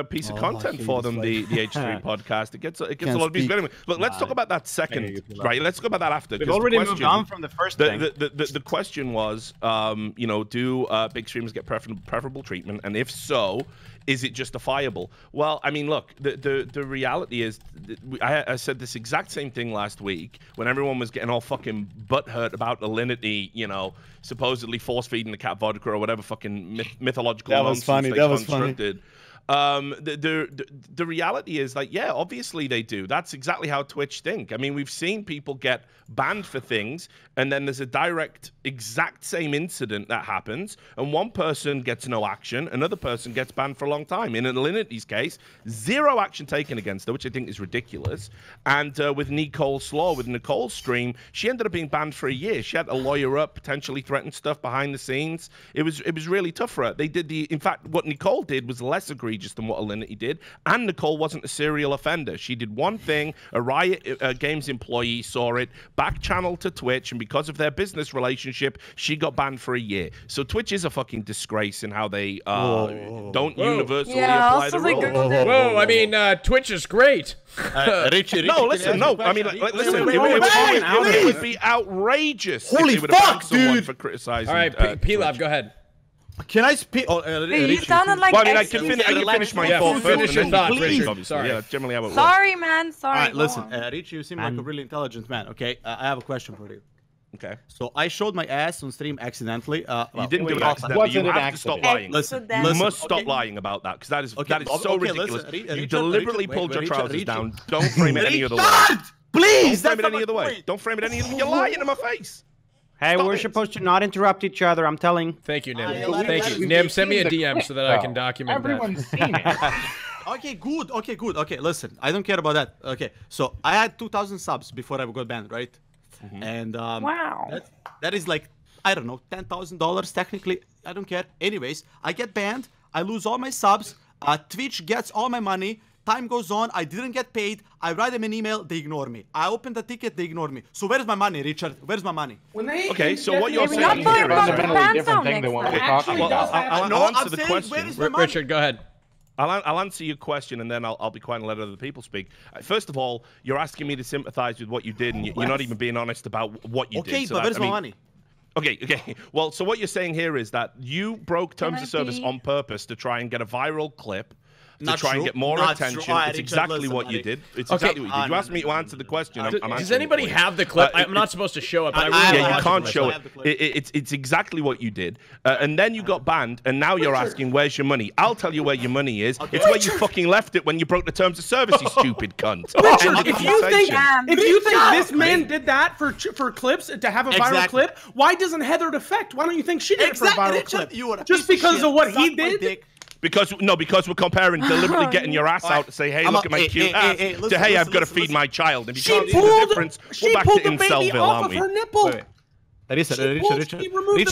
piece of content for them, the H3 podcast. It gets a lot of views. Anyway, look, let's talk about that second, right? Let's talk about that after. We've already moved on from the first thing. The question was, do big streamers get preferable treatment? And if so, is it justifiable? Well, I mean, look, the reality is, I said this exact same thing last week when everyone was getting all fucking butthurt about Alinity, supposedly force-feeding the cat vodka or whatever fucking mythological nonsense they constructed. The reality is, like, yeah, obviously they do. That's exactly how Twitch think. I mean, we've seen people get banned for things, and then there's a direct, exact same incident that happens, and one person gets no action, another person gets banned for a long time. In Alinity's case, zero action taken against her, which I think is ridiculous. And with Nicole Slaw, with Nicole's stream, she ended up being banned for a year. She had a lawyer up, potentially threatened stuff behind the scenes. It was really tough for her. They did in fact, what Nicole did was less egregious than what Alinity did, and Nicole wasn't a serial offender. She did one thing, a Riot Games employee saw it, back channel to Twitch, and because of their business relationship, she got banned for a year. So Twitch is a fucking disgrace in how they don't universally apply the rules. Whoa, I mean, Twitch is great. Richie, no, listen, no. I mean, listen, it would be outrageous. Holy fuck, dude! For criticizing. All right, Pilav, go ahead. Can I speak? You sounded like. Well, I mean, I can finish my thought first. Finish your thought, Richard. Sorry. Yeah, that's generally how it works. Sorry, man. Sorry. All right, listen, Richie, you seem like a really intelligent man. Okay, I have a question for you. Okay. So I showed my ass on stream accidentally. You didn't do it accidentally. You have to stop lying. Listen, you must stop lying about that, because that is so ridiculous. You deliberately pulled your trousers down. Don't frame it any other way. Please! Don't frame it any other way. Don't frame it any other way. You're lying in my face. Hey, we're supposed to not interrupt each other, I'm telling. Thank you, Nim. Thank you. Nim, send me a DM so that I can document that. Everyone's seen it. Okay, good. Okay, listen. I don't care about that. Okay, so I had 2,000 subs before I got banned, right? And wow. That is like, I don't know, $10,000 technically. I don't care. Anyways, I get banned. I lose all my subs. Twitch gets all my money. Time goes on, I didn't get paid. I write them an email, they ignore me. I open the ticket, they ignore me. So where's my money, Richard? Where's my money? Okay, so what you're saying is a fundamentally different thing than what we're talking about. I'll answer the question. Richard, go ahead. I'll answer your question, and then I'll be quiet and let other people speak. First of all, you're asking me to sympathize with what you did, and you're not even being honest about what you did. Okay, but where's my money? Okay. Well, so what you're saying here is that you broke terms of service on purpose to try and get a viral clip. To try and get more attention. It's exactly what you did. It's exactly what you did. You asked me to answer the question. Does anybody have the clip? I'm not supposed to show it, but I really you can't show it. It's exactly what you did. And then you got banned, and now you're asking, where's your money? I'll tell you where your money is. It's where you fucking left it when you broke the terms of service, you stupid cunt. Richard, if you think this man did that for clips, to have a viral clip, why doesn't Heather defect? Why don't you think she did it for a viral clip? Just because of what he did? Because we're comparing deliberately getting your ass out to say, hey, look at my cute ass, to hey, I've got to feed my child. And if you can't see the difference, we're back to Incelville, aren't we? Richard,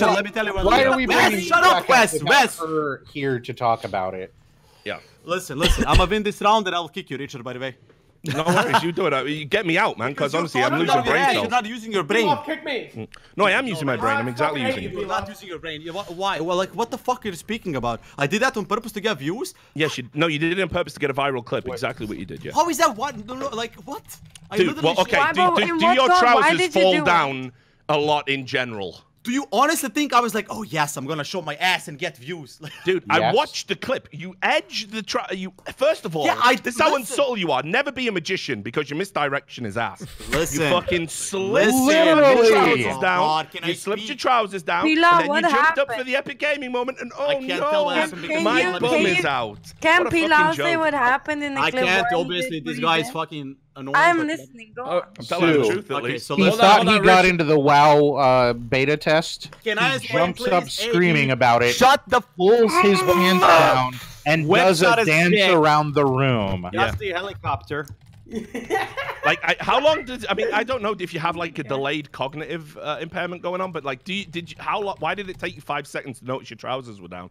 let me tell you what. Why are we bringing shut up, Wes? We're here to talk about it. Yeah. Listen. I'm gonna win this round, and I'll kick you, Richard. By the way. No worries, you do it. You get me out, man, because honestly, I'm losing brain cells. You're not using your brain. Kick me. No, I am using my brain. I'm exactly using it. You're not using your brain. Why? Well, like, what the fuck are you speaking about? I did that on purpose to get views? Yes, you did it on purpose to get a viral clip. Exactly what you did, yeah. How is that what? Like, what? Dude, well, okay, do your trousers fall down a lot in general? Do you honestly think I was like, oh yes, I'm gonna show my ass and get views? Dude, yes. I watched the clip. You edged the first of all, this is how unsubtle you are. Never be a magician because your misdirection is ass. Listen. You fucking slipped your trousers down. You slipped your trousers down. Pilav, and then you jumped up for the epic gaming moment and oh no, my bum is out. Can Pilav say what happened in the clip? I can't, obviously, this guy is fucking annoying. I'm listening, go on. I'm telling the truth at least. So he thought he got into the WoW beta test. He jumps up screaming about it. Shut the pulls his pants down and does a dance around the room. That's the helicopter. Like, how long does? I mean, I don't know if you have like a delayed cognitive impairment going on, but like, why did it take you 5 seconds to notice your trousers were down?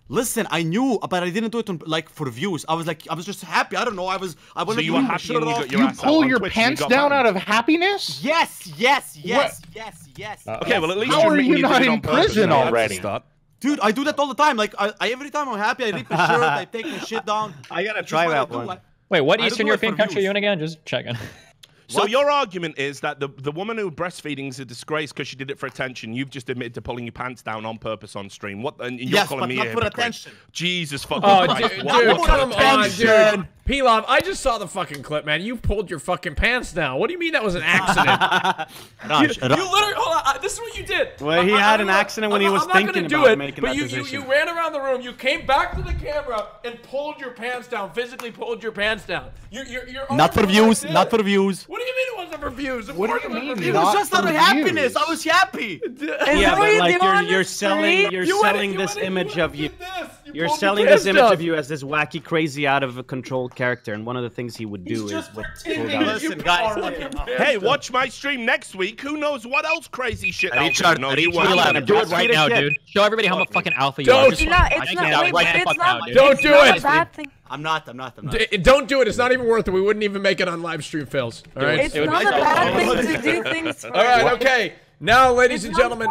Listen, I knew, but I didn't do it on, like, for views. I was just happy. I don't know. I wanted so you were happy and you got your ass out pull your pants down out of happiness? Yes. Okay, well at least how are you not in prison already? Dude, I do that all the time. Like, every time I'm happy, I rip the shirt, I take the shit down. I gotta try that one. Wait, what Eastern European country are you in again? Just checking. So your argument is that the woman who breastfeeding is a disgrace because she did it for attention. You've just admitted to pulling your pants down on purpose on stream. What? And you're calling me a hypocrite. Attention. Jesus fucking Christ! Dude, come on, dude. Pilav, I just saw the fucking clip, man. You pulled your fucking pants down. What do you mean that was an accident? you literally, hold on. This is what you did. Well, he had an accident when he was thinking about making that decision. You ran around the room. You came back to the camera and pulled your pants down. Physically pulled your pants down. You're not for views. Not for views. What do you mean it wasn't for views? What do you mean? It was just out of happiness. I was happy. Yeah, but like you're selling this image of you. You're selling this image of you as this wacky, crazy, out of control character, and one of the things he would do is listen, guys. Hey, watch my stream next week. Who knows what else crazy shit? Do it right now, dude. Show everybody how much fucking alpha you are. Don't do it. I'm not. Don't do it. It's not even worth it. We wouldn't even make it on live stream fails. All right. It's not a bad thing to do things. All right. Okay. Now, ladies and gentlemen.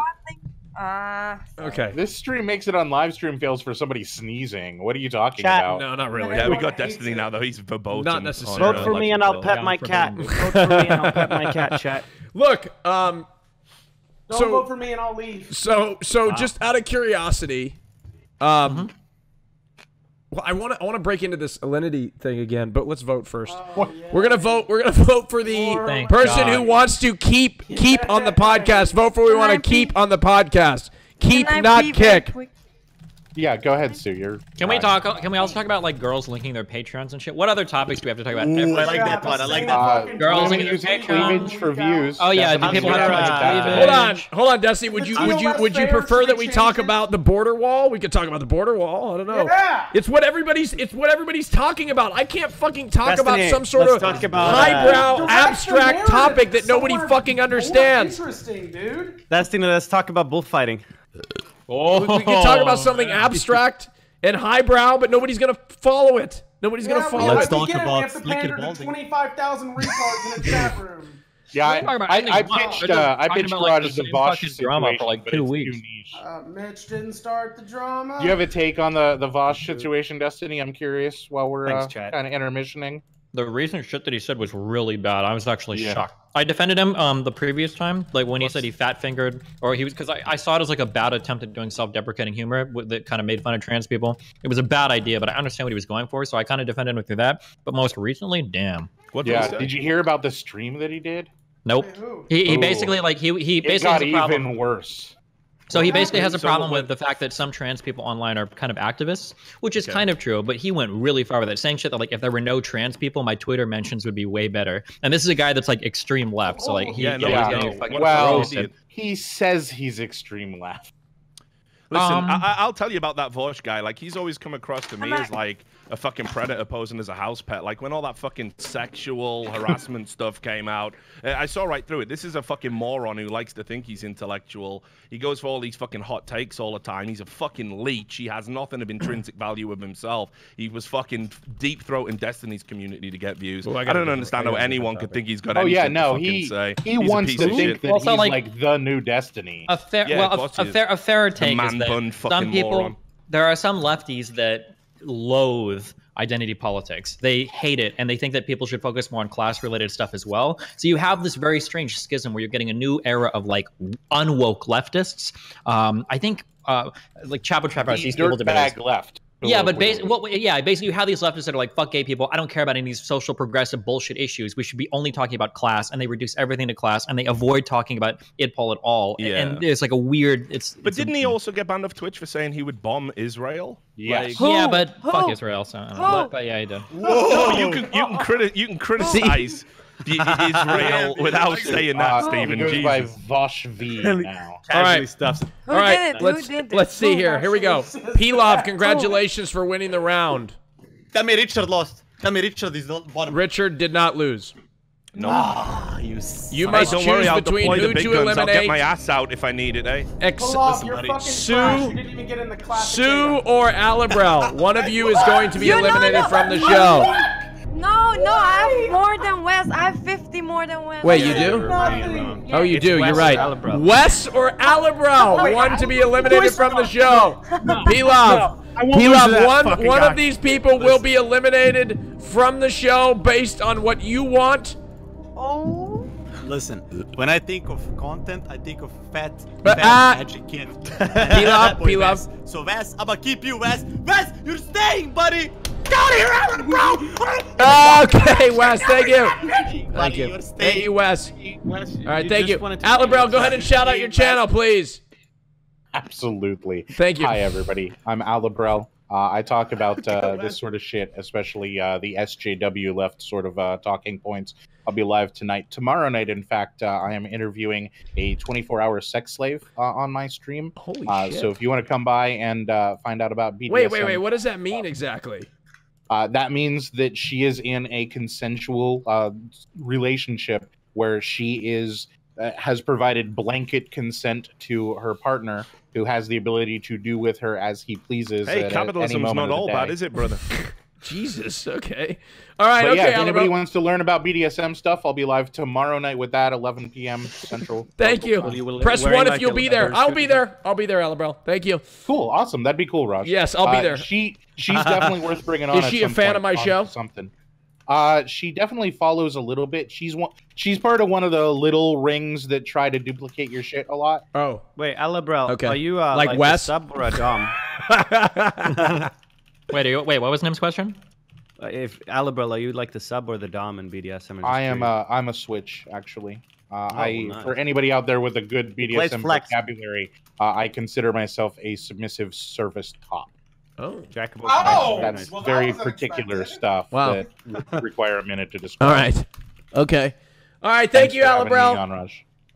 Okay. This stream makes it on live stream fails for somebody sneezing. What are you talking about? No, not really. Yeah, we got Destiny now, though. He's verboten. Not necessarily. Vote for me and I'll pet my cat. Vote for me and I'll pet my cat, chat. Look, Don't vote for me and I'll leave. So just out of curiosity, well, I want to break into this Alinity thing again, but let's vote first. We're gonna vote. We're gonna vote for the person who wants to keep on the podcast. Vote for who we want to keep on the podcast. Keep, not kick. Yeah, go ahead, Sue. Can we also talk about like girls linking their Patreons and shit? What other topics do we have to talk about? Ooh, I like that part. I like that part. Girls linking their Patreons for views. Oh yeah, do people have Hold on, Destiny. Would you prefer that we talk about the border wall? We could talk about the border wall. I don't know. Yeah. It's what everybody's talking about. I can't fucking talk about some sort of highbrow abstract topic that nobody fucking understands. Interesting, dude. Destiny, let's talk about bullfighting. We can talk about something abstract and highbrow, but nobody's gonna follow it. Nobody's gonna follow it. Let's talk about slicker balding. 25,000 retards in a chat room. Yeah, I pitched Raj the Vosh drama for like 2 weeks. Mitch didn't start the drama. Do you have a take on the Vosh situation, Destiny? I'm curious while we're kind of intermissioning. The recent shit that he said was really bad. I was actually shocked. I defended him the previous time, like when he said he fat fingered, or he was, because I saw it as like a bad attempt at doing self-deprecating humor that kind of made fun of trans people. It was a bad idea, but I understand what he was going for, so I kind of defended him through that. But most recently, damn. What did you hear about the stream that he did? Nope. He basically like he basically it got has a problem. even worse. So he basically has a problem with the fact that some trans people online are kind of activists, which is kind of true, but he went really far with it, saying shit that like if there were no trans people, my Twitter mentions would be way better. And this is a guy that's like extreme left, so like he says he's extreme left. Listen, I'll tell you about that Vosh guy. Like, he's always come across to me as, like, a fucking predator posing as a house pet. Like, when all that fucking sexual harassment stuff came out, I saw right through it. This is a fucking moron who likes to think he's intellectual. He goes for all these fucking hot takes all the time. He's a fucking leech. He has nothing of intrinsic value of himself. He was fucking deep-throating Destiny's community to get views. I don't understand how anyone could think he's got anything to fucking say. He wants to think that he's like the new Destiny. A fairer take is that some people, there are some lefties that loathe identity politics. They hate it, and they think that people should focus more on class-related stuff as well. So you have this very strange schism where you're getting a new era of like unwoke leftists. I think like Tapas, these people debate left. Yeah, but basically you have these leftists that are like, fuck gay people. I don't care about any of these social progressive bullshit issues. We should be only talking about class, and they reduce everything to class, and they avoid talking about IDPOL at all. Yeah. And it's like a weird. But didn't he also get banned off Twitch for saying he would bomb Israel? Yes. Like, yeah, but fuck Israel. So I don't know. But yeah, he did. No, you can criticize Israel without saying that, Stephen. He goes by Vosh V now. All right, all right. Let's see here. Here we go. Pilav, congratulations for winning the round. Tell me Richard lost. Tell me Richard is the bottom. Richard did not lose. No. You must choose between who to eliminate. I'll get my ass out if I need it, eh? Sue or Alabrel. One of you is going to be eliminated from the show. No, I have more than Wes. I have 50 more than Wes. Wait, you do? Oh, you do. You're right. Wes or Alabrel, one to be eliminated from the show. Pilav, one of these people will be eliminated from the show based on what you want. Oh. Listen, when I think of content, I think of fat magic kid. Pilav. So Wes, I'ma keep you, Wes. Wes, you're staying, buddy. Get out of here, Alan, bro. Okay, Wes, thank you. Thank you. Thank you, Wes. All right, thank you. Alabrel, go ahead and shout out your channel, please. Absolutely. Thank you. Hi, everybody. I'm Alabrel. I talk about this sort of shit, especially the SJW left sort of talking points. I'll be live tonight. Tomorrow night, in fact, I am interviewing a 24-hour sex slave on my stream. Holy shit. So if you want to come by and find out about BDSM... Wait. What does that mean exactly? That means that she is in a consensual relationship where she is has provided blanket consent to her partner, who has the ability to do with her as he pleases. Hey, capitalism's not all bad, is it, brother? Jesus, okay. All right, but okay. Yeah, if anybody wants to learn about BDSM stuff, I'll be live tomorrow night with that, 11 p.m. Central. Thank you. Press 1 if you'll be there. I'll be there. I'll be there, Alabrel. Thank you. Cool, awesome. That'd be cool, Raj. Yes, I'll be there. She's definitely worth bringing on. Is she a fan of my show? Something. She definitely follows a little bit. She's part of one of the little rings that try to duplicate your shit a lot. Oh, wait, Alabrel. Okay. Are you like Wes? a sub or a dom? Wait, what was Nim's question? If Alabrel, are you like the sub or the dom in BDSM? I'm a switch actually. Nice. For anybody out there with a good BDSM vocabulary, I consider myself a submissive service top. Oh, Jack of all trades. That's very particular stuff that require a minute to describe. All right. Okay. All right. Thank you, Alabrel.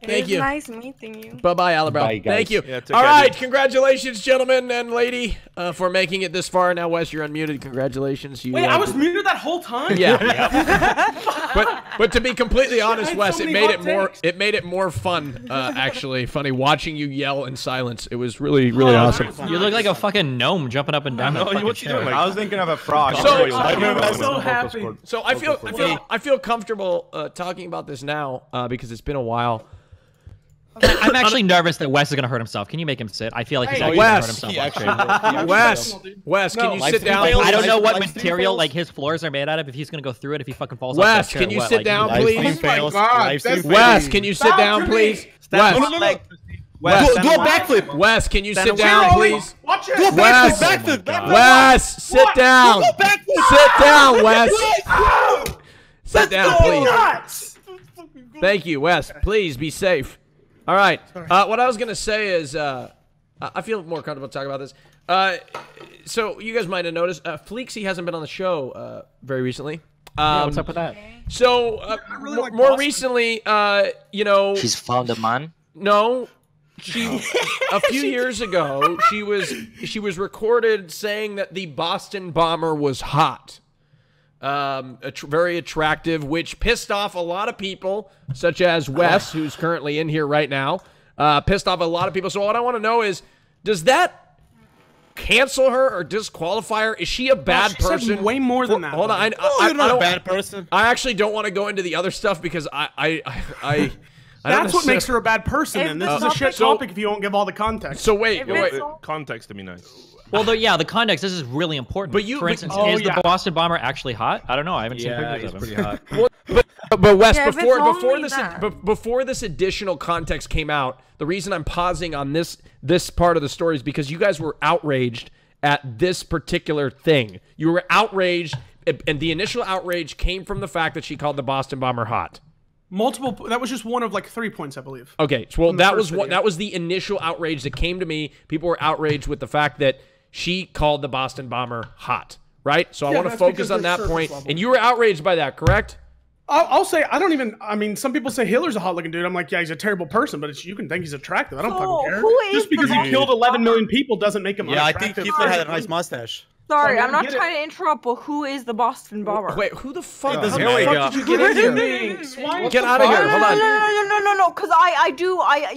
Thank you. Nice meeting you. Bye-bye, Alabrel. Bye, guys. Thank you. Yeah, all right. Congratulations, gentlemen and lady, for making it this far. Now, Wes, you're unmuted. Congratulations. Wait, I was muted that whole time? Yeah. but to be completely honest, Wes, it made it more fun, actually. Funny watching you yell in silence. It was really awesome. You look like a fucking gnome jumping up and down. What you doing? I was thinking of a frog. I'm so happy. So I feel comfortable talking about this now because it's been a while. I'm actually nervous that Wes is gonna hurt himself. Can you make him sit? I feel like he's actually gonna hurt himself. Wes, can you sit down? I don't know what material like his floors are made out of. If he's gonna go through it, if he fucking falls off. Wes, can you sit down, please? Wes, can you sit down, please? Wes, do a backflip. Wes, can you sit down, please? Watch it. Do a backflip. Wes, sit down. Sit down, Wes. Sit down, please. Thank you, Wes. Please be safe. All right. What I was gonna say is, I feel more comfortable talking about this. So you guys might have noticed, Fleeksy hasn't been on the show very recently. Yeah, what's up with that? So more recently, you know, she's found a man. No, a few years ago, she was recorded saying that the Boston bomber was hot. Very attractive, which pissed off a lot of people, such as Wes, who's currently in here right now. Pissed off a lot of people. So what I want to know is, does that cancel her or disqualify her? Is she a bad person? Said way more than that. Hold on, you're not a bad person. I actually don't want to go into the other stuff because That's what makes her a bad person. And this is a shit topic if you don't give all the context. So wait. Context to be nice. Well, the context. This is really important. But for instance, is the Boston bomber actually hot? I don't know. I haven't seen pictures of him. Pretty hot. But Wes, before this additional context came out, the reason I'm pausing on this part of the story is because you guys were outraged at this particular thing. You were outraged, and the initial outrage came from the fact that she called the Boston bomber hot. Multiple. That was just one of like 3 points, I believe. Okay, so, well, that was the initial outrage that came to me. People were outraged with the fact that she called the Boston bomber hot, right? So I want to focus on that point. And you were outraged by that, correct? I'll say, I mean, some people say Hitler's a hot-looking dude. I'm like, yeah, he's a terrible person, but you can think he's attractive. I don't fucking care. Just because he killed 11 million people doesn't make him unattractive. I think Hitler had a nice mustache. Sorry, I'm not trying to interrupt, but who is the Boston bomber? Wait, who the fuck? Here we go. Did you get in here? Get out of here! Hold on. No, because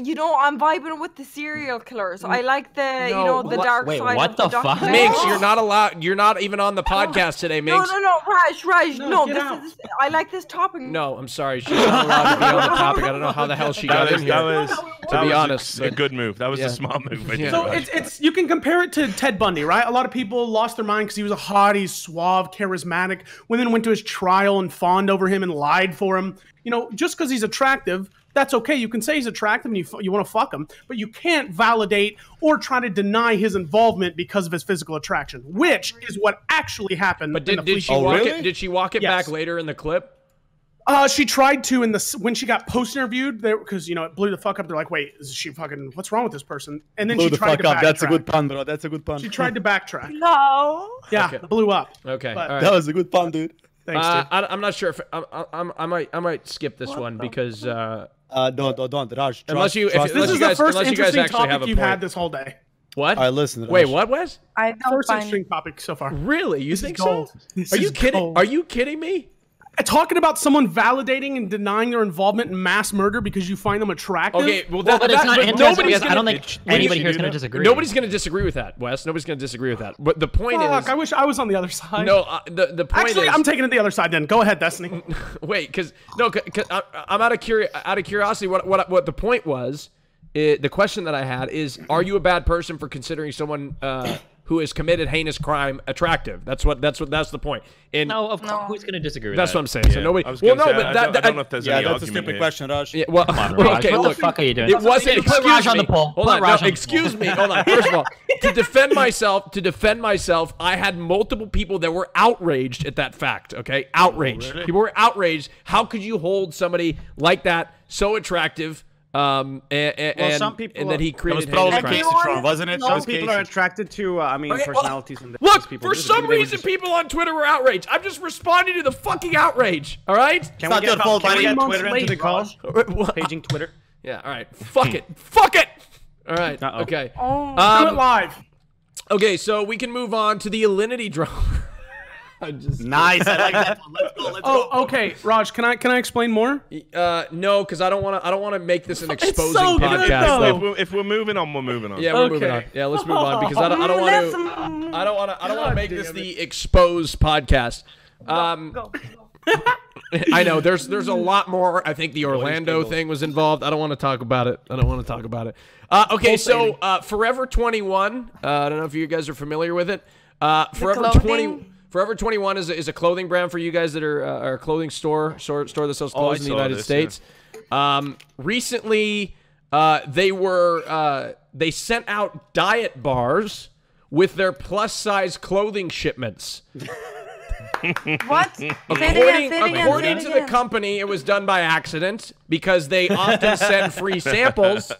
you know, I'm vibing with the serial killers. I like the, the dark side. Wait, what the fuck? Minx, you're not allowed. You're not even on the podcast today, Minx. No, Raj. No, this is. I like this topic. No, I'm sorry. She's not allowed to be on the topic. I don't know how the hell she got in here. To be honest, a good move. That was a smart move. So it's you can compare it to Ted Bundy, right? A lot of people lost their mind because he was a haughty, suave, charismatic. Women went to his trial and fawned over him and lied for him. You know, just because he's attractive, that's okay. You can say he's attractive and you want to fuck him, but you can't validate or try to deny his involvement because of his physical attraction, which is what actually happened. But did she walk it back later in the clip? She tried to when she got post-interviewed, because, it blew the fuck up. They're like, wait, is she fucking, what's wrong with this person? And then she tried to backtrack. That's a good pun, bro. That's a good pun. She tried to backtrack. No. Yeah, blew up. Okay. Right. That was a good pun, dude. Thanks, dude. I'm not sure if I might skip this one because don't, Raj. Unless you guys interesting actually have a topic you've had this whole day. What? All right, listen. Raj. Wait, what, Wes? First interesting topic so far. Really? You think so? Are you kidding? Are you kidding me? Talking about someone validating and denying their involvement in mass murder because you find them attractive. Okay, but it's not interesting because I don't think anybody here is going to disagree. Nobody's going to disagree with that, Wes. Nobody's going to disagree with that. But the point is, I wish I was on the other side. No, the point is, I'm taking it the other side. Then go ahead, Destiny. Wait, because I'm out of curiosity. What the point was? The question that I had is: are you a bad person for considering someone who has committed heinous crime attractive? That's the point. And no, of course, who's going to disagree with that's that? what I'm saying. So nobody. I don't know if there's any that's a stupid question, Raj. Yeah, well, okay, what look, the fuck are you doing? It wasn't. Put Raj on the poll. Hold on. Excuse me. Hold on. First of all, to defend myself, I had multiple people that were outraged at that fact. Okay, outraged. Really? People were outraged. How could you hold somebody like that so attractive? Some people, and that he created wasn't it? Some people are attracted to, personalities. Look, for some reason, people on Twitter were outraged. I'm just responding to the fucking outrage. All right? Can we get Twitter into the call? Paging Twitter. Yeah. All right. Fuck it. Fuck it. All right. Okay. Do it live. Okay, so we can move on to the Alinity drama. Nice. I like that one. Let's go. Okay, Raj. Can I explain more? No, because I don't want to make this an exposing podcast. If we're moving on, we're moving on. Yeah, we're moving on. Yeah, let's move on because I don't want to make this the exposed podcast. Go. I know there's a lot more. I think the Orlando thing was involved. I don't want to talk about it. Okay, so Forever 21. I don't know if you guys are familiar with it. Forever 21 is a clothing brand for you guys that are a clothing store that sells clothes in the United States. Yeah. Recently, they sent out diet bars with their plus-size clothing shipments. What? According to the company, it was done by accident because they often send free samples.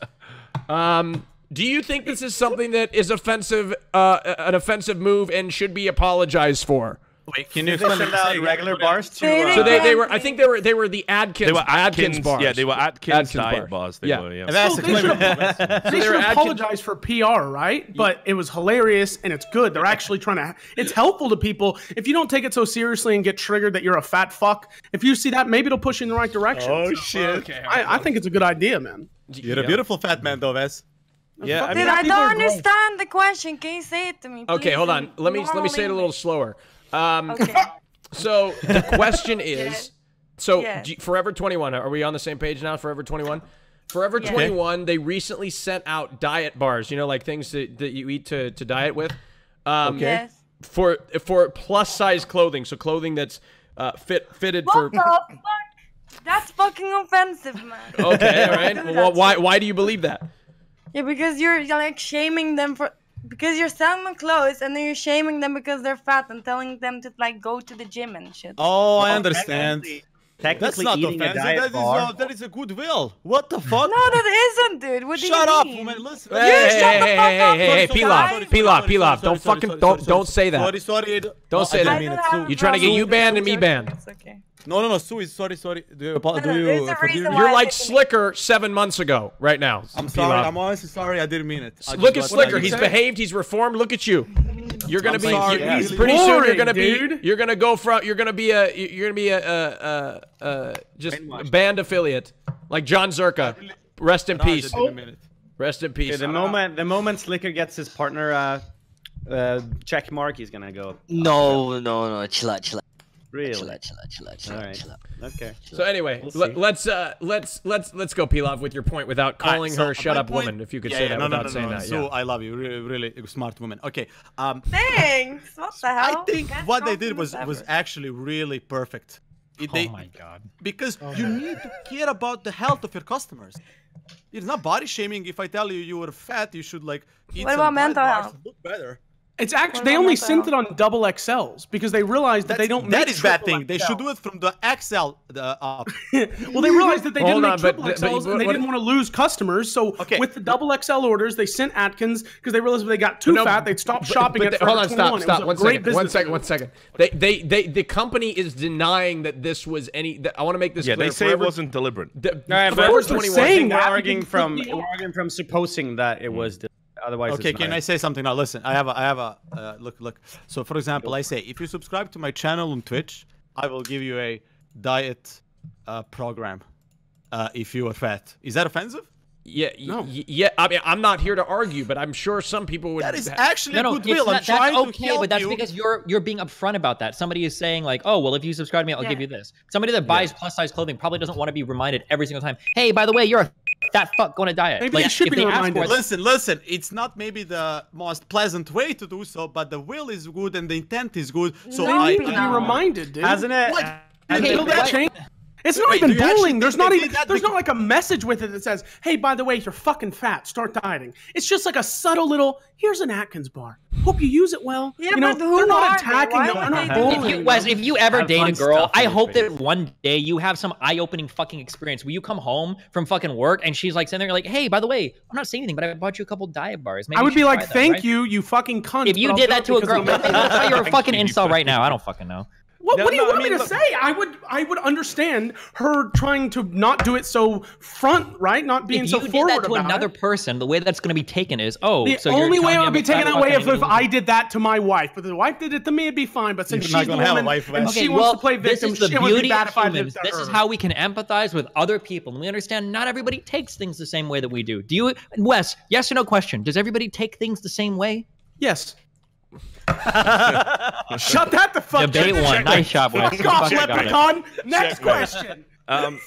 Do you think this is something that is offensive, an offensive move, and should be apologized for? Wait, can you send out regular bars too? So they were. I think they were the Atkins. They were Atkins bars. Yeah, they were Atkins diet bars. They were. They should apologize for PR, right? But it was hilarious and it's good. They're actually trying to. It's helpful to people. If you don't take it so seriously and get triggered that you're a fat fuck, if you see that, maybe it'll push you in the right direction. Oh shit! Okay, I think it's a good idea, man. You're a beautiful fat man, though, Wes. Yeah, I mean, I don't understand the question. Can you say it to me, please? Okay, hold on. Let me say it a little slower. Okay. So the question is, Forever 21. Are we on the same page now? Forever 21. Forever 21. They recently sent out diet bars. You know, like things that you eat to diet with. For plus size clothing. So clothing that's fitted for. What the fuck? That's fucking offensive, man. Okay, all right. Well, why do you believe that? Yeah, because you're like shaming them for. Because you're selling them clothes and then you're shaming them because they're fat and telling them to like go to the gym and shit. Oh, I understand. Technically, that's not eating offensive. A diet bar. That is a goodwill. What the fuck? No, that isn't, dude. What do you mean? Shut up, woman. Listen. Hey, Pilav. Don't fucking don't say that. Sorry. Don't say that. You're trying to get you banned and me banned. It's okay. No, Sue, sorry. You're like Slicker 7 months ago, right now. I'm sorry. I'm honestly sorry. I didn't mean it. Look at Slicker. He's behaved. He's reformed. Look at you. You're gonna be pretty soon. You're gonna be a just band affiliate like John Zerka. Rest in peace. Rest in peace. The moment Slicker gets his partner check mark, he's gonna go. No. Chill out. Really? Chill out. Okay. So anyway, let's go, Pilav, with your point without calling her "shut up, woman." If you could say that without saying that. So I love you, really smart woman. Okay. Thanks. What the hell? I think what they did was actually really perfect. Oh my god. Because you need to care about the health of your customers. It's not body shaming. If I tell you you were fat, you should like eat some mental health to look better. It's actually they only sent it on double XLs because they realized that they don't. That is bad thing. They should do it from the XL up. Well, they realized that they didn't make triple XLs and they didn't want to lose customers. So with the double XL orders, they sent Atkins because they realized if they got too fat, they'd stop shopping at Hold on, stop. One second. The company is denying that this was any. I want to make this clear. They say it wasn't deliberate. Forever 21. We're arguing from supposing that it was. Otherwise, okay. Can I say something now? Listen, I have a look. So, for example, I say if you subscribe to my channel on Twitch, I will give you a diet program. If you are fat, is that offensive? Yeah, yeah. I mean, I'm not here to argue, but I'm sure some people would. That is actually goodwill. That's okay, but that's because you're being upfront about that. Somebody is saying like, oh, well, if you subscribe to me, I'll give you this. Somebody that buys plus size clothing probably doesn't want to be reminded every single time. Hey, by the way, you're a that fuck going to diet. Maybe you should be reminded. Listen. It's not maybe the most pleasant way to do so, but the will is good and the intent is good. So I need to be reminded, dude. Hasn't it? It's not even bullying. There's not like a message with it that says, "Hey, by the way, you're fucking fat. Start dieting." It's just like a subtle little. Here's an Atkins bar. Hope you use it well. Yeah, but they're not attacking them. They're not bullying. If you ever date a girl, I hope that one day you have some eye-opening fucking experience where you come home from fucking work and she's like sitting there like, "Hey, by the way, I'm not saying anything, but I bought you a couple diet bars." Maybe I would be like, "Thank you, you fucking cunt." If you did that to a girl, you're a fucking incel right now. I don't fucking know. What do you want me to say? I would understand her trying to not do it so front, right? Not being so forward about it. If you did that to another person, the way that's going to be taken is, the only way it would be taken that way if I did that to my wife. But the wife did it to me, it'd be fine. But since she's the woman and she wants to play victim, it would be bad if I did it to her. This is how we can empathize with other people. And we understand not everybody takes things the same way that we do. Do you, Wes, yes or no question, does everybody take things the same way? Yes. Shut that the fuck up. Debate one. Nice shot, Wes. Fuck off, Leprechaun. Next question. No,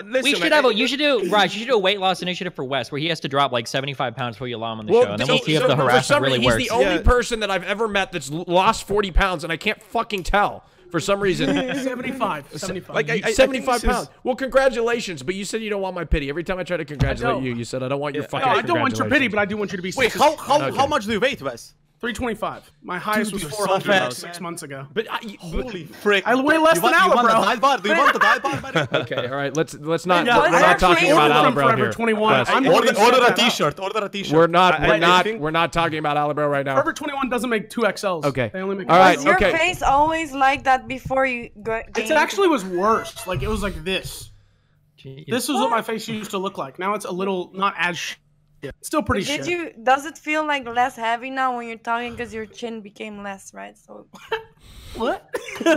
listen. We should have you should do Raj. You should do a weight loss initiative for Wes, where he has to drop like 75 pounds before you allow him on the show, and then we'll see if the harassment really works. He's the only person that I've ever met that's lost 40 pounds, and I can't fucking tell for some reason. 75. Like 75 pounds. Well, congratulations, but you said you don't want my pity. Every time I try to congratulate you, you said I don't want your fucking. No, I don't want your pity, but I do want you to be. Wait, how much do you weigh, Wes? 325. My highest was 400 6 months ago. But holy frick! I weigh less than Ala, bro. Do you want the dive bar, buddy? Okay, all right. Let's not. We're not talking about Alabro here. 21. Order a T-shirt. Order a T-shirt. We're not talking about Alabro right now. Forever 21 doesn't make 2XLs. Okay. They only make all right. Was your face always like that before you got? It actually was worse. Like it was like this. Jeez. This was what my face used to look like. Now it's a little not as. Yeah, still pretty shit. Does it feel like less heavy now when you're talking because your chin became less, right? So. What? Excuse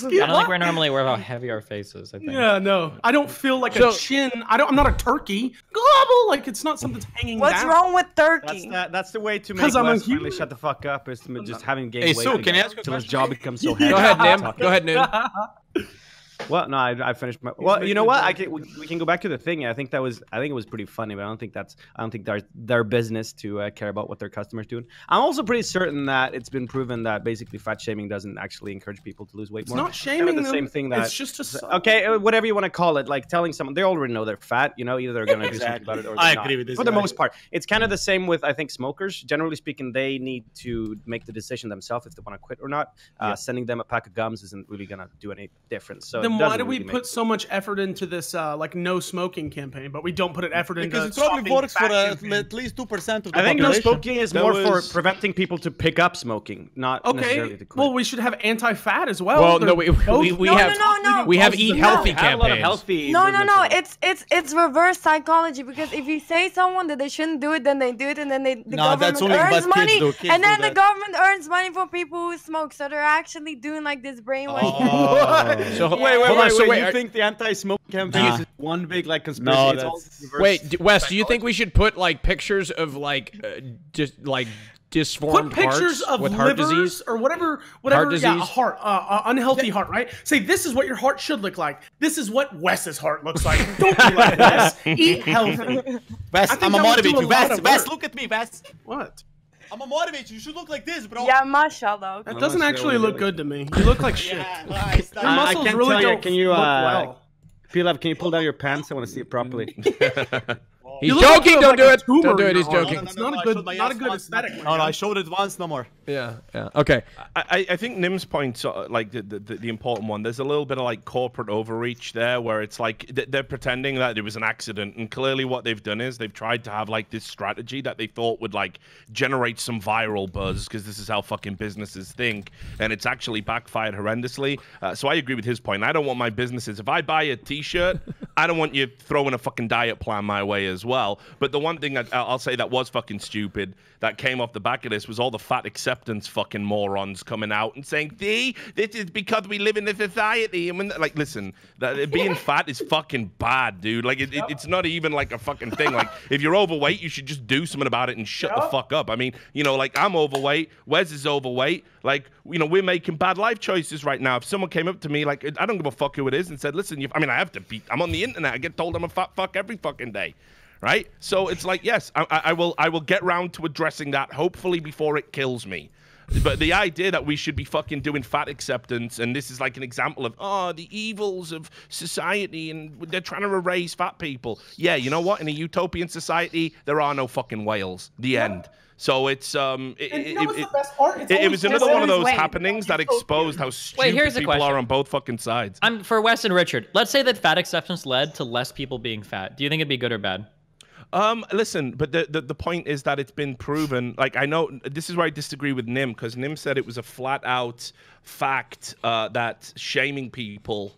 me. I don't think we're normally aware of how heavy our face is. I think. Yeah, no. I don't feel like a chin. I'm not a turkey. Gobble! Like it's not something that's hanging What's down. wrong with turkey? That's the way to make Wes finally shut the fuck up. Is to just having gain weight. Hey, Sue, can I ask you a question? Until his jaw becomes so heavy. Go ahead, Nim. Go ahead, Nim. Well, no, I finished my. Well, you know what? We can go back to the thing. I think it was pretty funny, but I don't think their business to care about what their customers doing. I'm also pretty certain that it's been proven that basically fat shaming doesn't actually encourage people to lose weight more. It's not shaming the same thing that it's just a okay, whatever you want to call it, like telling someone they already know they're fat. You know, either they're going to do something about it or I agree with this. For the most part, it's kind of the same with I think smokers. Generally speaking, they need to make the decision themselves if they want to quit or not. Sending them a pack of gums isn't really going to do any difference. So then why do we put so much effort into this like no smoking campaign, but we don't put an effort into because it probably works for at least 2% of the population. I think no smoking is more for preventing people to pick up smoking, not necessarily to quit. Well, we should have anti-fat as well. Well, no, we have eat healthy campaigns. No. It's reverse psychology because if you say someone that they shouldn't do it, then they do it, and then the government earns money, and then the government earns money for people who smoke. So they're actually doing like this brainwashing. So wait. You think the anti-smoke campaign is one big like conspiracy? No, wait, Wes, do you think we should put like pictures of like just like disformed pictures of with heart disease or whatever heart disease? Yeah, a heart, unhealthy heart, right? Say this is what your heart should look like. This is what Wes's heart looks like. Don't be like Wes. Eat healthy. Wes, I'm gonna motivate you. Wes, look at me, Wes. What? I'm gonna motivate you. You should look like this, bro. Yeah, mashallah. That doesn't actually look good to me. You look like shit. Your muscles really don't can you, look well. Pilav, can you pull down your pants? I want to see it properly. He's joking. Don't do it. Don't do it. He's joking. It's not a good aesthetic. No, I showed it once. No more. Yeah. Okay. I think Nim's point's like the important one. There's a little bit of like corporate overreach there, where it's like they're pretending that it was an accident, and clearly what they've done is they've tried to have like this strategy that they thought would like generate some viral buzz because this is how fucking businesses think, and it's actually backfired horrendously. So I agree with his point. I don't want my businesses. If I buy a T-shirt, I don't want you throwing a fucking diet plan my way as well. But the one thing I'll say that was fucking stupid that came off the back of this was all the fat acceptance fucking morons coming out and saying, "See, this is because we live in a society." And when, like, listen, being fat is fucking bad, dude. Like, it's not even like a fucking thing. Like, if you're overweight, you should just do something about it and shut the fuck up. I mean, you know, like, I'm overweight. Wes is overweight. Like, you know, we're making bad life choices right now. If someone came up to me, like, I don't give a fuck who it is, and said, "Listen, I mean, I have to be. I'm on the internet. I get told I'm a fat fuck every fucking day." Right? So it's like, yes, I will get round to addressing that, hopefully before it kills me. But the idea that we should be fucking doing fat acceptance, and this is like an example of, the evils of society, and they're trying to erase fat people. Yeah, you know what? In a utopian society, there are no fucking whales. The end. So it's it was another one of those happenings that exposed how stupid people are on both fucking sides. For Wes and Richard, let's say that fat acceptance led to less people being fat. Do you think it'd be good or bad? Listen, but the point is that it's been proven. Like, I know this is where I disagree with Nim, because Nim said it was a flat out fact that shaming people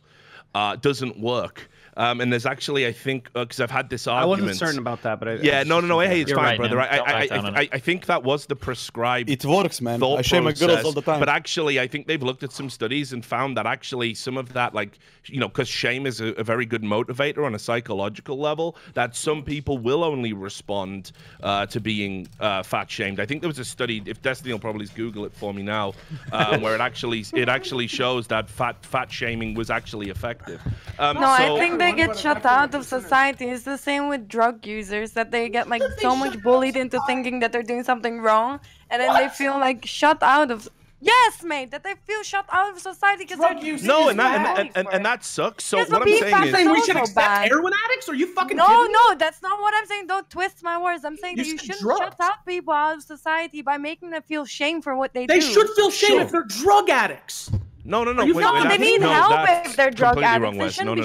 doesn't work. And there's actually, I think, because I've had this argument. I wasn't certain about that, but hey, it's fine, right, brother. man. I think that was the prescribed. It works, man. I shame my girls all the time. But actually, I think they've looked at some studies and found that actually some of that, like, you know, because shame is a very good motivator on a psychological level, that some people will only respond to being fat shamed. I think there was a study, if Destiny will probably Google it for me now, where it actually shows that fat shaming was actually effective. I think they get shut out of society. It's the same with drug users, that they get like so much bullied into thinking that they're doing something wrong, and then they feel like shut out of. Yes, mate, that they feel shut out of society because they're using. No, and that sucks. So yes, what I'm saying is, we should accept heroin addicts. Are you fucking? No, that's not what I'm saying. Don't twist my words. I'm saying that you shouldn't shut out people out of society by making them feel shame for what they do. They should feel shame if they're drug addicts. No. They need help if they're drug addicts. No. I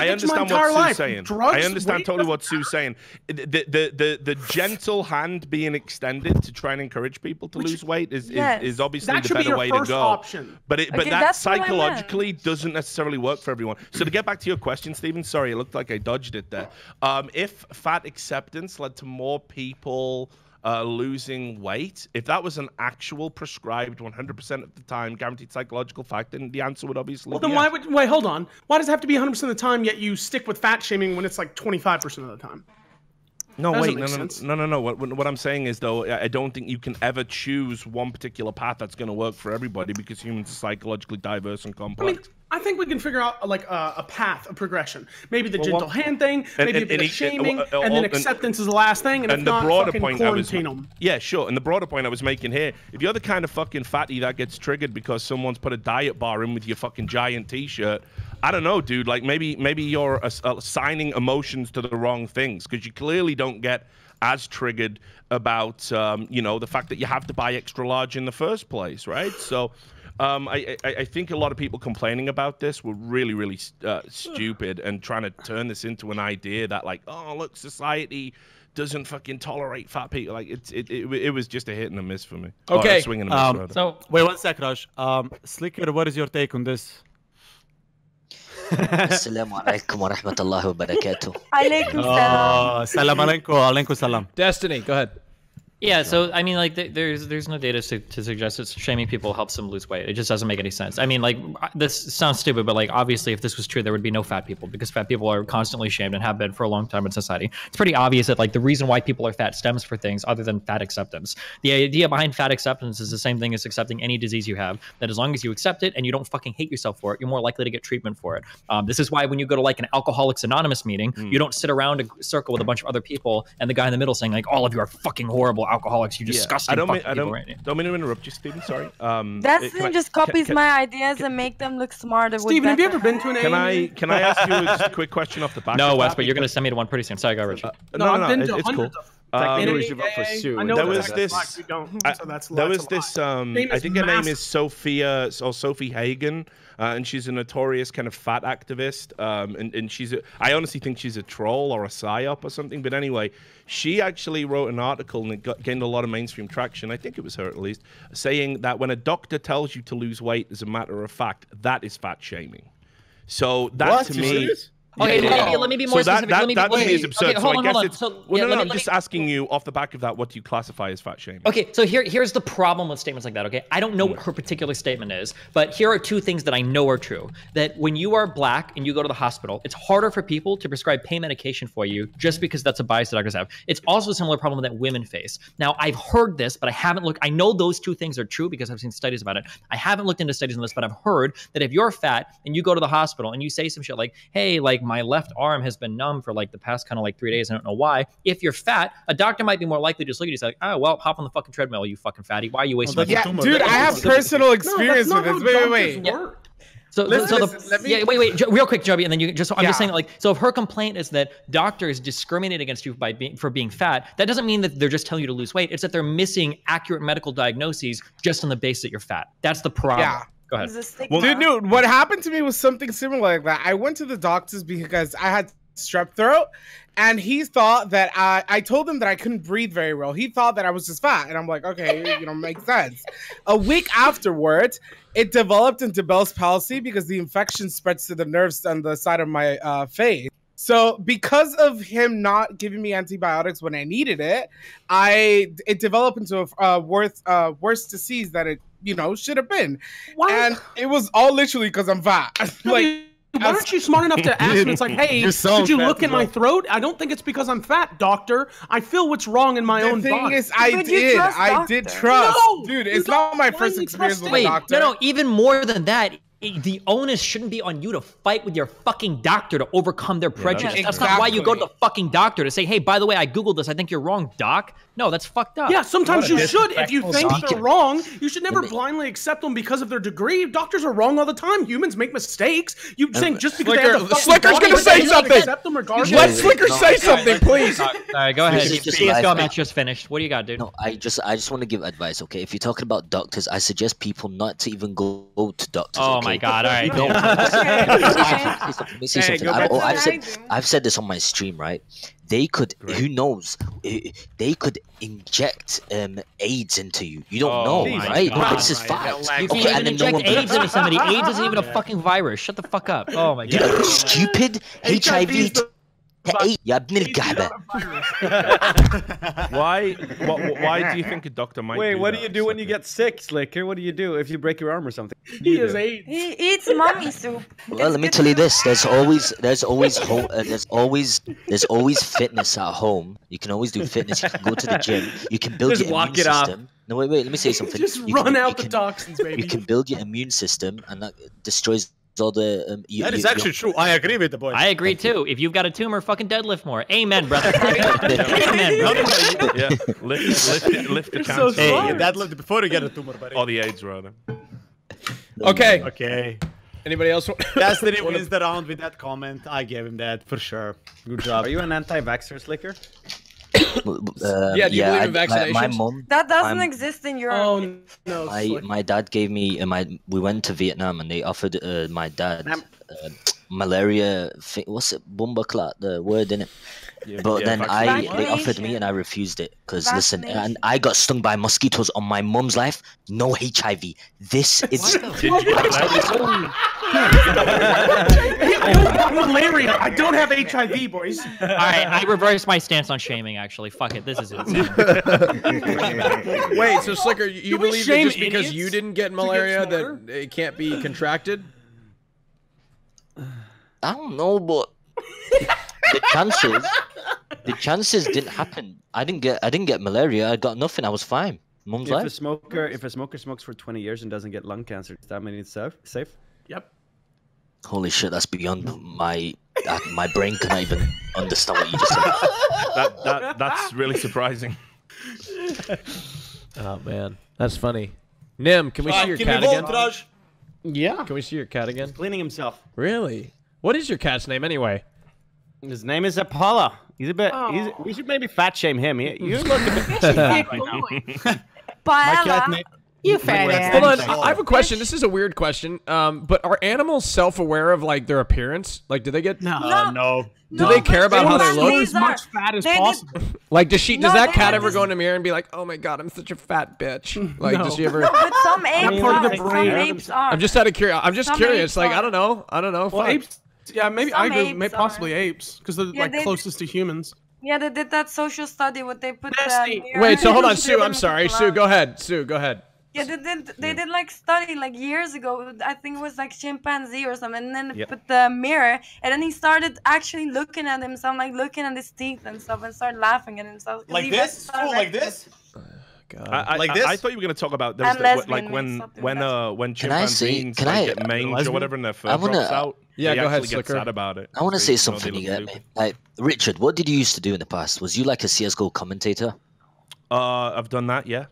understand what Sue's saying. I understand totally what Sue's saying. The gentle hand being extended to try and encourage people to lose weight is obviously the better way to go. But that psychologically doesn't necessarily work for everyone. So to get back to your question, Stephen, sorry, it looked like I dodged it there. If fat acceptance led to more people losing weight, if that was an actual prescribed 100% of the time guaranteed psychological fact, then the answer would obviously be yes. Wait, hold on. Why does it have to be 100% of the time, yet you stick with fat shaming when it's like 25% of the time? No, wait, no. What I'm saying is, though, I don't think you can ever choose one particular path that's going to work for everybody, because humans are psychologically diverse and complex. I think we can figure out like a path, a progression. Maybe the gentle hand thing, maybe a bit of shaming, and then acceptance is the last thing. And if the not, broader fucking point quarantine them. Yeah, sure. And the broader point I was making here, if you're the kind of fucking fatty that gets triggered because someone's put a diet bar in with your fucking giant T-shirt, I don't know, dude. Like maybe you're assigning emotions to the wrong things, because you clearly don't get as triggered about the fact that you have to buy extra large in the first place, right? So. I think a lot of people complaining about this were really stupid and trying to turn this into an idea that, like, oh, look, society doesn't fucking tolerate fat people. Like, it was just a hit and a miss for me. Okay. Swing and a miss, so wait 1 sec, Raj. Slicker, what is your take on this? Assalamu alaikum wa rahmatullahi wa barakatuh. Alaikum salam. Salam alaikum salam. Destiny, go ahead. Yeah, so I mean, like, there's no data to suggest that shaming people helps them lose weight. It just doesn't make any sense. I mean, like, this sounds stupid, but like, obviously, if this was true, there would be no fat people, because fat people are constantly shamed and have been for a long time in society. It's pretty obvious that, like, the reason why people are fat stems for things other than fat acceptance. The idea behind fat acceptance is the same thing as accepting any disease you have. That as long as you accept it and you don't fucking hate yourself for it, you're more likely to get treatment for it. This is why when you go to like an Alcoholics Anonymous meeting, you don't sit around a circle with a bunch of other people and the guy in the middle saying like, all of you are fucking horrible alcoholics. You just I don't mean to interrupt you, Stephen. Sorry. Destiny just copies my ideas and make them look smarter. Stephen, have you ever been to an AA? Can I ask you a quick question off the back? No, Wes, but you're gonna send me to one pretty soon. Sorry, garbage. No, it's cool. There was this. I think her name is Sophia or Sophie Hagen, and she's a notorious kind of fat activist. And I honestly think she's a troll or a psyop or something. But anyway, she actually wrote an article and it gained a lot of mainstream traction. I think it was her at least, saying that when a doctor tells you to lose weight, as a matter of fact, that is fat shaming. So that to me. Okay, let me be more specific. That to me is absurd. Okay, so hold I guess on. it's... I'm just asking you off the back of that, what do you classify as fat shaming? Okay, so here's the problem with statements like that, okay? I don't know what her particular statement is, but here are two things that I know are true. That when you are black and you go to the hospital, it's harder for people to prescribe pain medication for you just because that's a bias that doctors have. It's also a similar problem that women face. Now, I've heard this, but I haven't looked... I know those two things are true because I've seen studies about it. I haven't looked into studies on this, but I've heard that if you're fat and you go to the hospital and you say some shit like, hey, like my left arm has been numb for like the past kind of like 3 days. I don't know why. If you're fat, a doctor might be more likely to just look at you and say, like, oh, well, hop on the fucking treadmill, you fucking fatty. Why are you wasting my time? Dude, I have personal experience with this. Wait. Yeah. Wait, real quick, Joby, and then you just. I'm just saying, like, so if her complaint is that doctors discriminate against you for being fat, that doesn't mean that they're just telling you to lose weight. It's that they're missing accurate medical diagnoses just on the basis that you're fat. That's the problem. Yeah. Go ahead. Well, dude, what happened to me was something similar like that. I went to the doctors because I had strep throat, and he thought that I told him that I couldn't breathe very well. He thought that I was just fat, and I'm like, okay, makes sense. A week afterwards, it developed into Bell's palsy because the infection spreads to the nerves on the side of my face. So because of him not giving me antibiotics when I needed it, it developed into a worse disease that it should have been. What? And it was all literally because I'm fat. Why aren't you smart enough to ask me? It's like, hey, did you look in my throat? I don't think it's because I'm fat, doctor. I feel what's wrong in my own body. The thing is, I did trust. No, dude, it's not my first experience with a doctor. No, even more than that. The onus shouldn't be on you to fight with your fucking doctor to overcome their prejudice. That's not why you go to the fucking doctor to say, hey, by the way, I Googled this. I think you're wrong, doc. No, that's fucked up. Yeah, sometimes you should. If you think they're wrong, you should never blindly accept them because of their degree. Doctors are wrong all the time. Humans make mistakes. You saying just because they have the Slicker's going to say something. Let Slicker say something, please. All right, go ahead. CSGO match just finished. What do you got, dude? No, I just want to give advice, okay? If you're talking about doctors, I suggest people not to even go to doctors. Oh my God! All right. Let me say something. I've said this on my stream, right? They could, who knows? They could inject AIDS into you. You don't know, right? This is fact. You can't even inject AIDS into somebody. AIDS isn't even a fucking virus. Shut the fuck up. Oh my God. Dude, stupid HIV. Why do you think a doctor might? Wait, what do you do when you get sick, Slicker? What do you do if you break your arm or something? He is AIDS. He eats mommy soup. Well, let me tell you this: there's always fitness at home. You can always do fitness. You can go to the gym. You can build your immune system. No, wait. Let me say something. Just run out the toxins, baby. You can build your immune system, and that destroys all the. That is actually true. I agree with the boy. I agree too. If you've got a tumor, fucking deadlift more. Amen, brother. Amen, brother. Yeah, lift the cancer. Hey, deadlift before you get a tumor, buddy. Or the AIDS, rather. Okay. Okay. Anybody else? Destiny wins the round with that comment. I gave him that for sure. Good job. Are you an anti-vaxxer, Slicker? Yeah, do you believe in vaccinations? My mom. That doesn't exist in Europe. Oh no. My dad gave me we went to Vietnam and they offered my dad malaria thing. What's it? Bumbaclat, the word in it. But then they offered me and I refused it because listen, and I got stung by mosquitoes on my mum's life. No HIV. This is. Malaria. I don't have HIV, boys. All right, I reversed my stance on shaming. Actually, fuck it. This is insane. Wait, so Slicker, you believe that just because you didn't get malaria that it can't be contracted? I don't know, but the chances didn't happen. I didn't get malaria. I got nothing. I was fine. Mum's life. If a smoker smokes for 20 years and doesn't get lung cancer, does that mean it's safe? Yep. Holy shit, that's beyond my brain cannot even understand what you just said. That's really surprising. Oh man, that's funny. Nim, can we see your cat again? Yeah. Can we see your cat again? He's cleaning himself. Really? What is your cat's name anyway? His name is Apollo. He's a bit. We should maybe fat shame him. You look a bit right now. My cat name. You fat ass. Hold on, I have a question. This is a weird question. But are animals self-aware of like their appearance? Like, do they get no? Do they care about how they look? As much fat as possible. Like, does that cat ever go in the mirror and be like, "Oh my god, I'm such a fat bitch"? Like, does she ever? No, but some apes are. I'm just curious. Like, I don't know. Well, apes. Yeah, maybe possibly apes because they're like closest to humans. Yeah, they did that social study where they put. Wait, so hold on, Sue. I'm sorry, Sue. Go ahead, Sue. Go ahead. Yeah, they did like study like years ago. I think it was like chimpanzee or something. And then they put the mirror, and then he started actually looking at himself, like looking at his teeth and stuff, and started laughing at himself. Like this? Oh, like this? God. Like this? I thought you were going to talk about like when chimpanzees get mange or whatever and their fur drops out. Yeah, go ahead, Slicker. Get sad about it. I want to say something. You get me? Like Richard, what did you used to do in the past? Was you like a CS:GO commentator? I've done that. Yeah.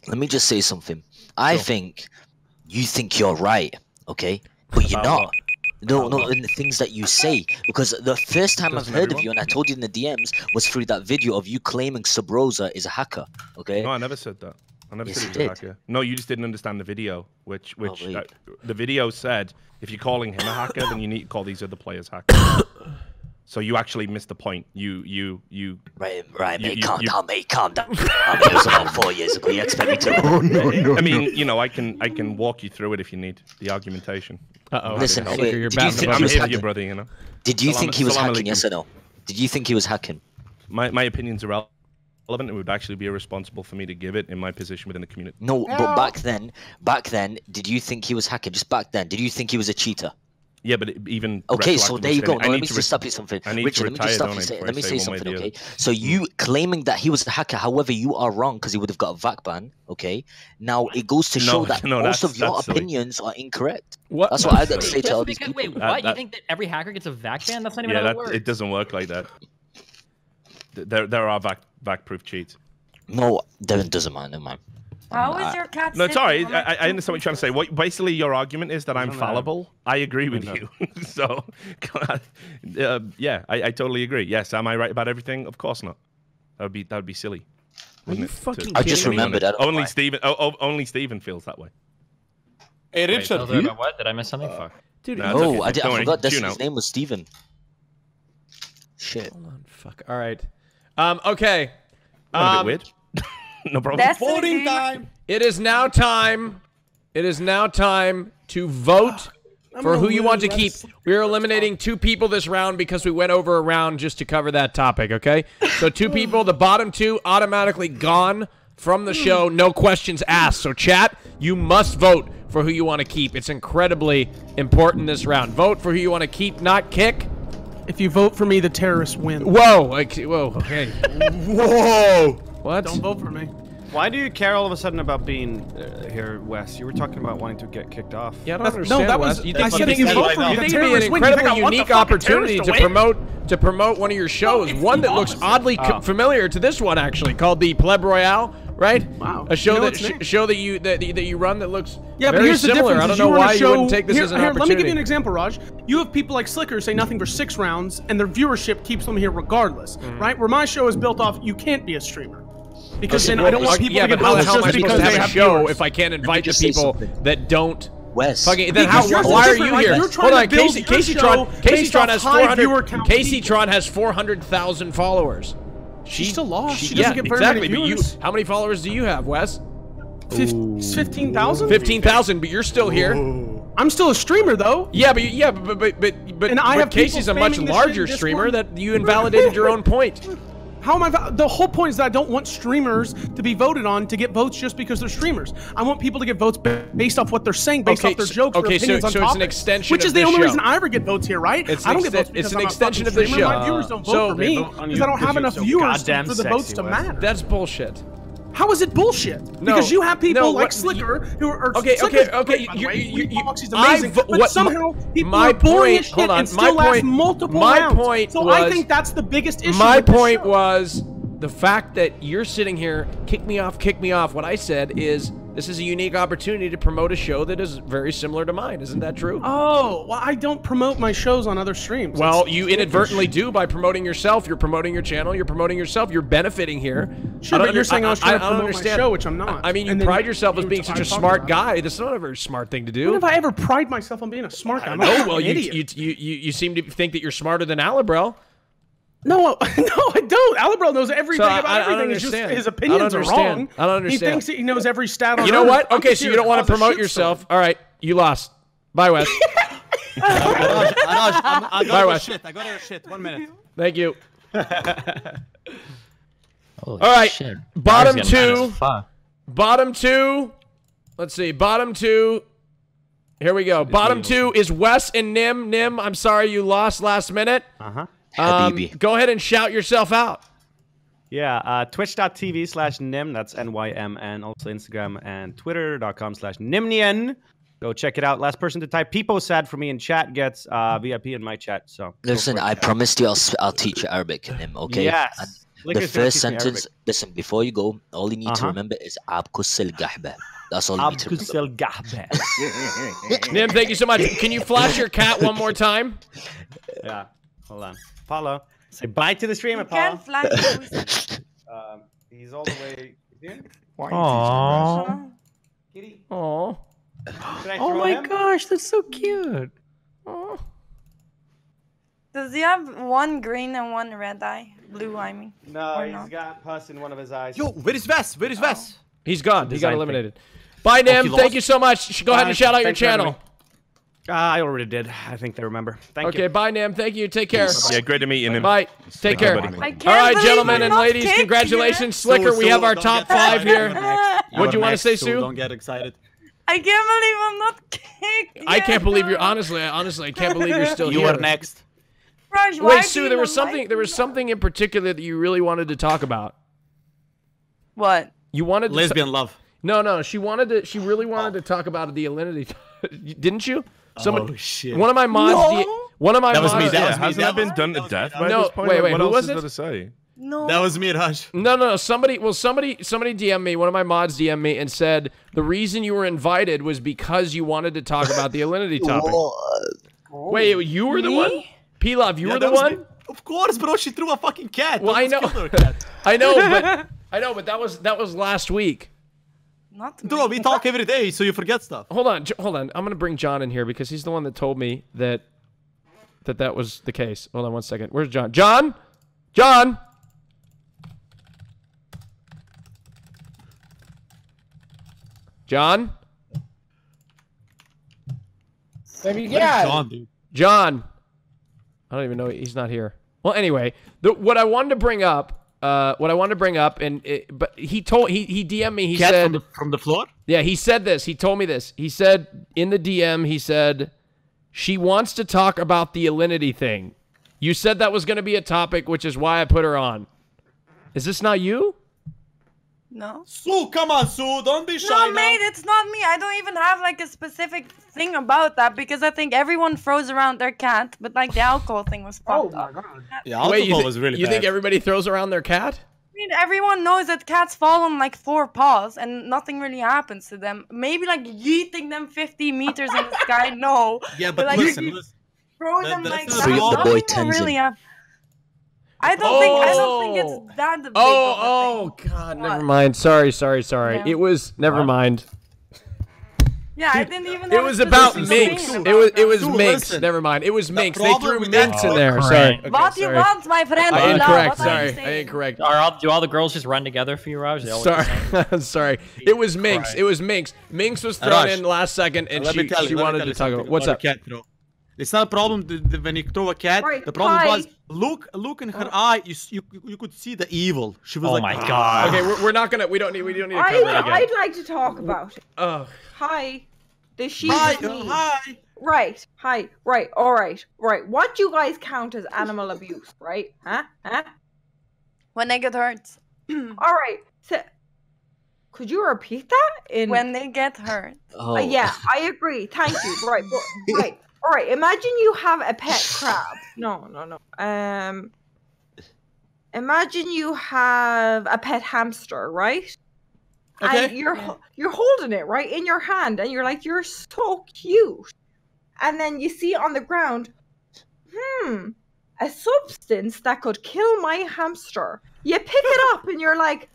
Let me just say something. I think you think you're right, okay? But you're not. No, in the things that you say. Because the first time I've heard of you, and I told you in the DMs, was through that video of you claiming Sub-Rosa is a hacker, okay? No, I never said that. I never said he was a hacker. No, you just didn't understand the video, which the video said, if you're calling him a hacker, then you need to call these other players hackers. So you actually missed the point. Right, mate. Calm down, mate. Calm down. It was about 4 years ago. You expect me to? Oh, no. I mean, you know, I can walk you through it if you need the argumentation. Listen, I'm here for you, brother. You know. Did you think he was hacking? Yes or no? Did you think he was hacking? My opinions are relevant. It would actually be irresponsible for me to give it in my position within the community. No, but back then, did you think he was hacking? Just back then, did you think he was a cheater? Yeah, but even okay, so there you go. No, let me just stop you something. Richard, let me just stop you. Let me say something, okay? So you claiming that he was a hacker, however, you are wrong because he would have got a VAC ban, okay? Now it goes to show that most of your opinions are incorrect. What? That's what I got to say to all these people. Wait, what? You think that every hacker gets a VAC ban? That's not even how it works. It doesn't work like that. There are VAC-proof cheats. No, Devin doesn't mind. Never mind. How is your cat? No, sorry. I understand what you're trying to say. Basically, your argument is that I'm fallible. I agree with you. So, yeah, I totally agree. Yes, am I right about everything? Of course not. That would be silly. Are you fucking I just remembered that. Only Steven. Only Steven feels that way. Hey, Richard. What? Did I miss something? Fuck. Dude, no, I forgot. His name was Steven. Shit. Hold on. Fuck. All right. Okay. A bit weird. No problem. Voting time. It is now time. It is now time to vote for who you want to keep. We are eliminating 2 people this round because we went over a round just to cover that topic, okay? So 2 people, the bottom 2 automatically gone from the show, no questions asked. So chat, you must vote for who you want to keep. It's incredibly important this round. Vote for who you want to keep, not kick. If you vote for me, the terrorists win. Whoa, whoa, okay. Whoa. What? Don't vote for me. Why do you care all of a sudden about being here, Wes? You were talking about wanting to get kicked off. Yeah, I don't understand. No, that was. I said you vote for me. You think it'd be an incredibly unique opportunity to promote one of your shows, one that looks oddly familiar to this one actually, called the Pleb Royale, right? Wow. A show that you run that looks but very here's the similar. difference. I don't know why you wouldn't take this as an opportunity. Let me give you an example, Raj. You have people like Slicker say nothing for 6 rounds, and their viewership keeps them here regardless, right? Where my show is built off, you can't be a streamer. Because then I don't want people to get votes just because they have show if I can't invite the people that don't. Wes. Fucking, then why are you here? Hold on, Casey-tron has 400. Casey-tron has 400,000 followers. She's still lost. She doesn't get very many viewers. But how many followers do you have, Wes? 15,000. 15,000, but you're still here. I'm still a streamer though. Yeah, but Casey's a much larger streamer. That you invalidated your own point. How am I? The whole point is that I don't want streamers to be voted on to get votes just because they're streamers. I want people to get votes based off what they're saying, based off their jokes, their opinions on topics. It's an extension which is the only reason I ever get votes here, right? I don't get votes because I'm an extension of the show. My viewers don't vote for me because I don't have enough viewers for the votes to matter. That's bullshit. How is it bullshit? Because you have people like Slicker who are okay. He's amazing, but somehow people are boring as shit and still last multiple rounds. So I think that's the biggest issue. My point was the fact that you're sitting here, kick me off. What I said is this is a unique opportunity to promote a show that is very similar to mine. Isn't that true? Oh, well, I don't promote my shows on other streams. Well, you inadvertently do by promoting yourself. You're promoting your channel. You're promoting yourself. You're benefiting here. Sure, but you're saying I was trying to promote my show, which I'm not. I mean, you pride yourself as being such a smart guy. That's not a very smart thing to do. When have I ever pride myself on being a smart guy? Well, you seem to think that you're smarter than Alibrel. No, I don't. Alibrel knows everything about everything. It's just his opinions are wrong. I don't understand. He thinks that he knows every stat on You know Earth. what? Okay, so you don't want to promote yourself. All right, you lost. Bye, Wes. Bye, Wes. I got her shit. 1 minute. Thank you. All right, shit. Bottom two. Let's see, bottom 2. Here we go. Bottom 2 is Wes and Nim. Nim, I'm sorry you lost last minute. Go ahead and shout yourself out. Yeah, twitch.tv/nym, that's NYMN, also Instagram and twitter.com/nimnien. Go check it out. Last person to type Peepo sad for me in chat gets VIP in my chat. So listen, I promised you I'll teach you Arabic, Nim, okay? Yes. The first sentence, listen, before you go, all you need to remember is Abkusil Gahba. That's all you need to remember. Nim, thank you so much. Can you flash your cat one more time? Yeah, hold on. Paulo, say bye to the streamer, Paulo. Can't flash. He's all the way here. Aww. Kitty. Aww. Oh my gosh, that's so cute. Aww. Does he have one green and one red eye? Blue, I mean. No, he's got pus in one of his eyes. Yo, where is Wes? Where is Wes? He's gone. He got eliminated. Bye, Nim. Thank you so much. Go ahead and shout out your channel. I already did. I think they remember. Thank you. Okay, bye, Nam. Thank you. Take care. Yeah, great to meet you. Bye. Take care. All right, gentlemen and ladies, congratulations. Slicker, we have our top 5 here. What'd you want to say, Sue? Don't get excited. I can't believe I'm not kicked. I can't believe you're honestly, I can't believe you're still here. You are next. Raj, wait, Sue, there was something in particular that you really wanted to talk about. What? You wanted to lesbian love. No, she really wanted to talk about the Alinity. Didn't you? Oh shit. One of my mods That was me. Hasn't that been done to death by this point? Wait, what who else was is it? there to say? No. That was me, Raj. No. Somebody DM'd me. One of my mods DM'd me and said the reason you were invited was because you wanted to talk about the Alinity topic. Wait, you were the one? Pilav, you were the one? Me. Of course, bro. She threw a fucking cat. Well, I know. I know, but that was last week. Not Bro, we talk every day, so you forget stuff. Hold on. I'm gonna bring John in here because he's the one that told me that was the case. Hold on 1 second. Where's John? John. Baby, yeah. John. I don't even know. He's not here. Well, anyway, what I wanted to bring up, but he DM'd me. He said from the floor. Yeah, he said this. He told me this. He said in the DM. He said she wants to talk about the Alinity thing. You said that was going to be a topic, which is why I put her on. Is this not you? No. Sue, come on, Sue. Don't be shy No, now. mate, it's not me. I don't even have like a specific thing about that because I think everyone throws around their cat, but like the alcohol thing was fucked up. God. Yeah, alcohol was really bad. You think everybody throws around their cat? I mean, everyone knows that cats fall on like 4 paws and nothing really happens to them. Maybe like yeeting them 50 meters in the sky, no. Yeah, but like, listen. Throw them like Free the boy Tenzin. I don't think it's that big. Oh God, never mind. Sorry. Yeah. It was never mind. Yeah, I didn't even. It was about minks. It was minks. Never mind. It was minks. They threw minks in there. Sorry. What you want, my friend? I incorrect. Sorry, I incorrect. Do all the girls just run together for you, Raj? Sorry, sorry. It was minks. It was minks. Minks was thrown in last second, and she wanted to talk about. What's up? It's not a problem when you throw a cat. Right, the problem was look in her eye. You could see the evil. She was oh like, my God. Okay, we're not gonna. We don't need to cover it again. I'd like to talk about it. Oh. Hi. The she. Hi. Right. Hi. Right. All right. Right. What do you guys count as animal abuse? Right? Huh? When they get hurt. All right. So, could you repeat that? When they get hurt. Oh. Yeah, I agree. Thank you. Right. Right. All right. Imagine you have a pet crab. No. Imagine you have a pet hamster, right? Okay. And you're holding it right in your hand, and you're like, you're so cute. And then you see on the ground, a substance that could kill my hamster. You pick it up, and you're like,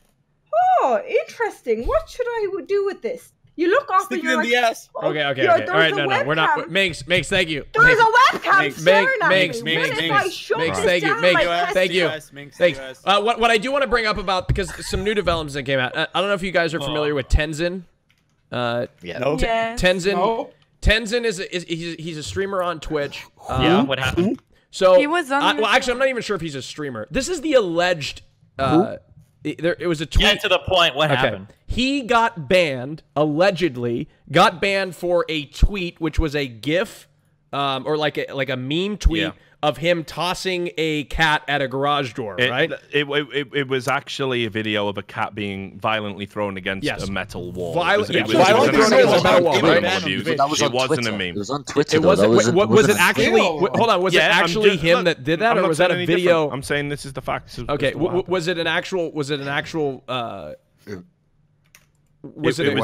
oh, interesting. What should I do with this? You look up and you're like, oh, okay. All right, no, we're not. Minx, thank you. There's a webcam staring at me. Minx, thank you. Thanks. What I do want to bring up about, because some new developments that came out. I don't know if you guys are familiar with Tenzin. No. Tenzin. No. Tenzin he's a streamer on Twitch. Yeah. What happened? So he was on well, actually, I'm not even sure if he's a streamer. This is the alleged. It was a tweet. Get to the point. What happened? He got banned, allegedly, for a tweet which was a GIF, or like a meme tweet of him tossing a cat at a garage door, right? It was actually a video of a cat being violently thrown against a metal wall. Violently thrown against a metal wall, right? It wasn't a meme. It was on Twitter. It wasn't. Was it actually? Hold on. Was it actually him that did that, or was that a video? I'm saying this is the facts. Okay. Was it an actual? Was it him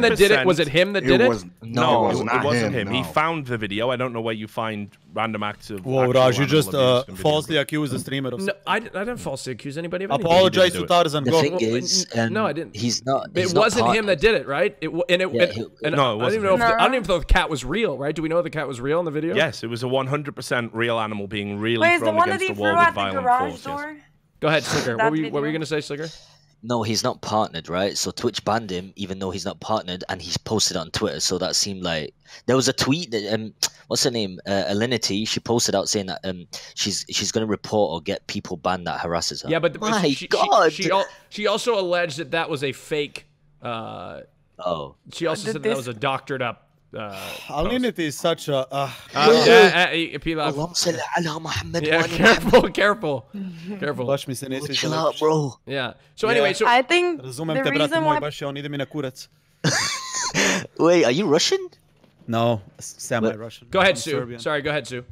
that did it? Was it him that did it? No, it wasn't him. He found the video. I don't know where you find random acts of. Whoa, Raj, you just falsely accused the streamer of. No, I didn't falsely accuse anybody of anything. Apologize to Tarzan. The thing is, no, I didn't. He's not. It wasn't him that did it, right? No, it wasn't. I don't even know if the cat was real, right? Do we know the cat was real in the video? Yes, it was a 100% real animal being really thrown against the wall with violent force. Yes. Go ahead, Slicker. What were you going to say, Slicker? No, he's not partnered, right? So Twitch banned him, even though he's not partnered, and he's posted on Twitter. So that seemed like there was a tweet that what's her name, Alinity. She posted out saying that she's going to report or get people banned that harasses her. Yeah, but my God, she also alleged that was a fake. She also said that was a doctored up. Alinity is such a. Pilav. Yeah, careful. Chill out, bro. Yeah. So anyway, I think the reason why. Wait, are you Russian? No, semi-Russian. Go ahead, Sue. Serbian. Sorry, go ahead, Sue.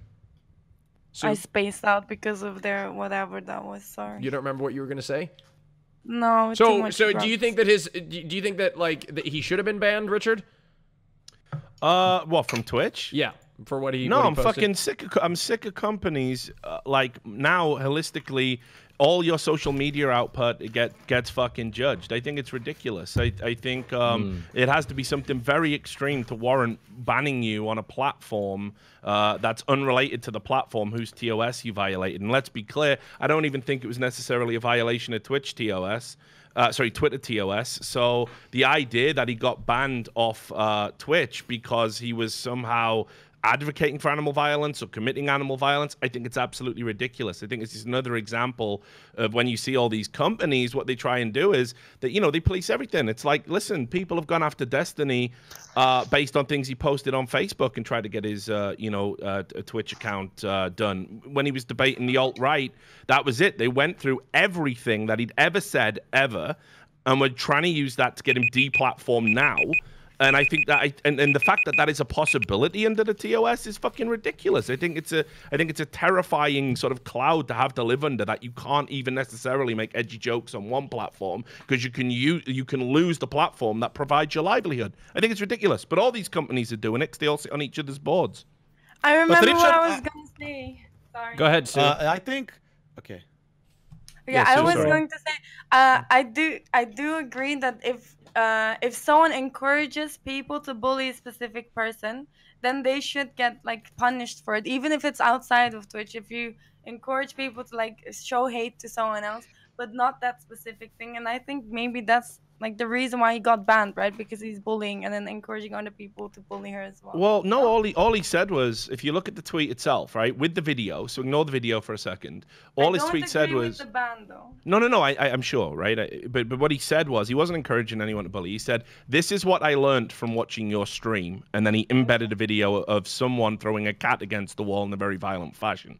I spaced out because of their whatever that was. Sorry. You don't remember what you were gonna say? No. So do you think that do you think that that he should have been banned, Richard? What, from Twitch? Yeah, for what he. No, what he I'm fucking sick. I'm sick of companies like now holistically. All your social media output gets fucking judged. I think it's ridiculous. I think it has to be something very extreme to warrant banning you on a platform that's unrelated to the platform whose TOS you violated. And let's be clear, I don't even think it was necessarily a violation of Twitch TOS. Twitter TOS. So the idea that he got banned off Twitch because he was somehow advocating for animal violence or committing animal violence, I think it's absolutely ridiculous. I think it's just another example of when you see all these companies, what they try and do is that, they police everything. It's like, listen, people have gone after Destiny based on things he posted on Facebook and tried to get his, Twitch account done. When he was debating the alt-right, that was it. They went through everything that he'd ever said, ever, and were trying to use that to get him deplatformed now. And I think that, and the fact that that is a possibility under the TOS is fucking ridiculous. I think it's a terrifying sort of cloud to have to live under, that you can't even necessarily make edgy jokes on one platform because you can lose the platform that provides your livelihood. I think it's ridiculous. But all these companies are doing it because they all sit on each other's boards. I remember what I was gonna say. Sorry. Go ahead, Sue. I think. Okay. Yeah, I was going to say. I do agree that if someone encourages people to bully a specific person, then they should get punished for it, even if it's outside of Twitch. If you encourage people to show hate to someone else, but not that specific thing, and I think maybe that's the reason why he got banned, right? Because he's bullying and then encouraging other people to bully her as well. Well, no, all he said was, if you look at the tweet itself, right, with the video, so ignore the video for a second. All his tweet said was, with the ban, though. No, I'm sure, right? But what he said was, he wasn't encouraging anyone to bully. He said, this is what I learned from watching your stream, and then he embedded a video of someone throwing a cat against the wall in a very violent fashion.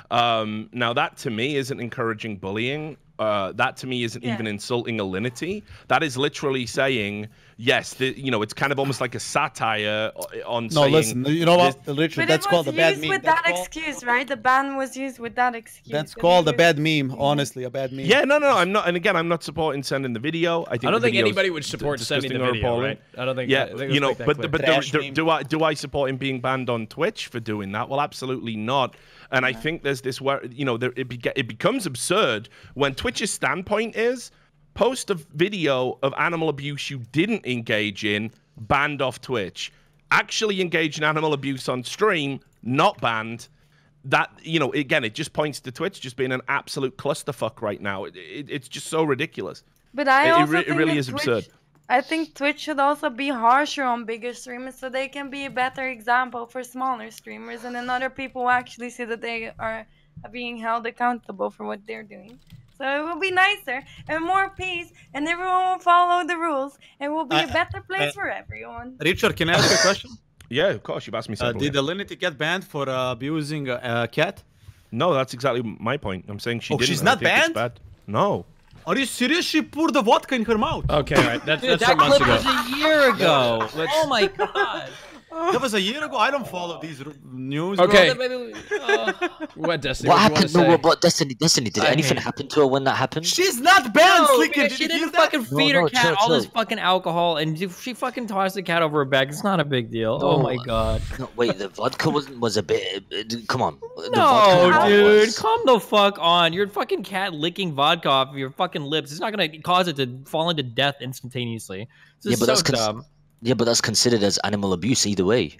Now that to me isn't encouraging bullying. That to me isn't even insulting Alinity. That is literally saying, yes, it's kind of almost like a satire on saying... No, listen, you know what, Richard, that's called a bad meme. With that excuse, right? The ban was used with that excuse. That's called a bad meme, honestly, a bad meme. Yeah, no, I'm not, and again, I'm not supporting sending the video. I don't think anybody would support sending the video, right? I don't think... Yeah, but do I support him being banned on Twitch for doing that? Well, absolutely not. And I think there's this where, it becomes absurd when Twitch's standpoint is, post a video of animal abuse you didn't engage in, banned off Twitch. Actually engage in animal abuse on stream, not banned. That, again, it just points to Twitch just being an absolute clusterfuck right now. It's just so ridiculous. But it really is absurd. I think Twitch should also be harsher on bigger streamers so they can be a better example for smaller streamers, and then other people will actually see that they are being held accountable for what they're doing. So it will be nicer and more peace, and everyone will follow the rules, and it will be a better place for everyone. Richard, can I ask you a question? Yeah, of course. You've asked me something. Did Alinity get banned for abusing a cat? No, that's exactly my point. I'm saying she didn't. She's not banned? Bad. No. Are you serious? She poured the vodka in her mouth. Okay, right. That's Dude, that some months clip ago. was a year ago. Oh my god. That was a year ago. I don't follow these news. Okay. What, Destiny? What happened? No, what Destiny? Did anything happen to her when that happened? She's not banned, Slicker. She didn't fucking feed her cat all this fucking alcohol, and she fucking tossed the cat over her back. It's not a big deal. Oh my god. No, wait, the vodka was a bit. Come on. No, dude, calm the fuck on. Your fucking cat licking vodka off of your fucking lips. It's not gonna cause it to fall into death instantaneously. This is so dumb. Yeah, but that's considered as animal abuse either way.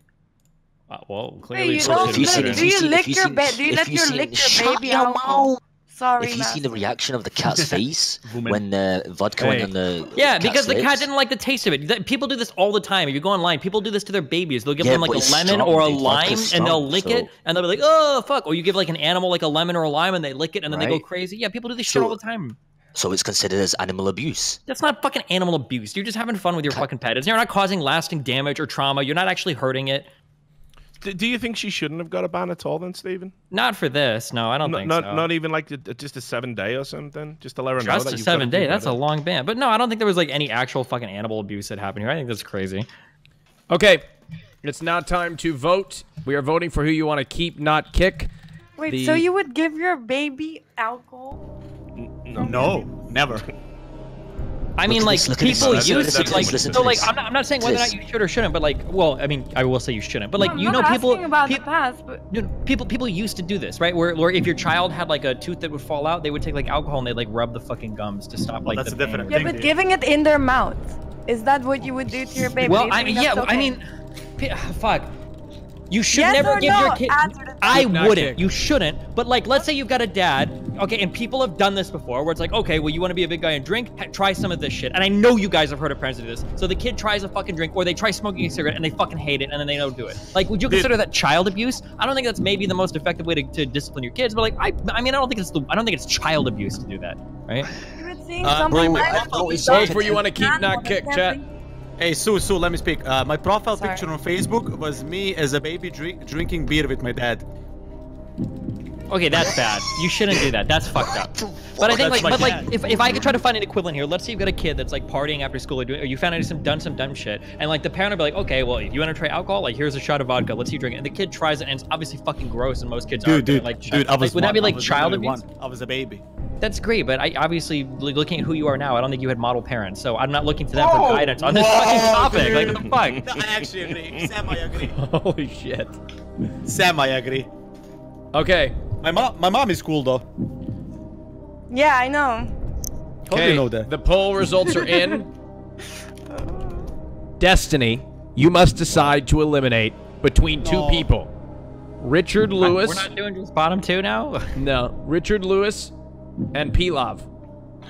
Well, clearly. Do you let your baby alcohol? Sorry, if you seen the reaction of the cat's face when the vodka went on the because the cat lips. didn't like the taste of it. People do this all the time. If you go online, people do this to their babies. They'll give them like a lemon or a lime, and they'll lick it, and they'll be like, "Oh fuck!" Or you give like an animal like a lemon or a lime, and they lick it, and then they go crazy. Yeah, people do this shit all the time. So it's considered as animal abuse. That's not fucking animal abuse. You're just having fun with your fucking pet. You're not causing lasting damage or trauma. You're not actually hurting it. Do you think she shouldn't have got a ban at all then, Stephen? Not for this. No, I don't think so. Not even like just a 7-day or something? Just to let her know that just a 7-day? That's a long ban. But no, I don't think there was like any actual fucking animal abuse that happened here. I think that's crazy. Okay. It's now time to vote. We are voting for who you want to keep, not kick. Wait, so you would give your baby alcohol? No, never. I mean, like, people used to, like, so, like, I'm not saying whether or not you should or shouldn't, but, like, well, I mean, I will say you shouldn't, but, like, you know, people used to do this, right? Where if your child had, like, a tooth that would fall out, they would take, like, alcohol and they'd, like, rub the fucking gums to stop, like, that's the a different pain. thing. Yeah, but giving it in their mouth, is that what you would do to your baby? Well, I mean, fuck. You should never give your kid. I wouldn't. You shouldn't. But like, let's say you've got a dad. Okay, and people have done this before, where it's like, okay, well, you want to be a big guy and drink? Try some of this shit. And I know you guys have heard of parents do this. So the kid tries a fucking drink, or they try smoking a cigarette and they fucking hate it, and then they don't do it. Like, would you consider that child abuse? I don't think that's maybe the most effective way to discipline your kids. But like, I mean, I don't think it's child abuse to do that, right? Vote for you want to keep, not kick, chat. Hey, Sue, let me speak. My profile picture on Facebook was me as a baby drinking beer with my dad. Okay, that's bad. You shouldn't do that. That's fucked up. But I think, if I could try to find an equivalent here, let's say you've got a kid that's like partying after school, or you found out done some dumb shit, and like the parent would be like, okay, well, if you want to try alcohol, like here's a shot of vodka, let's see you drink it. And the kid tries it, and it's obviously fucking gross, and most kids aren't. Dude, would that be like child abuse? I was a baby. That's great, but I obviously, looking at who you are now, I don't think you had model parents, so I'm not looking to them for guidance on this fucking topic. Dude. Like, what the fuck? No, I actually agree. Sam, I agree. Holy shit. Sam, I agree. Okay. My mom is cool, though. Yeah, I know. How do you know that? The poll results are in. Destiny, you must decide to eliminate between two people. Richard Lewis. We're not doing just bottom two now? No. Richard Lewis and Pilav.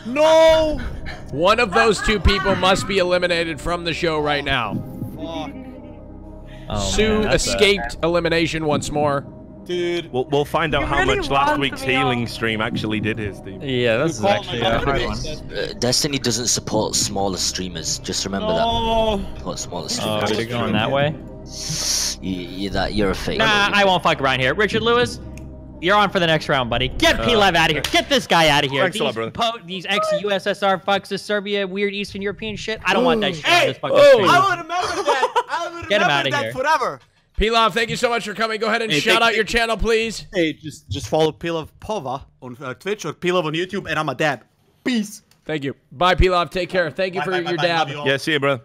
No! One of those two people must be eliminated from the show right now. Sue escaped elimination once more. Dude. We'll find out how much last week's healing stream actually did here, Steve. Yeah, that's actually a hard one. Destiny doesn't support smaller streamers. Just remember that. Support smaller streamers. Oh, you're going that way? You're a fake. Nah, I won't fuck around here. Richard Lewis, you're on for the next round, buddy. Get Pilav out of here. Get this guy out of here. Thanks a lot, brother. These ex-USSR fucks, this Serbia, weird Eastern European shit. I don't want that shit. Hey, this fucking stream. I will remember that. I will Get him out remember of that here. forever. Pilav, thank you so much for coming. Go ahead and shout out your channel, please. Hey, just follow Pilav Pova on Twitch or Pilav on YouTube, and I'm a dad. Peace. Thank you. Bye, Pilav. Take care. Thank you for your dab. Yeah, see you, bro.